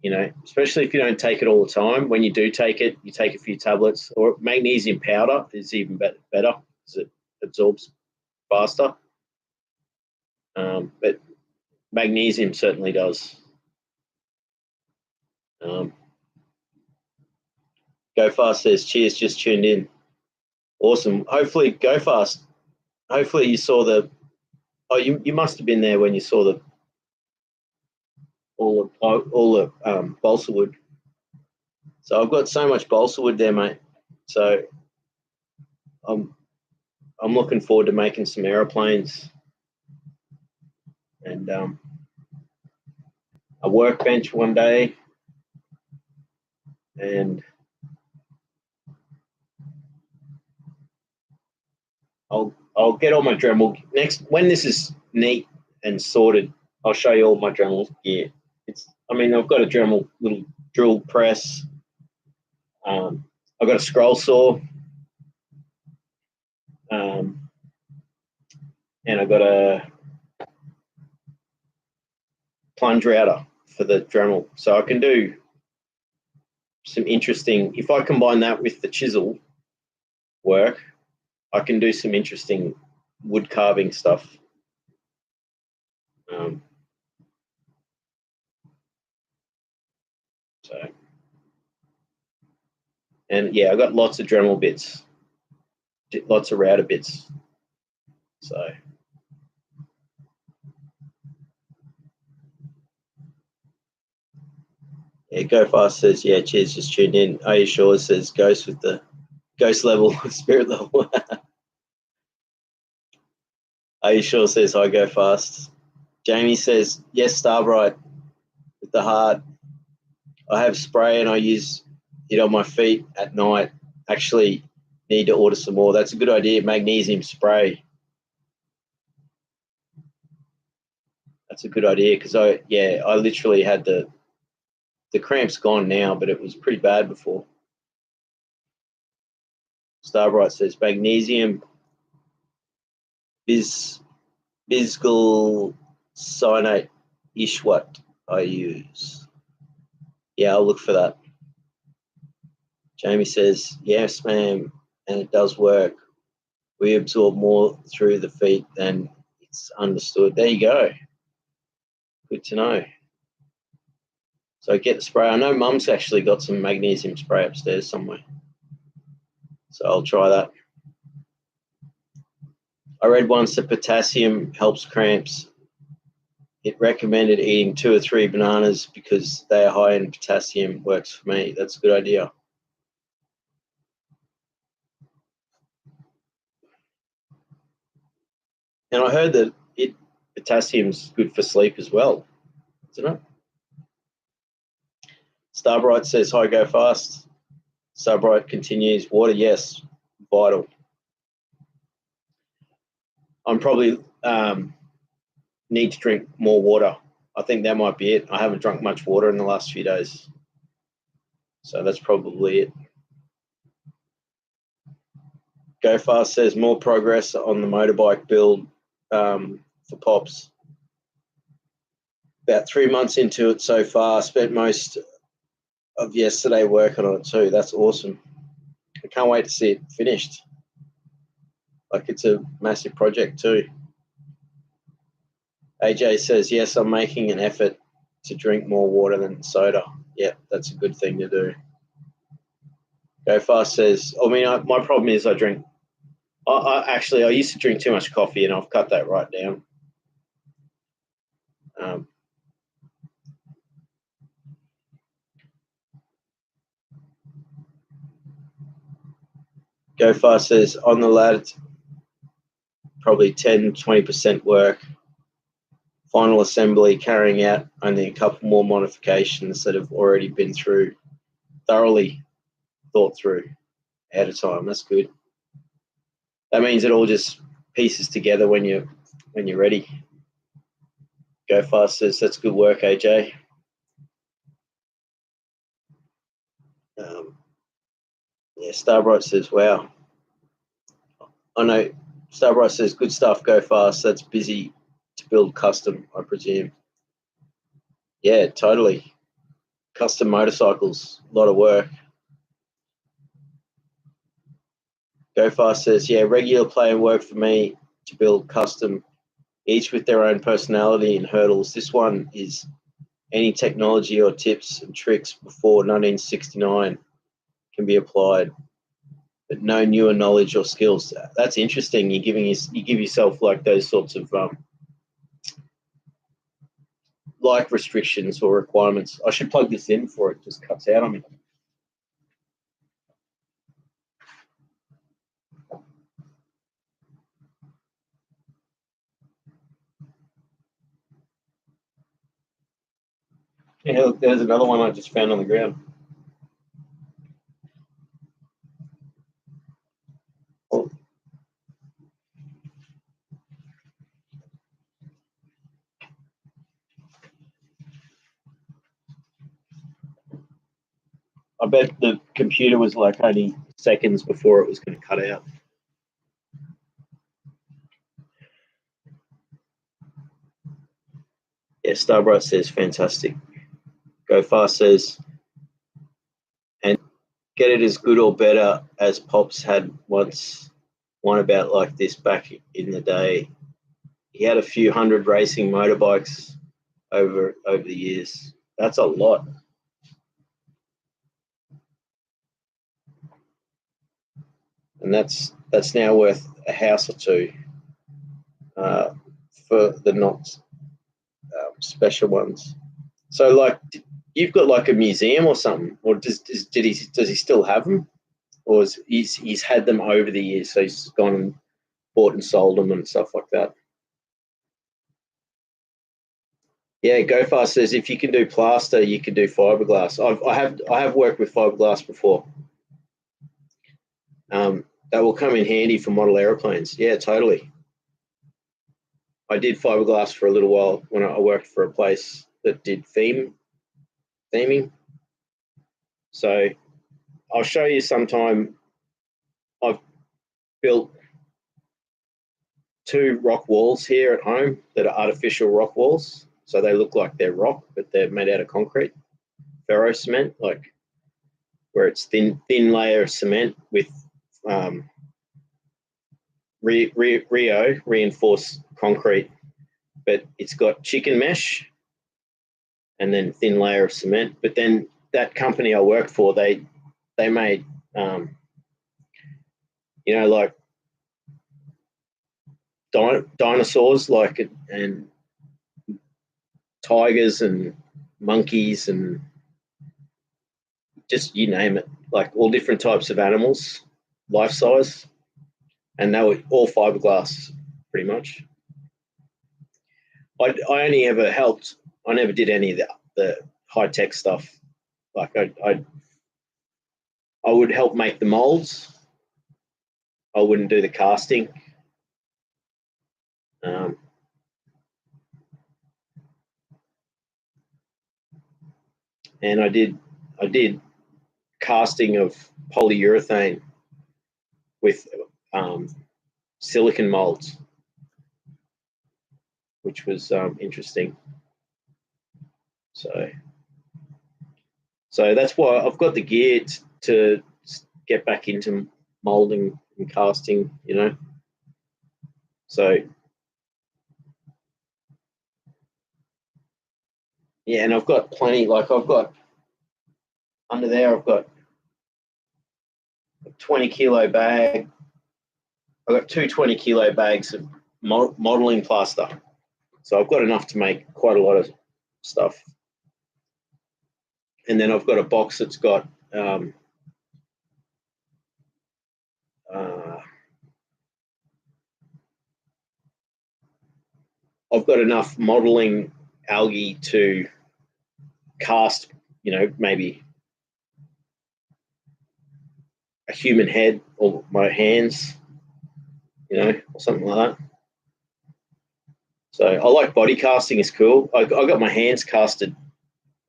You know, especially if you don't take it all the time. When you do take it, you take a few tablets, or magnesium powder is even better because it absorbs faster. But magnesium certainly does. Go Fast says, cheers, just tuned in. Awesome. Hopefully, Go Fast. Hopefully you saw you must have been there when you saw all the balsa wood. So I've got so much balsa wood there, mate. So I'm looking forward to making some aeroplanes and a workbench one day, and I'll get all my Dremel next. When this is neat and sorted, I'll show you all my Dremel gear. I've got a Dremel little drill press. I've got a scroll saw. And I've got a plunge router for the Dremel. So I can do some interesting, if I combine that with the chisel work, I can do some interesting wood carving stuff. And yeah, I got lots of Dremel bits, lots of router bits. So yeah, Go Fast says, yeah, cheers, just tuned in. Are you sure? Says Ghost with the ghost level, spirit level. Are you sure? Says hi, Go Fast. Jamie says, yes, Starbright with the heart. I have spray and I use it on my feet at night. Actually need to order some more. That's a good idea. Magnesium spray. That's a good idea because I literally had the cramps gone now, but it was pretty bad before. Starbright says magnesium bisglycinate is what I use. Yeah, I'll look for that. Jamie says, yes, ma'am, and it does work. We absorb more through the feet than it's understood. There you go. Good to know. So get the spray. I know Mum's actually got some magnesium spray upstairs somewhere. So I'll try that. I read once that potassium helps cramps. It recommended eating 2 or 3 bananas because they are high in potassium. Works for me. That's a good idea. And I heard that potassium's good for sleep as well, isn't it? Starbright says, hi, go fast. Starbright continues, water, yes, vital. I'm probably need to drink more water. I think that might be it. I haven't drunk much water in the last few days. So that's probably it. Go Fast says more progress on the motorbike build for Pops. About 3 months into it so far. Spent most of yesterday working on it too. That's awesome. I can't wait to see it finished. Like, it's a massive project too. AJ says, yes, I'm making an effort to drink more water than soda. Yeah, that's a good thing to do. Go Fast says, I mean, my problem is I used to drink too much coffee and I've cut that right down. Go Fast says, on the ladder, probably 10-20% work. Final assembly, carrying out only a couple more modifications that have already been thoroughly thought through ahead of time. That's good. That means it all just pieces together when you're ready. Go Fast says, that's good work, AJ. Yeah, Starbright says, wow. I know. Starbright says, good stuff, Go Fast. That's busy to build custom, I presume. Yeah, totally. Custom motorcycles, a lot of work. Go Fast says, yeah, regular play and work for me to build custom, each with their own personality and hurdles. This one is any technology or tips and tricks before 1969 can be applied, but no newer knowledge or skills. That's interesting. You give yourself like those sorts of like restrictions or requirements. I should plug this in before it just cuts out on me. Yeah, look, there's another one I just found on the ground. Oh. I bet the computer was like only seconds before it was going to cut out. Yeah, Starbright says, fantastic. Go Fast says, and get it as good or better as Pops had once one about like this back in the day. He had a few hundred racing motorbikes over the years. That's a lot. And that's now worth a house or two for the not special ones. So, like, you've got like a museum or something, or does he still have them, or he's had them over the years? So he's gone and bought and sold them and stuff like that. Yeah, Go Fast says if you can do plaster, you can do fiberglass. I have worked with fiberglass before. That will come in handy for model aeroplanes. Yeah, totally. I did fiberglass for a little while when I worked for a place that did theming. So I'll show you sometime. I've built 2 rock walls here at home that are artificial rock walls. So they look like they're rock, but they're made out of concrete, ferro cement, like where it's thin layer of cement with Rio reinforced concrete, but it's got chicken mesh and then thin layer of cement. But then that company I worked for, they made, like dinosaurs, like, and tigers and monkeys and just you name it, like all different types of animals, life size, and they were all fiberglass, pretty much. I only ever helped. I never did any of the high tech stuff. Like I would help make the molds. I wouldn't do the casting. And I did casting of polyurethane with silicon molds, which was interesting. So that's why I've got the gear to get back into molding and casting, So yeah, and I've got plenty. Like I've got under there, I've got a 20-kilo bag. I've got 2 20-kilo bags of modeling plaster. So I've got enough to make quite a lot of stuff. And then I've got a box that's got I've got enough modeling algae to cast, maybe a human head or my hands, or something like that. So I like body casting, is cool. I got my hands casted.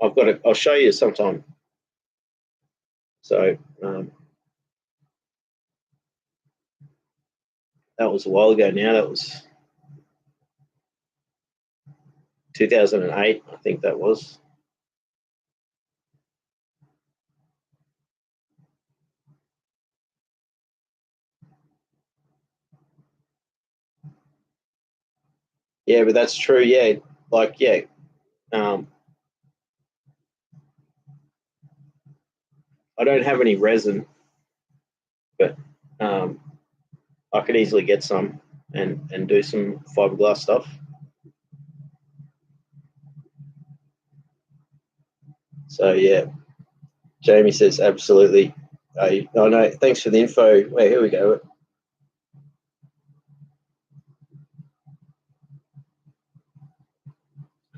I'll show you sometime. So that was a while ago now. That was 2008, I think that was. Yeah, but that's true. Yeah, like I don't have any resin, but I could easily get some and do some fiberglass stuff. So yeah, Jamie says absolutely. Oh no, thanks for the info. Wait, here we go.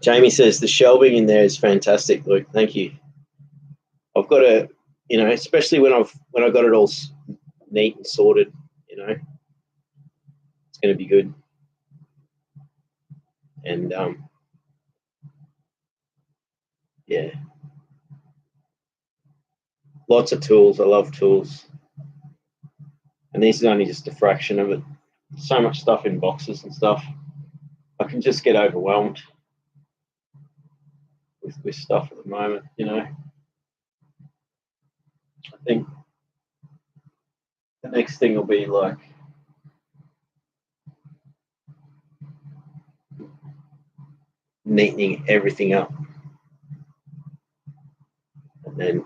Jamie says the shelving in there is fantastic, Luke. Thank you. I've got a, especially when I got it all neat and sorted, it's going to be good. And yeah, lots of tools. I love tools, and this is only just a fraction of it. So much stuff in boxes and stuff. I can just get overwhelmed with stuff at the moment. I think the next thing will be like neatening everything up, and then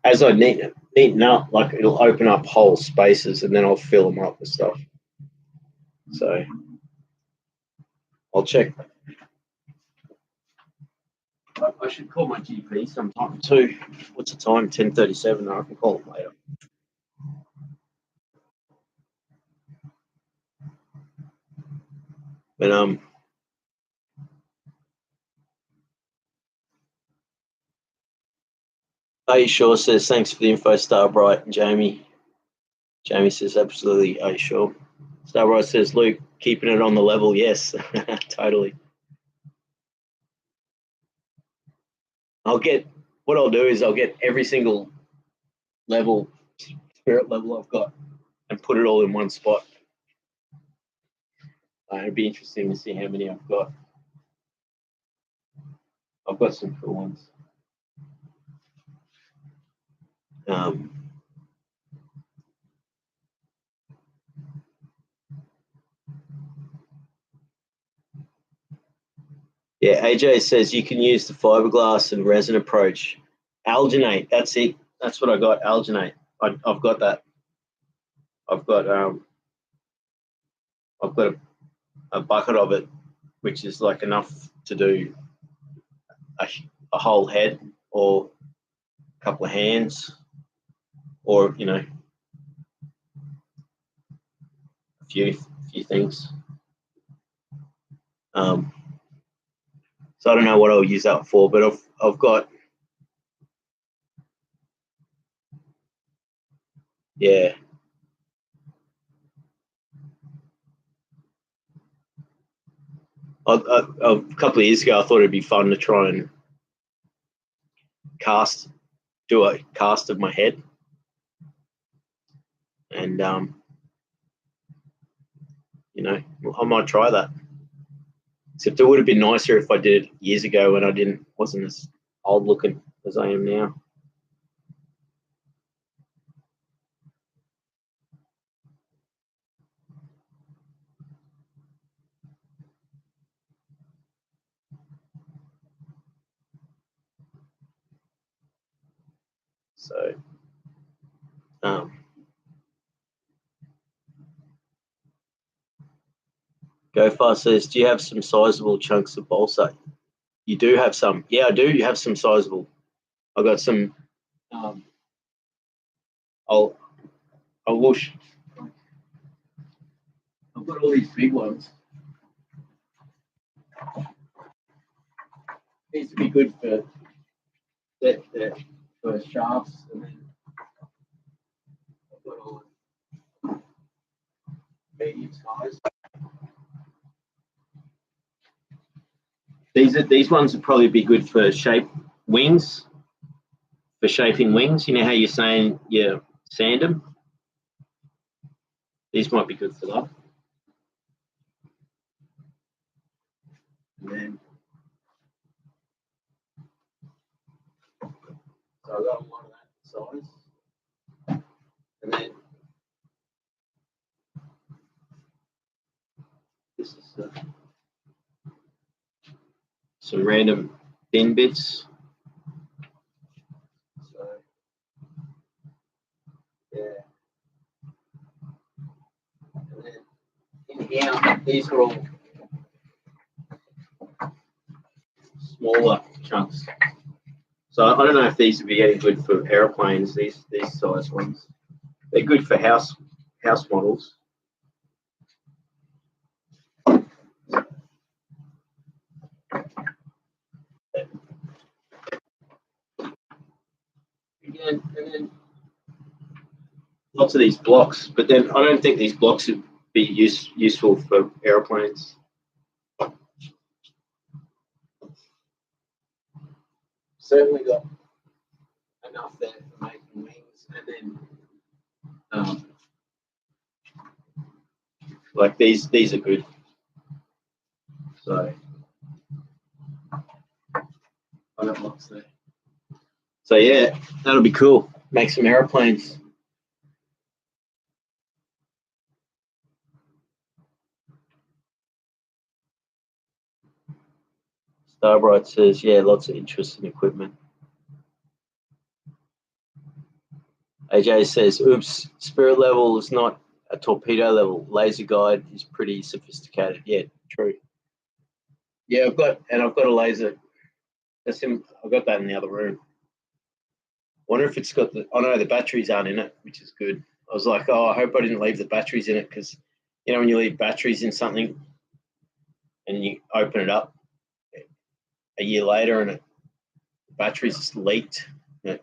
as I neaten up, like it'll open up whole spaces, and then I'll fill them up with stuff. So I'll check. I should call my GP sometime too. What's the time? 10:37. I can call him later. But A Shaw says thanks for the info, Starbright and Jamie. Jamie says absolutely. A Shaw. Starbright says Luke keeping it on the level. Yes, totally. What I'll do is I'll get every single spirit level I've got and put it all in one spot. It'd be interesting to see how many I've got. I've got some cool ones. Yeah, AJ says you can use the fiberglass and resin approach. Alginate, that's it. That's what I got, alginate. I've got that. I've got a bucket of it, which is like enough to do a whole head or a couple of hands, or you know, a few things. So I don't know what I'll use that for, but I've got, yeah. A couple of years ago, I thought it'd be fun to try and do a cast of my head, and you know, I might try that. Except it would have been nicer if I did it years ago when I wasn't as old looking as I am now. So, Go Far says, do you have some sizable chunks of balsa? You do have some. Yeah, I do. You have some sizable. I got some. I'll whoosh. I've got all these big ones. These would be good for for shafts, and then I've got all medium size. These ones would probably be good for wings, for shaping wings. You know how you're saying you sand them? These might be good for that. And then, so I've got a lot of that size. And then this is some random thin bits. So, yeah. And then in here, these are all smaller chunks. So I don't know if these would be any good for airplanes, these size ones. They're good for house models. Again, and then lots of these blocks, but then I don't think these blocks would be useful for airplanes. Certainly got enough there for making wings, and then like these are good. So I got lots there. So yeah, that'll be cool. Make some airplanes. Starbright says, yeah, lots of interest in equipment. AJ says, oops, spirit level is not a torpedo level. Laser guide is pretty sophisticated. Yeah, true. Yeah, I've got a laser. I've got that in the other room. Wonder if it's got I know the batteries aren't in it, which is good. I was like, oh, I hope I didn't leave the batteries in it, because you know when you leave batteries in something and you open it up a year later and the batteries just leaked, it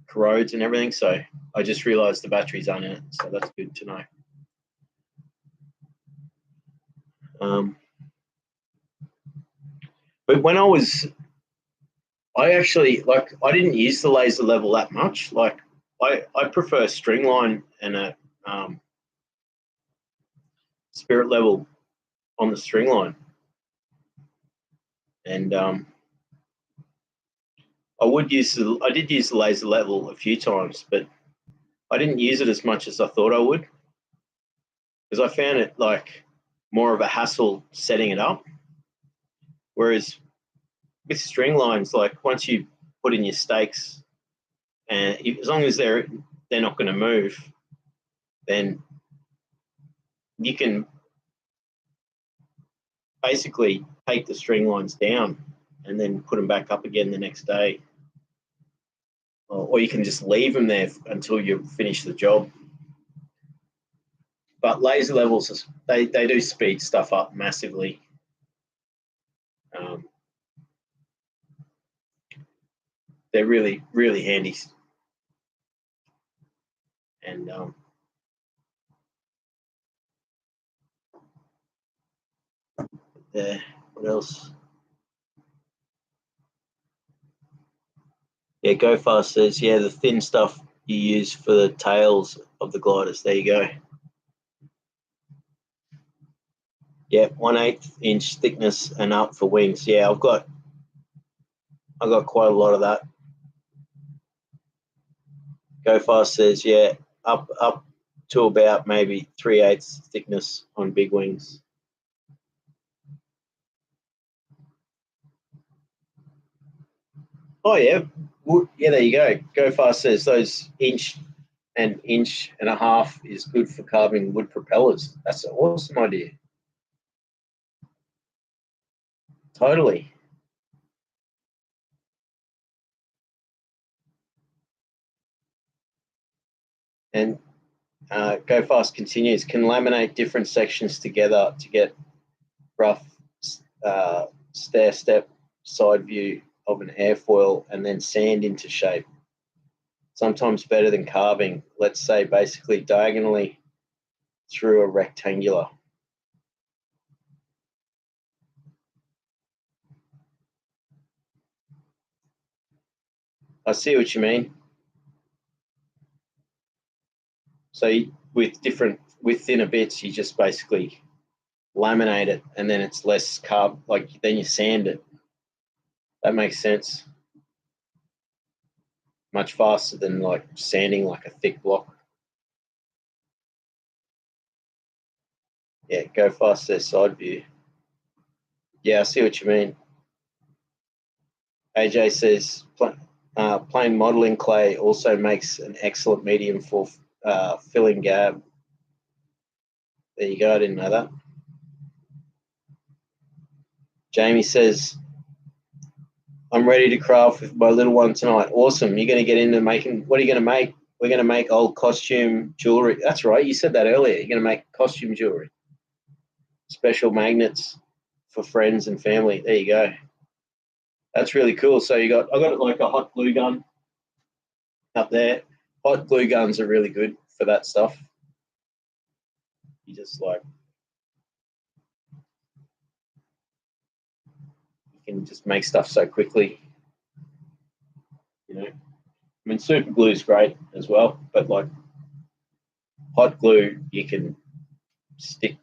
corrodes and everything. So I just realized the batteries aren't in it, so that's good to know. But when I actually, like, I didn't use the laser level that much. Like, I prefer string line and a spirit level on the string line. And I did use the laser level a few times, but I didn't use it as much as I thought I would, because I found it like more of a hassle setting it up. Whereas with string lines, like once you put in your stakes, and as long as they're not going to move, then you can basically take the string lines down and then put them back up again the next day. Or you can just leave them there until you finish the job. But laser levels, they do speed stuff up massively. They're really, really handy. And there, what else? Yeah, Go Fast says, yeah, the thin stuff you use for the tails of the gliders. There you go. Yeah, 1/8 inch thickness and up for wings. Yeah, I've got quite a lot of that. Go Fast says, yeah, up to about maybe 3/8 thickness on big wings. Oh yeah, yeah. There you go. Go Fast says those inch and a half is good for carving wood propellers. That's an awesome idea. Totally. And Go Fast continues, can laminate different sections together to get rough stair step side view of an airfoil and then sand into shape. Sometimes better than carving, let's say basically diagonally through a rectangular. I see what you mean. So with thinner bits, you just basically laminate it and then it's less carb, like then you sand it. That makes sense. Much faster than like sanding like a thick block. Yeah, Go Fast their side view. Yeah, I see what you mean. AJ says plain modeling clay also makes an excellent medium for filling gab. There you go, I didn't know that. Jamie says, I'm ready to craft with my little one tonight. Awesome. You're going to get into making, what are you going to make? We're going to make old costume jewelry. That's right. You said that earlier. You're going to make costume jewelry. Special magnets for friends and family. There you go. That's really cool. So I got like a hot glue gun up there. Hot glue guns are really good for that stuff. You just like, you can just make stuff so quickly. You know, I mean, super glue is great as well, but like hot glue, you can stick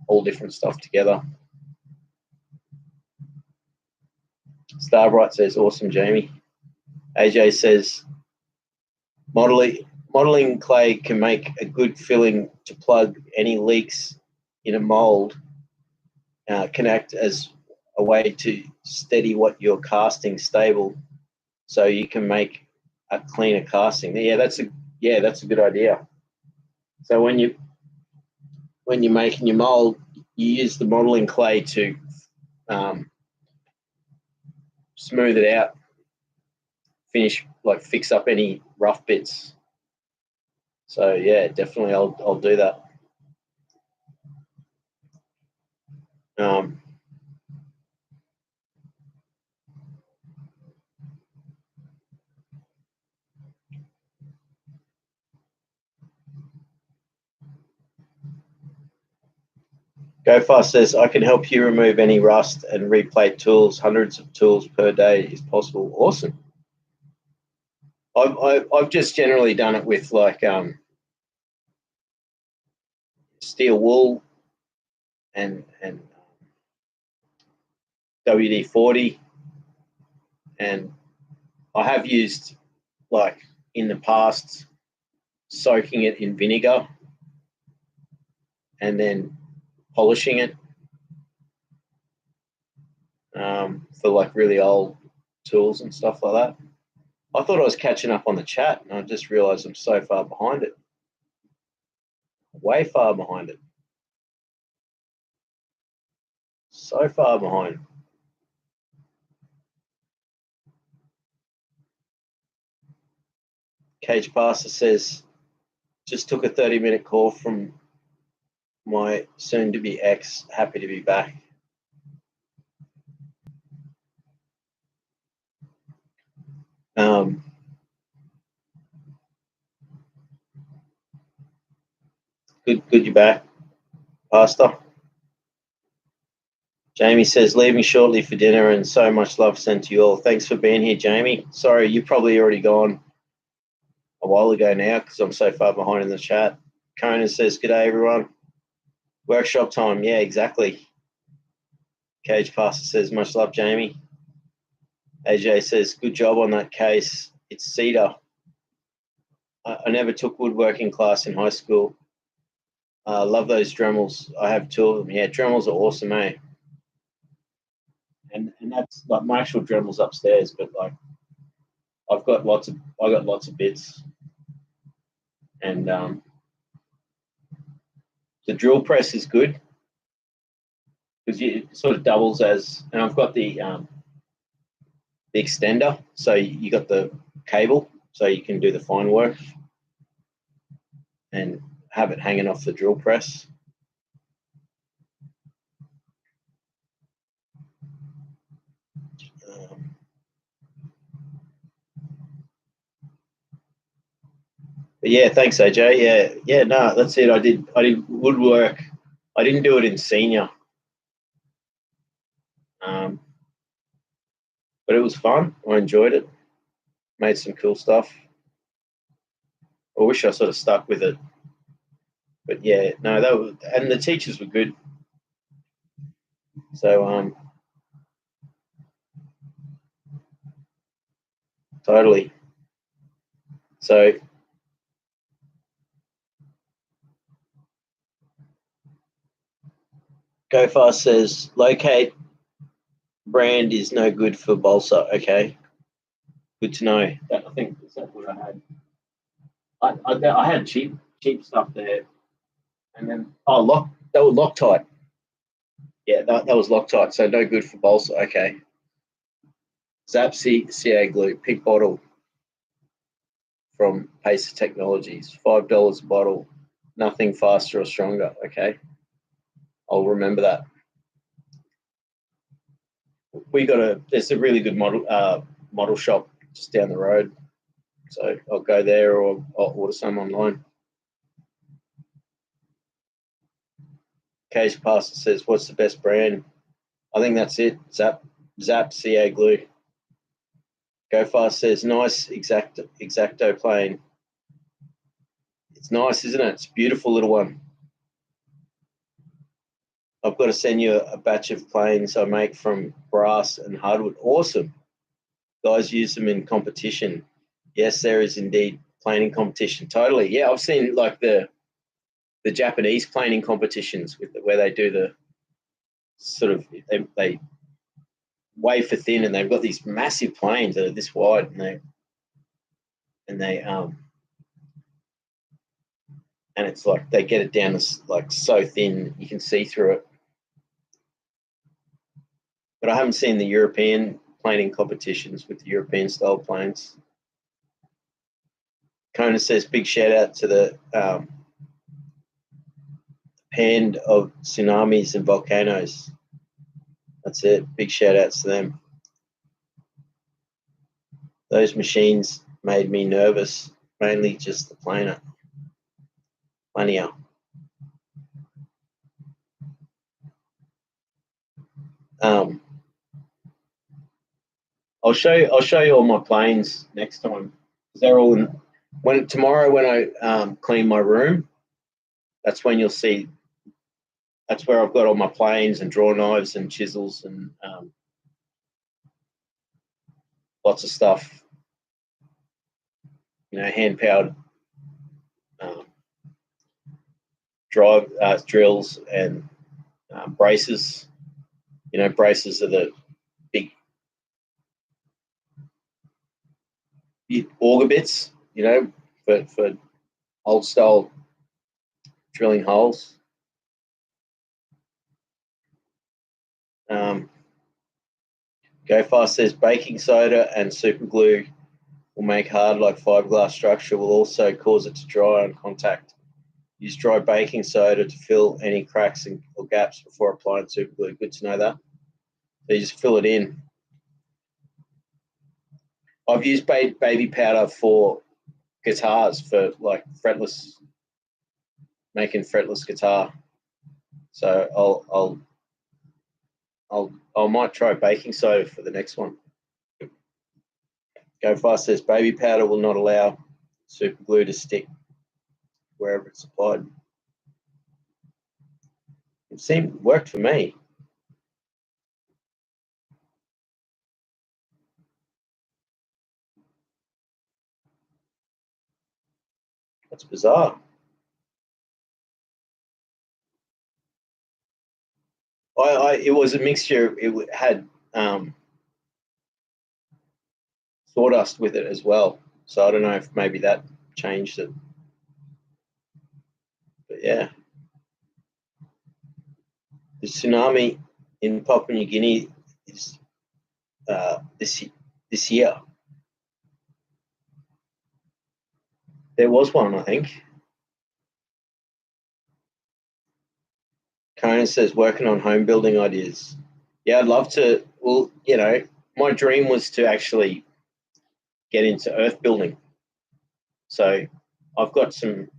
all different stuff together. Starbright says, awesome, Jamie. AJ says, modeling clay can make a good filling to plug any leaks in a mold, can act as a way to steady what you're casting stable so you can make a cleaner casting. Yeah, that's a good idea. So when you're making your mold, you use the modeling clay to smooth it out, fix up any rough bits. So yeah, definitely I'll do that. Go Fast says, I can help you remove any rust and replate tools. Hundreds of tools per day is possible. Awesome. I've just generally done it with like steel wool and WD-40, and I have used like in the past soaking it in vinegar and then polishing it. for like really old tools and stuff like that. I thought I was catching up on the chat, and I just realised I'm so far behind it. Way far behind it. So far behind. Cage Passer says, just took a 30-minute call from my soon-to-be ex. Happy to be back. Good you're back, Pastor. Jamie says, leaving shortly for dinner and so much love sent to you all. Thanks for being here, Jamie. Sorry, you've probably already gone a while ago now because I'm so far behind in the chat. Conan says, g'day, everyone. Workshop time. Yeah, exactly. Cage Pastor says, much love, Jamie. AJ says, good job on that case. It's cedar. I never took woodworking class in high school. Love those Dremels. I have 2 of them. Yeah, Dremels are awesome, eh? And that's like my actual Dremels upstairs, but like I got lots of bits. And the drill press is good because it sort of doubles as, and I've got the extender, so you got the cable, so you can do the fine work and have it hanging off the drill press. But yeah, thanks, AJ. Yeah, no, that's it. I did woodwork. I didn't do it in senior, but it was fun. I enjoyed it. Made some cool stuff. I wish I sort of stuck with it, but yeah, no, and the teachers were good. So totally. So Go Fast says locate brand is no good for balsa. Okay, good to know. I think that's what I had. I had cheap stuff there, and then that was Loctite. Yeah, that was Loctite, so no good for balsa. Okay. Zap CA glue, pink bottle from Pacer Technologies, $5 a bottle. Nothing faster or stronger. Okay, I'll remember that. There's a really good model shop just down the road, so I'll go there or I'll order some online. Case Pastor says, what's the best brand? I think that's it. Zap CA glue. Go Fast says, nice X-Acto plane. It's nice, isn't it? It's a beautiful little one. I've got to send you a batch of planes I make from brass and hardwood. Awesome. Guys use them in competition. Yes, there is indeed planing competition. Totally. Yeah, I've seen like the Japanese planing competitions where they do the sort of they wafer thin and they've got these massive planes that are this wide and it's like they get it down like so thin you can see through it. But I haven't seen the European planing competitions with the European style planes. Kona says big shout out to the Hand of Tsunamis and Volcanoes. That's it. Big shout outs to them. Those machines made me nervous, mainly just the planer. Plania. I'll show you all my planes next time. They're all in. Tomorrow when I clean my room, that's when you'll see. That's where I've got all my planes and draw knives and chisels and lots of stuff. Hand powered drills and braces. Braces are the auger bits, you know, for old style drilling holes. Go Fast says baking soda and super glue will make hard like fiberglass structure, will also cause it to dry on contact. Use dry baking soda to fill any cracks or gaps before applying super glue. Good to know that. So you just fill it in. I've used baby powder for guitars, for like fretless, making fretless guitar. So I might try baking soda for the next one. Go Fast says baby powder will not allow super glue to stick wherever it's applied. It worked for me. That's bizarre. It was a mixture. It had sawdust with it as well. So I don't know if maybe that changed it. But yeah. The tsunami in Papua New Guinea is this year. There was one, I think. Conan says working on home building ideas. Yeah, I'd love to. Well, you know, my dream was to actually get into earth building. So I've got some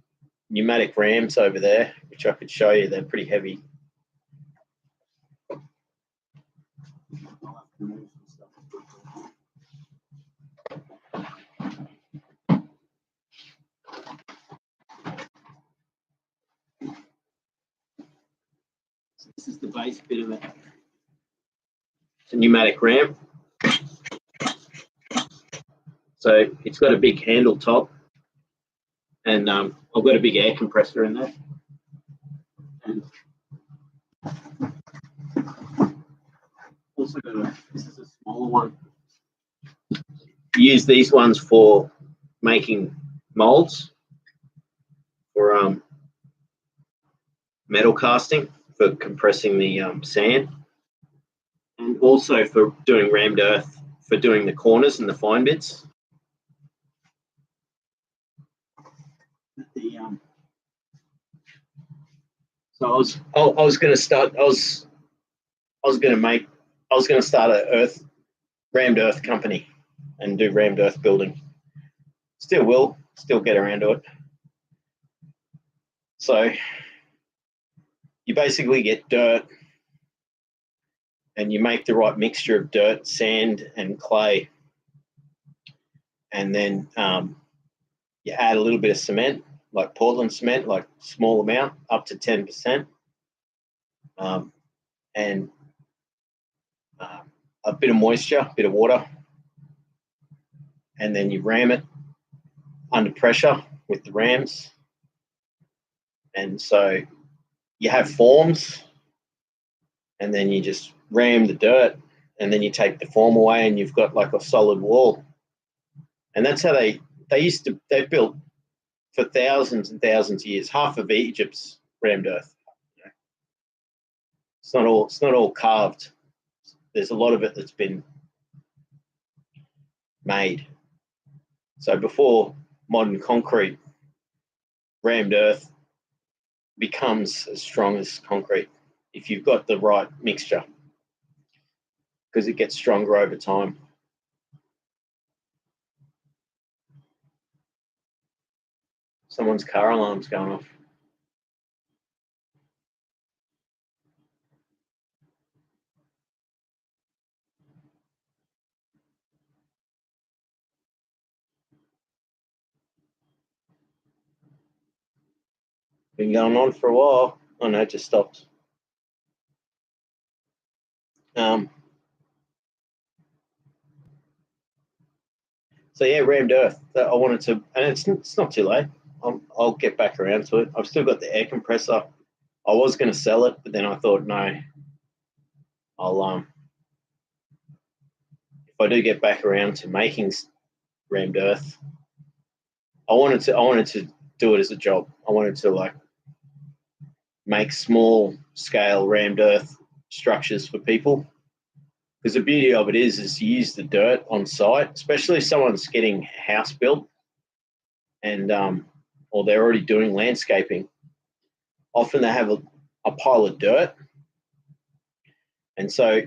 pneumatic rams over there, which I could show you. They're pretty heavy. This is the base bit of it. It's a pneumatic ram. So it's got a big handle top, and I've got a big air compressor in there. And also got this is a smaller one. Use these ones for making molds for metal casting, for compressing the sand, and also for doing rammed earth, for doing the corners and the fine bits. So I was going to start. I was going to start a rammed earth company and do rammed earth building. Still will. Still get around to it. So you basically get dirt, and you make the right mixture of dirt, sand, and clay, and then you add a little bit of cement, like Portland cement, like small amount, up to 10%, and a bit of moisture, a bit of water, and then you ram it under pressure with the rams. And so you have forms, and then you just ram the dirt, and then you take the form away, and you've got like a solid wall. And that's how they built for thousands and thousands of years. Half of Egypt's rammed earth. It's not all carved. There's a lot of it that's been made. So before modern concrete, rammed earth becomes as strong as concrete if you've got the right mixture, because it gets stronger over time. Someone's car alarm's going off. Been going on for a while. Oh no, it just stopped. So yeah, rammed earth. I wanted to, and it's not too late. I'll get back around to it. I've still got the air compressor. I was going to sell it, but then I thought, no, I'll if I do get back around to making rammed earth. I wanted to do it as a job. I wanted to like make small scale rammed earth structures for people. Because the beauty of it is you use the dirt on site, especially if someone's getting a house built and or they're already doing landscaping. Often they have a pile of dirt, and so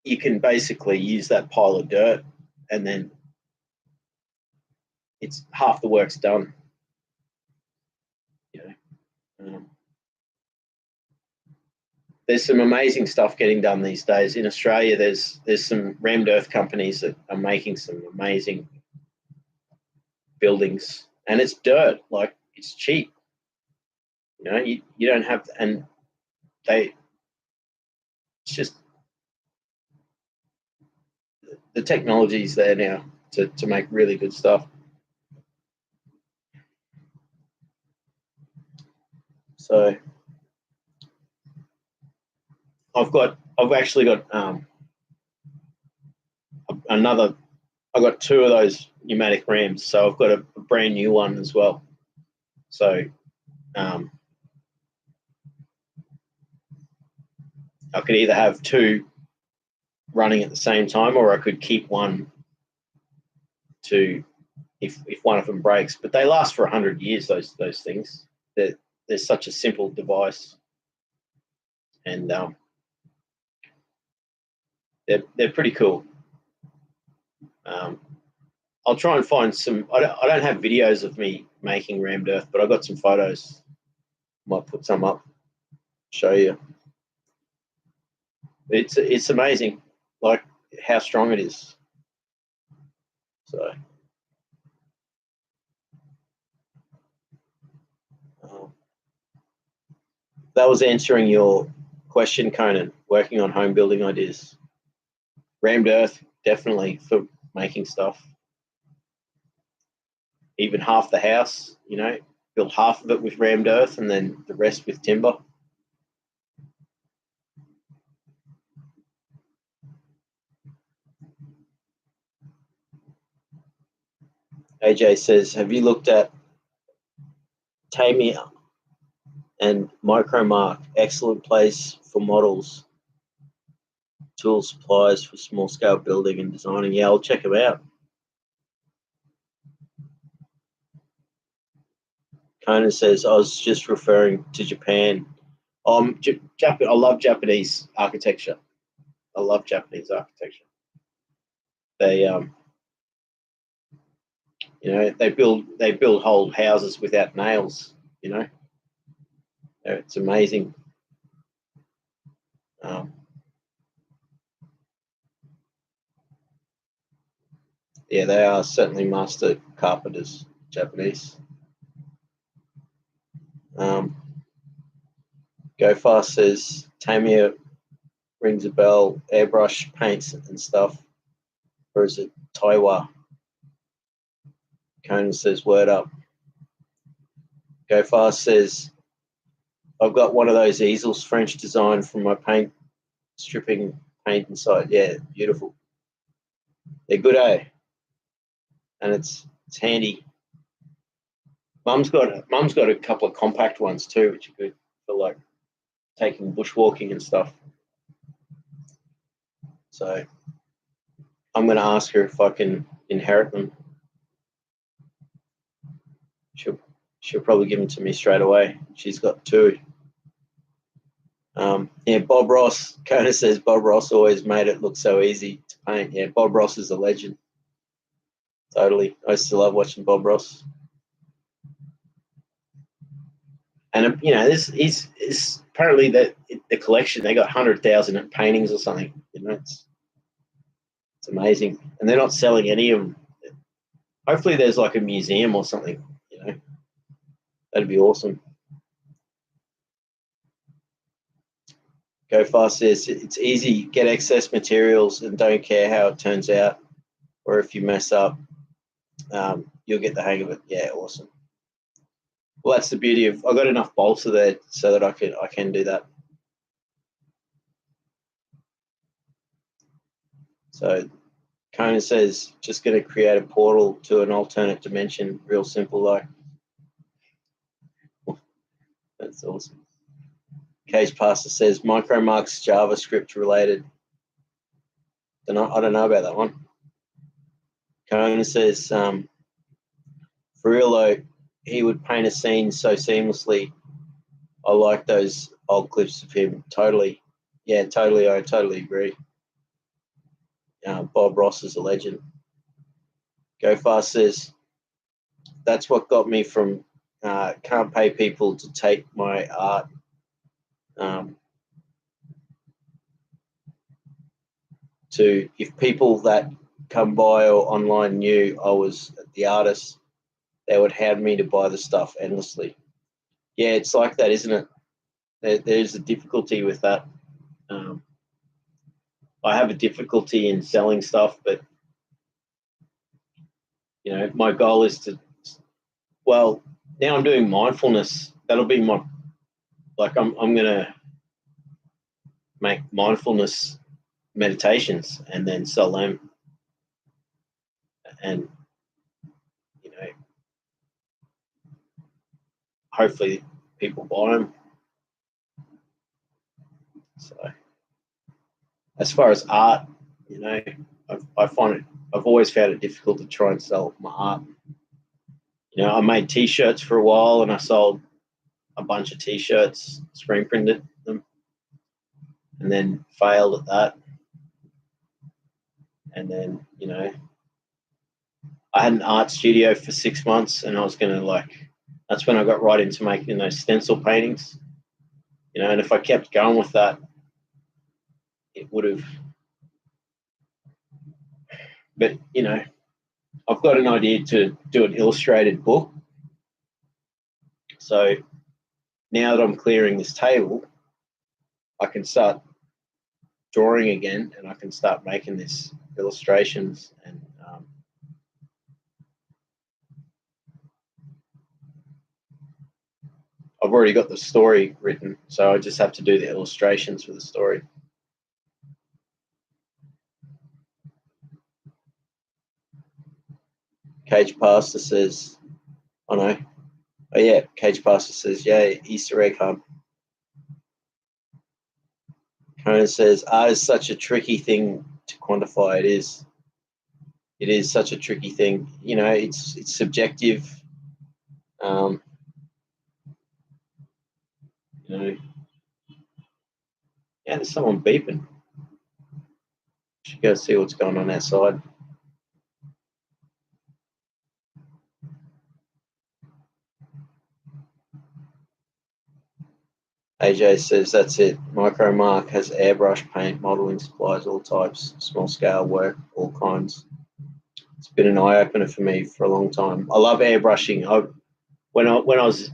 you can basically use that pile of dirt, and then it's half the work's done. You know, there's some amazing stuff getting done these days in Australia. There's some rammed earth companies that are making some amazing buildings, and it's dirt, like it's cheap. You know, you don't have, and it's just the technology's there now to make really good stuff. So I've actually got I've got two of those pneumatic rams, so I've got a brand new one as well. So I could either have two running at the same time, or I could keep one to if one of them breaks. But they last for 100 years. Those things. They're such a simple device, and they're pretty cool. I'll try and find some. I don't have videos of me making rammed earth, but I've got some photos. Might put some up, show you. It's amazing, like how strong it is. So that was answering your question, Conan. Working on home building ideas. Rammed earth, definitely for making stuff. Even half the house, build half of it with rammed earth and then the rest with timber. AJ says, have you looked at Tamiya and Micromark? Excellent place for models, tools, supplies for small scale building and designing. Yeah, I'll check them out. Conan says, I was just referring to Japan. I love Japanese architecture. I love Japanese architecture. They they build whole houses without nails. It's amazing. Yeah, they are certainly master carpenters, Japanese. Go Fast says Tamiya rings a bell, airbrush paints and stuff. Or is it Taiwa? Conan says word up. Go Fast says I've got one of those easels, French design, from my paint stripping paint inside. Yeah, beautiful. They're good, eh? And it's handy. Mum's got a couple of compact ones too, which are good for like taking bushwalking and stuff. So I'm going to ask her if I can inherit them. She'll probably give them to me straight away. She's got two. Yeah, Bob Ross. Kona says Bob Ross always made it look so easy to paint. Yeah, Bob Ross is a legend. Totally. I used to love watching Bob Ross. And this is apparently the collection. They got 100,000 paintings or something. It's amazing, and they're not selling any of them. Hopefully, there's like a museum or something. That'd be awesome. Go Fast says it's easy. Get excess materials and don't care how it turns out, or if you mess up, you'll get the hang of it. Yeah, awesome. Well, that's the beauty of. I got enough balsa there so that I can do that. So Conan says, just going to create a portal to an alternate dimension. Real simple, like. That's awesome. Cage Pastor says, MicroMark's JavaScript related. I don't know about that one. Conan says, for real though, he would paint a scene so seamlessly. I like those old clips of him. Totally. Yeah, totally. I totally agree. Bob Ross is a legend. Go Fast says, that's what got me from can't pay people to take my art. To if people that come by or online knew I was the artist, they would hound me to buy the stuff endlessly. Yeah, it's like that, isn't it? There's a difficulty with that. I have a difficulty in selling stuff, but my goal is to. Well, now I'm doing mindfulness. That'll be my. I'm gonna make mindfulness meditations and then sell them, and hopefully people buy them. So, as far as art, I find it. I've always found it difficult to try and sell my art. I made T-shirts for a while, and I sold a bunch of T-shirts, screen printed them, and then failed at that. And then, I had an art studio for 6 months, and I was going to that's when I got right into making those stencil paintings. And if I kept going with that, it would have. But, I've got an idea to do an illustrated book. So now that I'm clearing this table, I can start drawing again, and I can start making these illustrations. And I've already got the story written, so I just have to do the illustrations for the story. Cage Pastor says, Cage Pastor says, yeah, Easter egg hunt. Conan says, art is such a tricky thing to quantify. It is. It is such a tricky thing. It's subjective. Yeah, there's someone beeping. Should go see what's going on outside. AJ says, that's it. MicroMark has airbrush paint, modeling supplies, all types, small scale work, all kinds. It's been an eye opener for me for a long time. I love airbrushing. When I was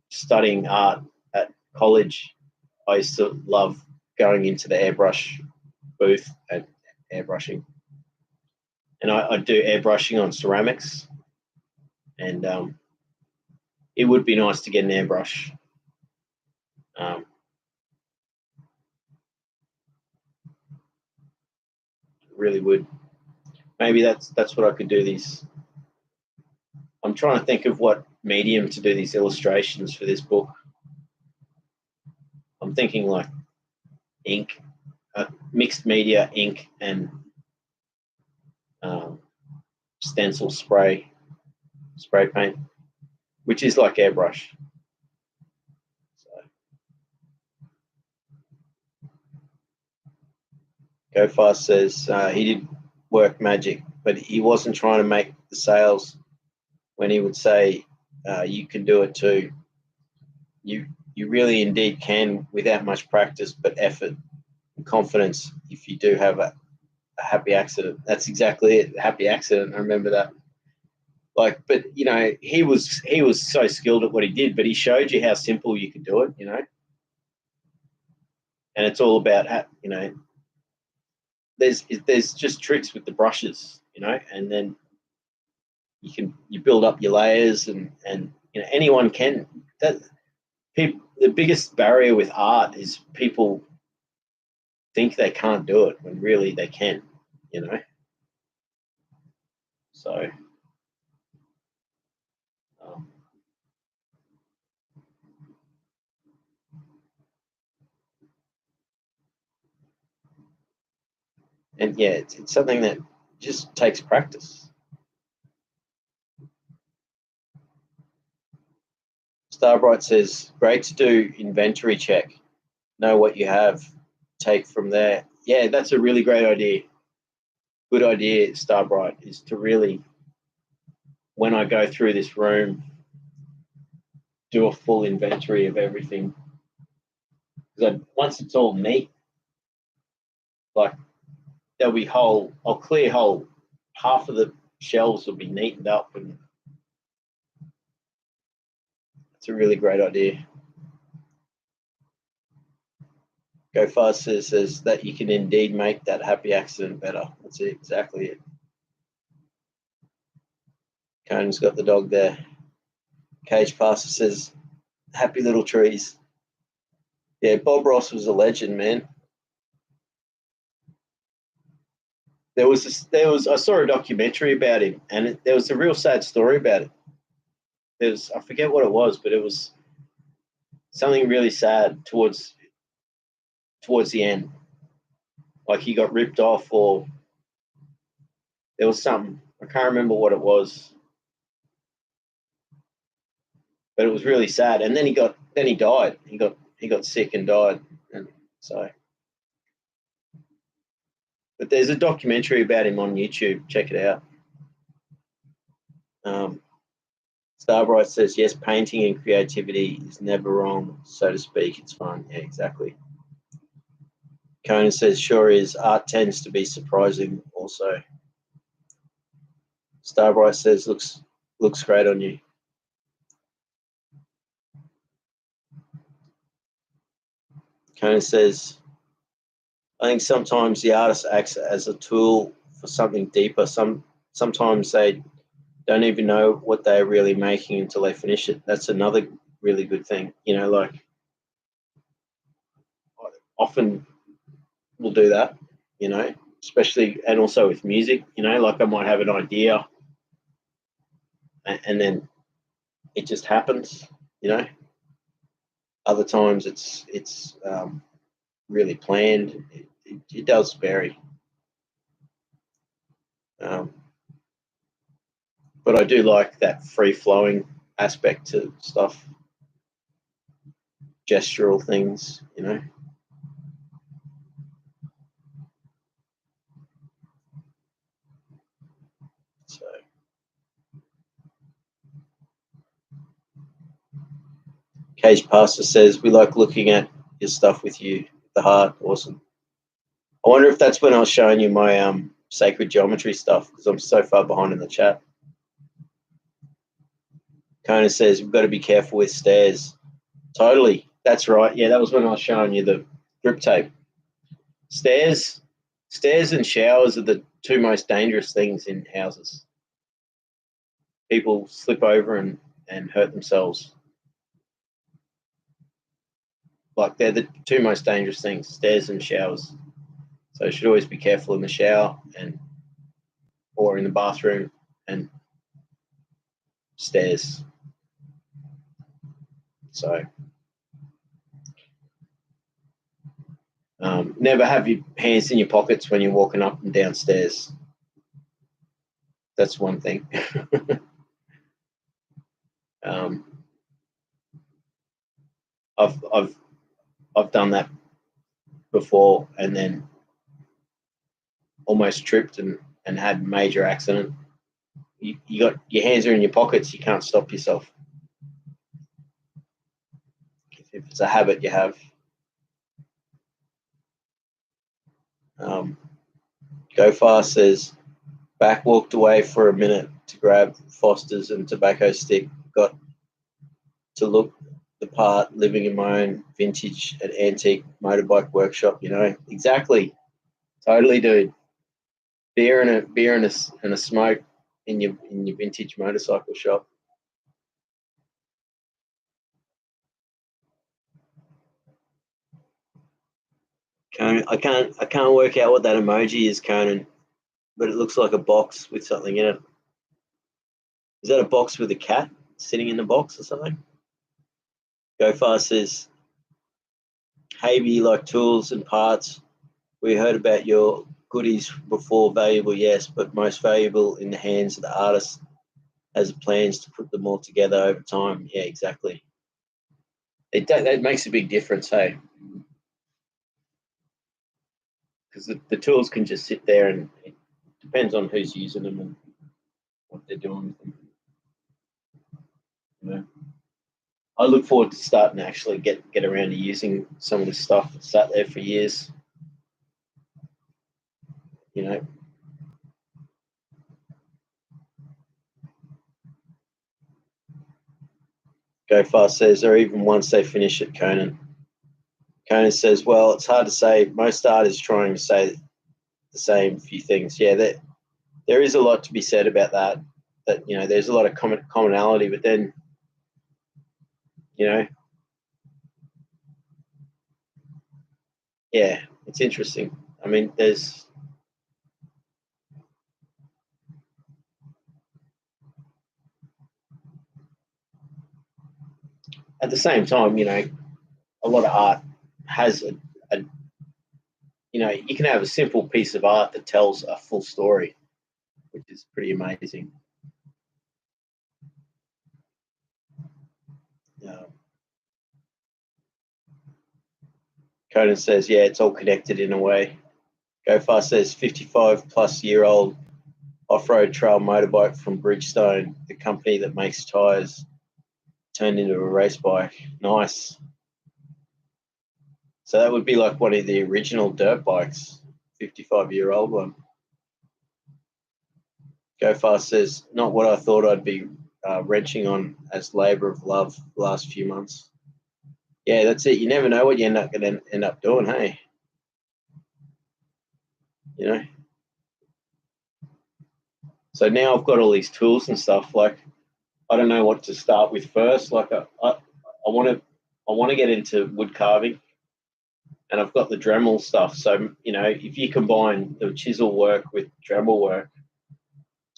studying art at college, I used to love going into the airbrush booth and airbrushing. And I do airbrushing on ceramics. And it would be nice to get an airbrush. Really would. Maybe that's what I could do these. I'm trying to think of what medium to do these illustrations for this book. I'm thinking like ink, mixed media, ink, and stencil spray paint, which is like airbrush. Go Fast says he did work magic, but he wasn't trying to make the sales when he would say, you can do it too. You really indeed can without much practice, but effort and confidence if you do have a happy accident. That's exactly it, happy accident. I remember that. But he was so skilled at what he did, but he showed you how simple you could do it, And it's all about, there's just tricks with the brushes, and then you build up your layers, and anyone can. The biggest barrier with art is people think they can't do it when really they can, So and yeah, it's something that just takes practice. Starbright says, great to do inventory check. Know what you have, take from there. Yeah, that's a really great idea. Good idea, Starbright, is to really, when I go through this room, do a full inventory of everything. Because once it's all neat, like there'll be I'll clear whole, half of the shelves will be neatened up, and it's a really great idea. Go Fast says that you can indeed make that happy accident better. That's exactly it. Conan's got the dog there. Cage Passer says, happy little trees. Yeah, Bob Ross was a legend, man. I saw a documentary about him, and there was a real sad story about it. I forget what it was, but it was something really sad towards the end. Like he got ripped off, or there was something. I can't remember what it was, but it was really sad. And then he died. He got sick and died, and so. But there's a documentary about him on YouTube. Check it out. Starbright says, yes, painting and creativity is never wrong, so to speak. It's fun. Yeah, exactly. Conan says, sure is. Art tends to be surprising also. Starbright says, looks great on you. Conan says, I think sometimes the artist acts as a tool for something deeper. Sometimes they don't even know what they're really making until they finish it. That's another really good thing. Like often we'll do that, especially, and also with music, like I might have an idea and then it just happens, Other times it's really planned. It does vary. But I do like that free-flowing aspect to stuff, gestural things, So, Cage Pastor says, we like looking at your stuff with you, the heart. Awesome. I wonder if that's when I was showing you my sacred geometry stuff, because I'm so far behind in the chat. Kona says, we've got to be careful with stairs. Totally. That's right. Yeah, that was when I was showing you the grip tape. Stairs and showers are the two most dangerous things in houses. People slip over and hurt themselves. Like they're the two most dangerous things, stairs and showers. So you should always be careful in the shower or in the bathroom and stairs. So never have your hands in your pockets when you're walking up and down stairs. That's one thing. I've done that before and then almost tripped and had major accident. You got your hands are in your pockets, you can't stop yourself. If it's a habit you have. Go Fast says, back walked away for a minute to grab Foster's and tobacco stick. Got to look the part, living in my own vintage and antique motorbike workshop. Exactly, totally, dude. Beer and a smoke in your vintage motorcycle shop. I can't work out what that emoji is, Conan, but it looks like a box with something in it. Is that a box with a cat sitting in the box or something? Go Fast says, hey, you like tools and parts? We heard about your goodies before. Valuable, yes, but most valuable in the hands of the artist has plans to put them all together over time. Yeah, exactly. That makes a big difference, hey? Because the tools can just sit there, and it depends on who's using them and what they're doing with them. You know? I look forward to starting to actually get around to using some of this stuff that sat there for years. You know. Go Fast says, or even once they finish it, Conan. Conan says, well, it's hard to say. Most art is trying to say the same few things. Yeah, there is a lot to be said about that. That, you know, there's a lot of commonality, but then, you know, yeah, it's interesting. I mean, there's at the same time, you know, a lot of art has a you know, you can have a simple piece of art that tells a full story, which is pretty amazing. Conan says, yeah, it's all connected in a way. Go Fast says, 55-plus-year-old off-road trail motorbike from Bridgestone, the company that makes tyres, turned into a race bike. Nice. So that would be like one of the original dirt bikes, 55-year-old one. Go Fast says, not what I thought I'd be wrenching on as labour of love the last few months. Yeah, that's it. You never know what you going to end up doing, hey? You know? So now I've got all these tools and stuff. Like, I don't know what to start with first. Like, I want to get into wood carving, and I've got the Dremel stuff. So, you know, if you combine the chisel work with Dremel work,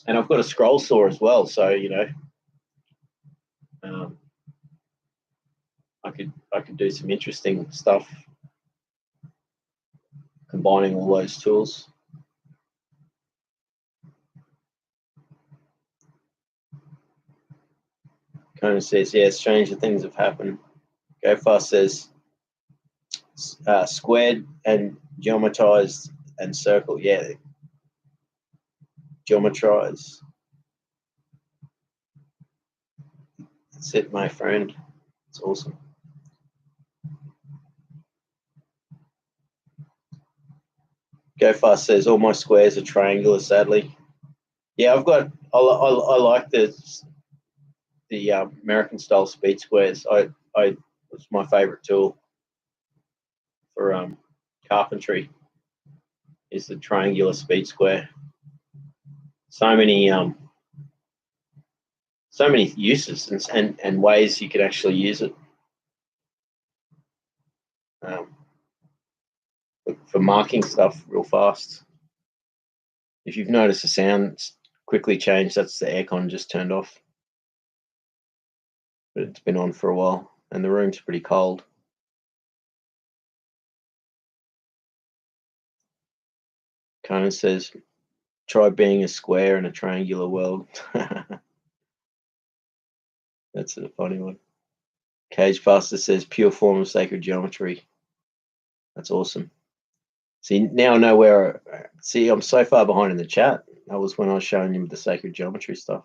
and I've got a scroll saw as well. So, you know, I could do some interesting stuff combining all those tools. Conan says, yeah, stranger things have happened. Go Fast says, squared and geometrized and circle. Yeah, geometrize. That's it, my friend. It's awesome. Go Fast says, all my squares are triangular, sadly. Yeah, I like the American style speed squares. It's my favorite tool for carpentry is the triangular speed square. So many uses and ways you can actually use it. For marking stuff real fast. If you've noticed the sound quickly changed, that's the aircon just turned off. But it's been on for a while and the room's pretty cold. Conan says, try being a square in a triangular world. That's a funny one. Cage Pastor says, pure form of sacred geometry. That's awesome. See, now I know where. See, I'm so far behind in the chat. That was when I was showing him the sacred geometry stuff.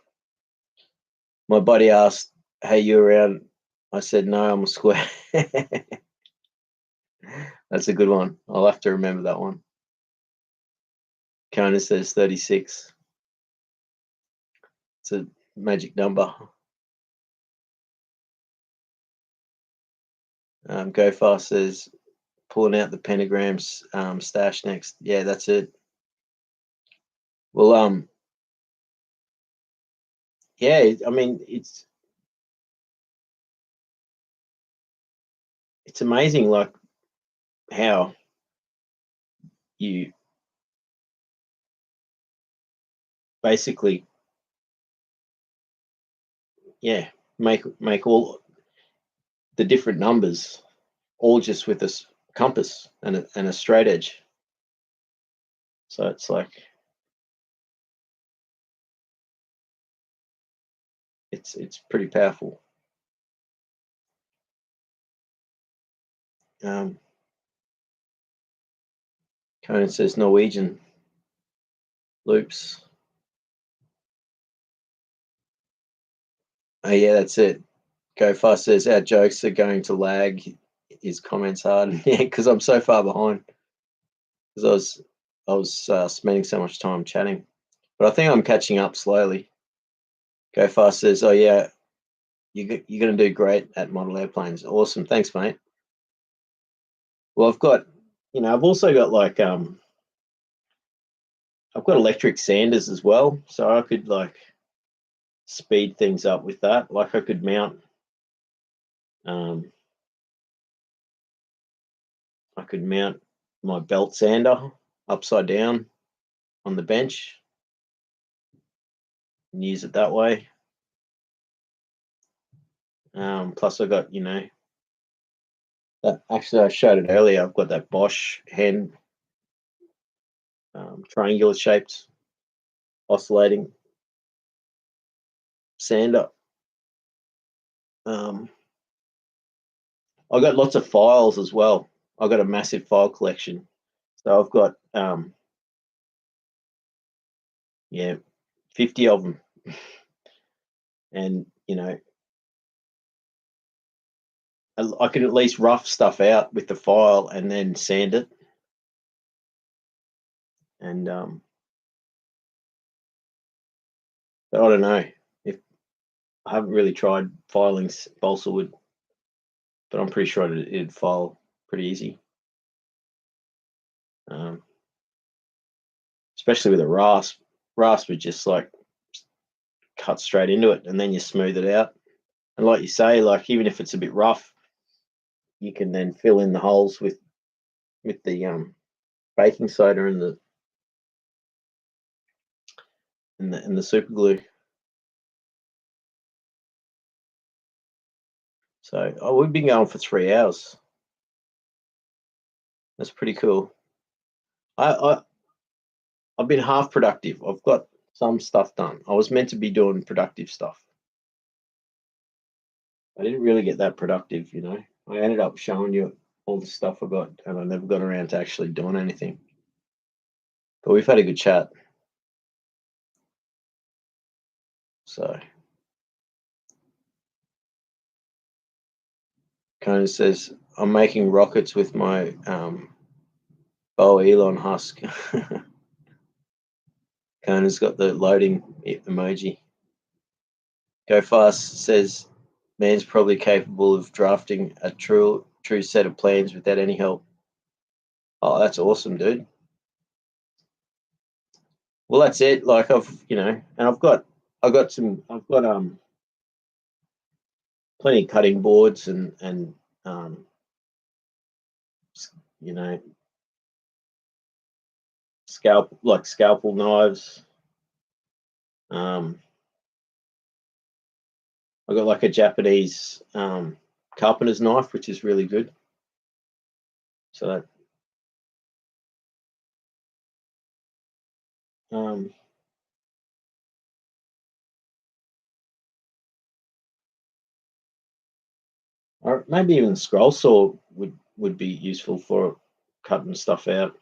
My buddy asked, hey, you around? I said, no, I'm a square. That's a good one. I'll have to remember that one. Conan says 36. It's a magic number. Go Fast says, pulling out the pentagrams stash next. Yeah, that's it. Well, yeah, I mean, it's amazing, like how you basically yeah, make all the different numbers all just with a compass and a straight edge. So it's like it's pretty powerful. Conan says Norwegian loops. Oh yeah, that's it. Go Fast says our jokes are going to lag. His comments hard. Yeah, because I'm so far behind. Because I was spending so much time chatting, but I think I'm catching up slowly. Go Fast says, "Oh yeah, you're going to do great at model airplanes. Awesome, thanks, mate." Well, I've got, I've also got like I've got electric sanders as well, so I could like speed things up with that. Like I could mount I could mount my belt sander upside down on the bench and use it that way. Plus I got, that actually I showed it earlier. I've got that Bosch hand triangular shaped oscillating sander. I got lots of files as well. I've got a massive file collection. So I've got 50 of them. And I can at least rough stuff out with the file and then sand it. And but I don't know if I haven't really tried filing balsa wood, but I'm pretty sure it'd file pretty easy. Especially with a rasp. Rasp would just like cut straight into it and then you smooth it out. And like you say, like even if it's a bit rough, you can then fill in the holes with the baking soda and the super glue. So we've been going for 3 hours. That's pretty cool. I've been half productive. I've got some stuff done. I was meant to be doing productive stuff. I didn't really get that productive, I ended up showing you all the stuff I got, and I never got around to actually doing anything. But we've had a good chat. So Conan says, I'm making rockets with my Bo Elon husk. Conan's got the loading emoji. Go Fast says, man's probably capable of drafting a true set of plans without any help. Oh, that's awesome, dude. Well, that's it. Like and I've got plenty of cutting boards and scalpel knives. I got like a Japanese carpenter's knife, which is really good. So that or maybe even a scroll saw would be useful for cutting stuff out.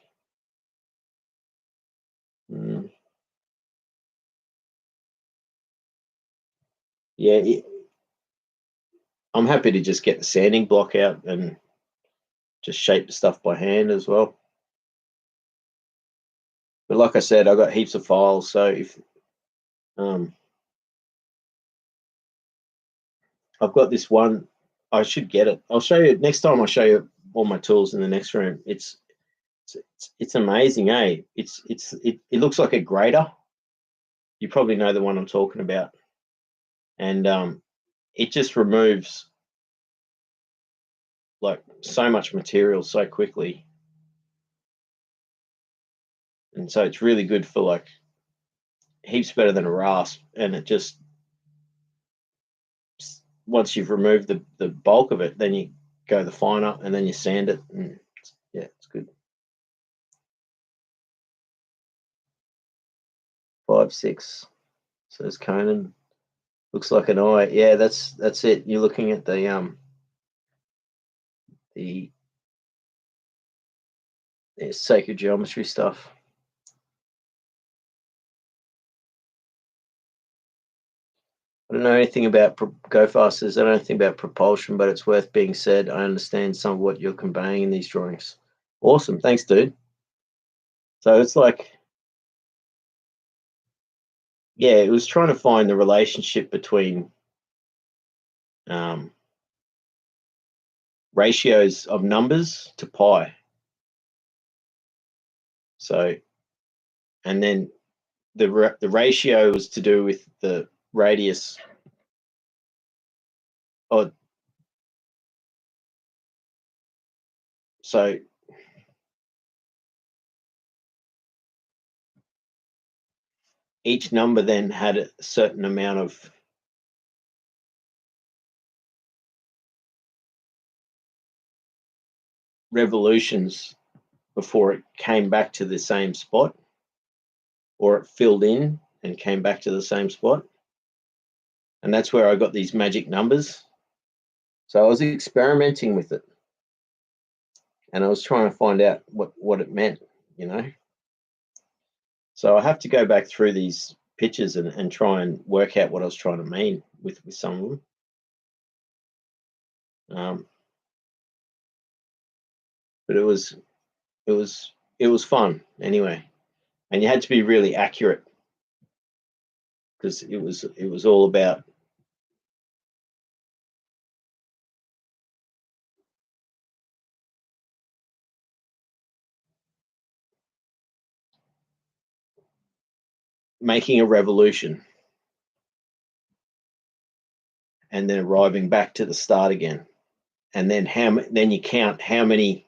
Yeah, I'm happy to just get the sanding block out and just shape the stuff by hand as well. But like I said, I've got heaps of files, so if I've got this one, I should get it. I'll show you next time. I'll show you all my tools in the next room. It's amazing, eh? It looks like a grater. You probably know the one I'm talking about, and it just removes like so much material so quickly, and so it's really good for like heaps better than a rasp, and it just once you've removed the bulk of it, then you go the finer and then you sand it, and yeah, it's good. 5, 6, says Conan. Looks like an eye. Yeah, that's it. You're looking at the sacred geometry stuff. I don't know anything about Go Fasters. I don't know anything about propulsion, but it's worth being said. I understand some of what you're conveying in these drawings. Awesome. Thanks, dude. So it's like, yeah, it was trying to find the relationship between ratios of numbers to pi. So, and then the ratio was to do with the radius. Oh, so each number then had a certain amount of revolutions before it came back to the same spot, or it filled in and came back to the same spot. And that's where I got these magic numbers. So I was experimenting with it, and I was trying to find out what it meant, you know. So I have to go back through these pictures and try and work out what I was trying to mean with some of them. But it was fun anyway, and you had to be really accurate because it was all about making a revolution and then arriving back to the start again, and then then you count how many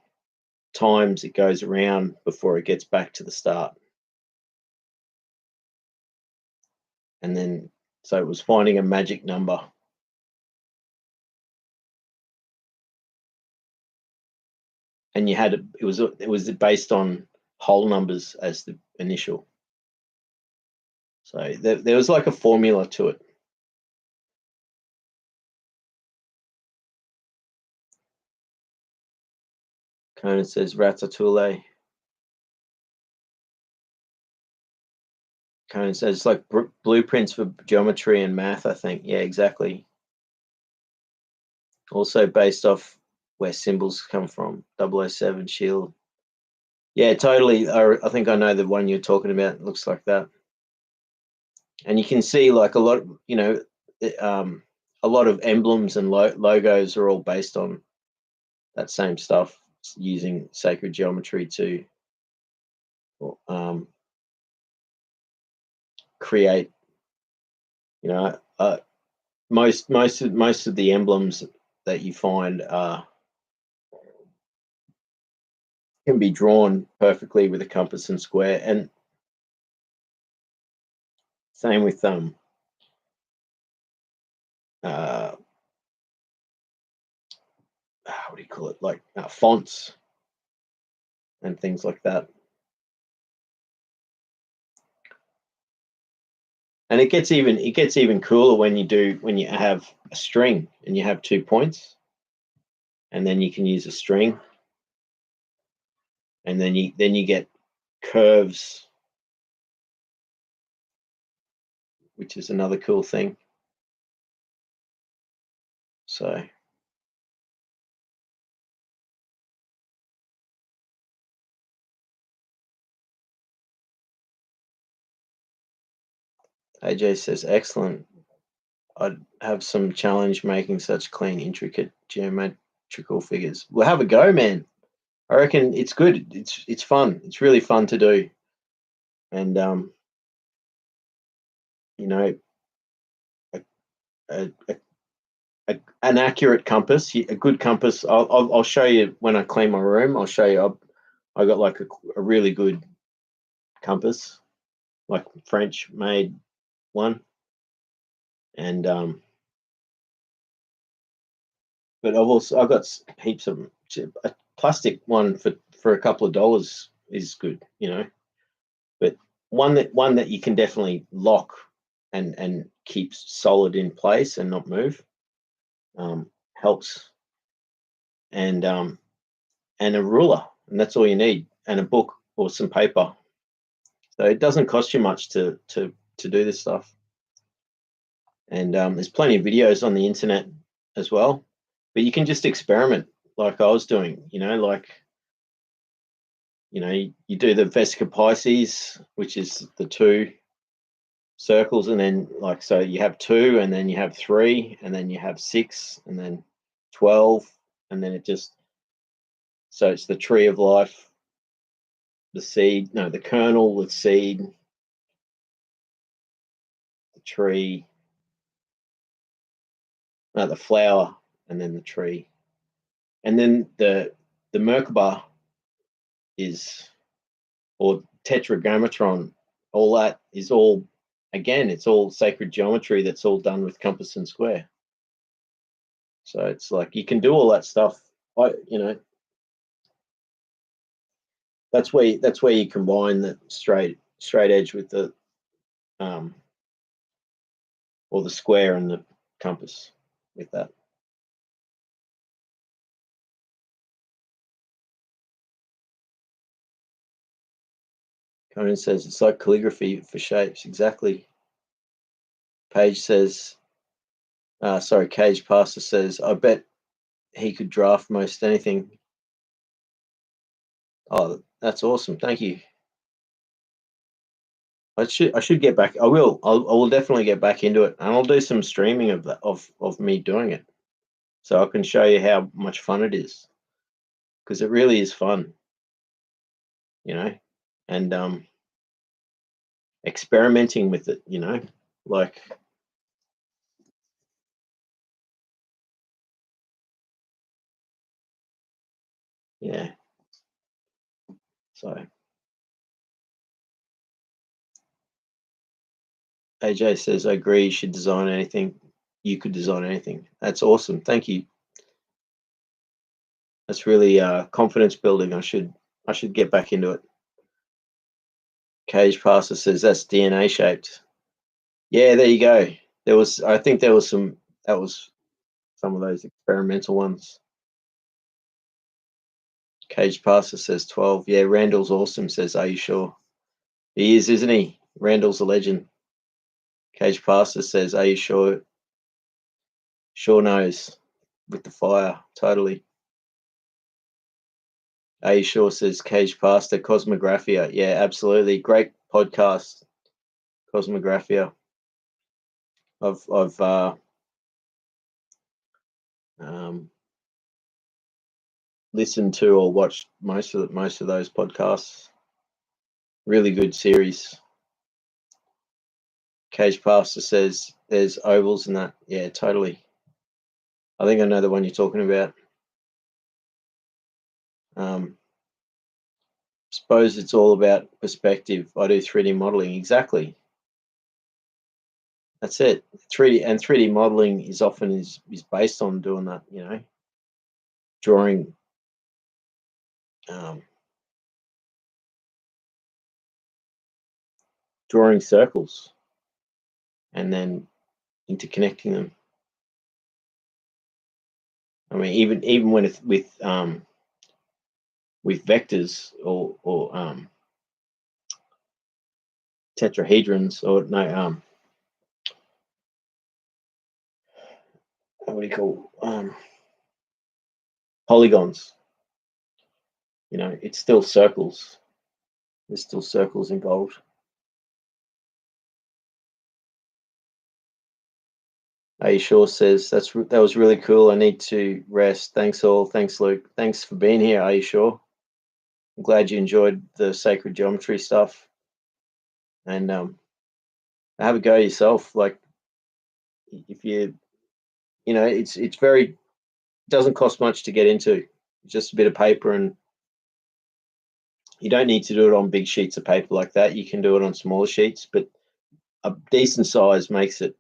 times it goes around before it gets back to the start. And then so it was finding a magic number. And you had it was based on whole numbers as the initial. So there was like a formula to it. Conan says Ratatouille. Conan says it's like blueprints for geometry and math, I think. Yeah, exactly. Also based off where symbols come from. 007 shield. Yeah, totally. I think I know the one you're talking about. It looks like that. And you can see like a lot, a lot of emblems and logos are all based on that same stuff, using sacred geometry to create, most of the emblems that you find can be drawn perfectly with a compass and square, and same with what do you call it, like fonts and things like that. And it gets even cooler when you have a string and you have 2 points, and then you can use a string, and then you get curves, which is another cool thing. So AJ says, excellent. I'd have some challenge making such clean, intricate geometrical figures. Well, have a go, man. I reckon it's good. It's fun. It's really fun to do. And an accurate compass, a good compass. I'll show you when I clean my room. I'll show you. I got like a really good compass, like French made one, and but I've got heaps of them. A plastic one for a couple of dollars is good, you know. But one that you can definitely lock and keep solid in place and not move helps. And a ruler, and that's all you need, and a book or some paper. So it doesn't cost you much to do this stuff. And there's plenty of videos on the internet as well, but you can just experiment like I was doing, you know, like, you know, you do the Vesica Pisces, which is the 2 circles, and then like, so you have 2, and then you have 3, and then you have 6, and then 12, and then it just, so it's the tree of life, the seed, no, the kernel, the seed, the tree, no, the flower, and then the tree. And then the Merkaba is, or Tetragrammatron, all that is all, again, it's all sacred geometry that's all done with compass and square. So it's like you can do all that stuff. You know, that's where you combine the straight edge with the or the square and the compass with that. Conan says it's like calligraphy for shapes. Exactly. Paige says, sorry, Cage Pastor says, I bet he could draft most anything. Oh, that's awesome. Thank you. I should get back. I will definitely get back into it, and I'll do some streaming of that of me doing it, so I can show you how much fun it is, because it really is fun, you know, and experimenting with it, you know, like, yeah. So AJ says, I agree, you should design anything. You could design anything. That's awesome. Thank you. That's really confidence building. I should get back into it. Cage Pastor says that's DNA shaped. Yeah, there you go. I think there was some of those experimental ones. Cage Pastor says 12. Yeah, Randall's awesome, says, are you sure? He is, isn't he? Randall's a legend. Cage Pastor says, are you sure? Sure knows with the fire, totally. Are you sure, says Cage Pastor. Cosmographia. Yeah, absolutely. Great podcast, Cosmographia. I've listened to or watched most of those podcasts. Really good series. Cage Pastor says there's ovals in that. Yeah, totally. I think I know the one you're talking about. Suppose it's all about perspective. I do 3D modeling. Exactly. That's it. 3D modeling is often is based on doing that, you know, drawing drawing circles and then interconnecting them. I mean, even when it's with vectors or tetrahedrons, or no, what do you call polygons? You know, it's still circles. There's still circles involved. Are you sure? Says that was really cool. I need to rest. Thanks all. Thanks Luke. Thanks for being here. Are you sure? I'm glad you enjoyed the sacred geometry stuff, and have a go yourself. Like, if you know, it's very, doesn't cost much to get into. Just a bit of paper, and you don't need to do it on big sheets of paper like that. You can do it on smaller sheets, but a decent size makes it.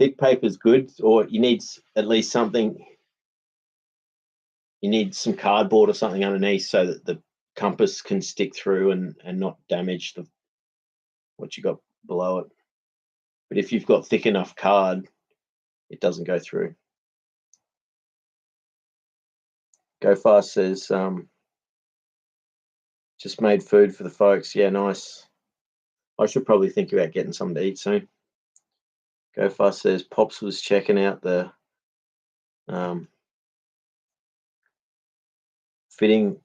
thick paper is good, or you need at least something. You need some cardboard or something underneath so that the compass can stick through and not damage what you got below it. But if you've got thick enough card, it doesn't go through. Go Fast says, just made food for the folks. Yeah, nice. I should probably think about getting something to eat soon. Go Fast says Pops was checking out the fitting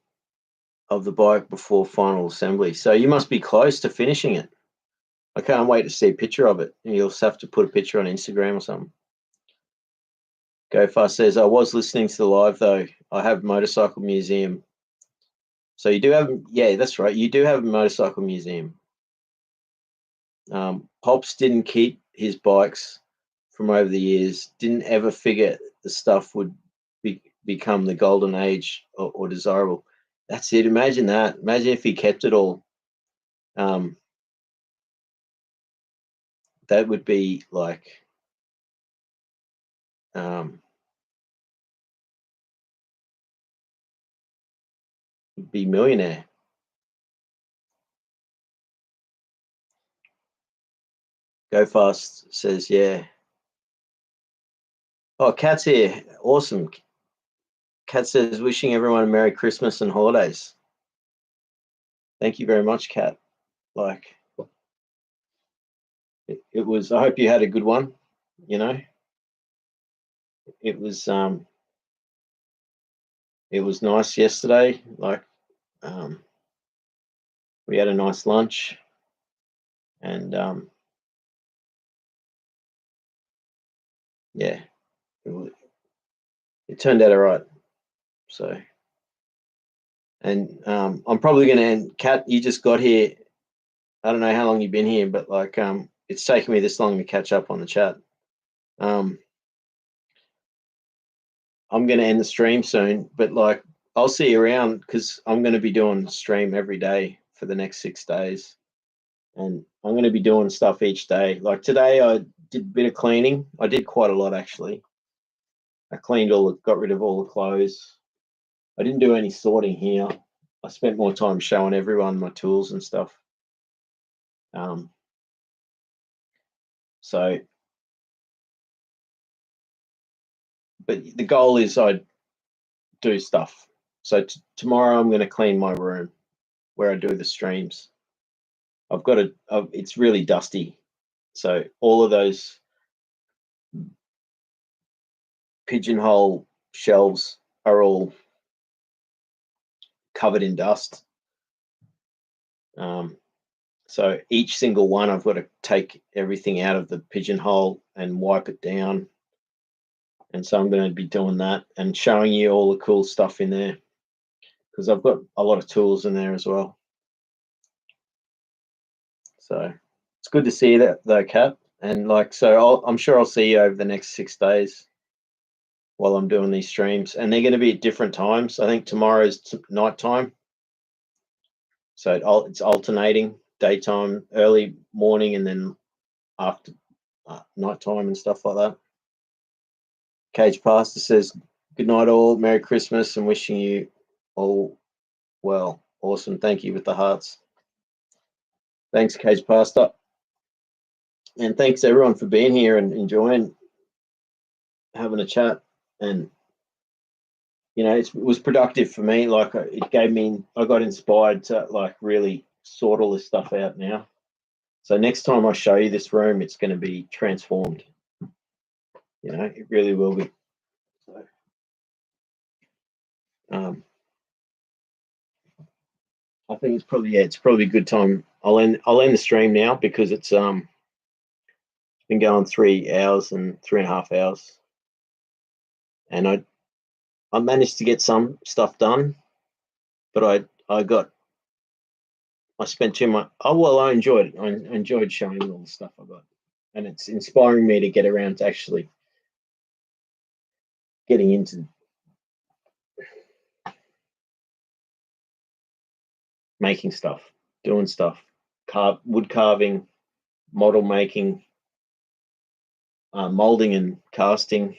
of the bike before final assembly. So you must be close to finishing it. I can't wait to see a picture of it. You'll have to put a picture on Instagram or something. Go Fast says, I was listening to the live though. I have Motorcycle Museum. So you do have, yeah, that's right. You do have a Motorcycle Museum. Pops didn't keep his bikes from over the years, didn't ever figure the stuff would become the golden age or desirable. That's it. Imagine that. Imagine if he kept it all. That would be like be millionaire. Go Fast says, yeah. Oh, Kat's here. Awesome. Kat says, wishing everyone a Merry Christmas and holidays. Thank you very much, Kat. Like, it was, I hope you had a good one, you know. It was nice yesterday. Like, we had a nice lunch, and yeah, it turned out all right. So, and I'm probably going to end. Kat, you just got here. I don't know how long you've been here, but like, it's taken me this long to catch up on the chat. I'm going to end the stream soon, but like, I'll see you around because I'm going to be doing stream every day for the next 6 days. And I'm going to be doing stuff each day. Like today, I did a bit of cleaning. I did quite a lot, actually. I cleaned got rid of all the clothes. I didn't do any sorting here. I spent more time showing everyone my tools and stuff. So, but the goal is I do stuff. So tomorrow I'm going to clean my room where I do the streams. I've got it's really dusty. So all of those pigeonhole shelves are all covered in dust. So each single one, I've got to take everything out of the pigeonhole and wipe it down. And so I'm going to be doing that and showing you all the cool stuff in there because I've got a lot of tools in there as well. So it's good to see that though, Kat. And like, so I'm sure I'll see you over the next 6 days while I'm doing these streams, and they're going to be at different times. I think tomorrow's nighttime. So it's alternating daytime, early morning, and then after nighttime and stuff like that. Cage Pastor says, good night all, Merry Christmas, and wishing you all well. Awesome. Thank you with the hearts. Thanks, Cage Pastor. And thanks everyone for being here and enjoying having a chat. And you know, it was productive for me. Like it gave me, I got inspired to like really sort all this stuff out now. So next time I show you this room, it's going to be transformed. You know, it really will be. So, I think it's probably it's probably a good time. I'll end the stream now because it's been going 3 hours and 3.5 hours, and I managed to get some stuff done, but I spent too much. Oh well, I enjoyed it. I enjoyed showing all the stuff I got, and it's inspiring me to get around to actually getting into making stuff, doing stuff, wood carving, model making, molding and casting,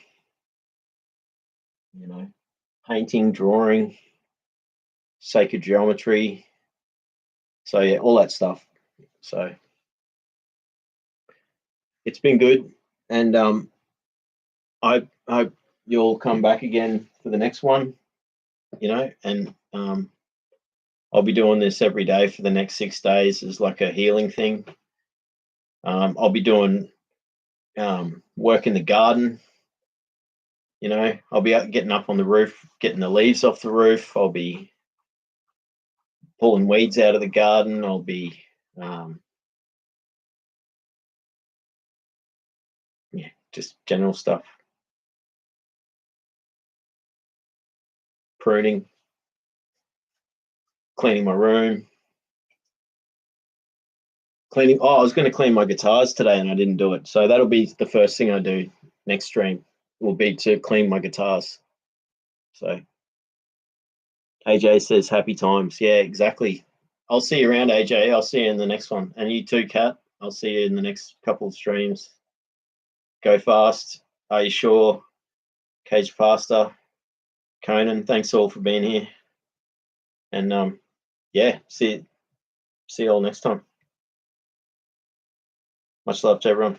you know, painting, drawing, sacred geometry. So yeah, all that stuff. So it's been good, and I hope you'll come back again for the next one, you know, and I'll be doing this every day for the next 6 days as like a healing thing. I'll be doing work in the garden. You know, I'll be out getting up on the roof, getting the leaves off the roof. I'll be pulling weeds out of the garden. I'll be yeah, just general stuff. Pruning, cleaning my room, cleaning. Oh, I was going to clean my guitars today and I didn't do it. So that'll be the first thing I do next stream, will be to clean my guitars. So AJ says happy times. Yeah, exactly. I'll see you around, AJ. I'll see you in the next one. And you too, Kat. I'll see you in the next couple of streams. Go fast. Are you sure? Cage Faster. Conan, thanks all for being here. And yeah, see you all next time. Much love to everyone.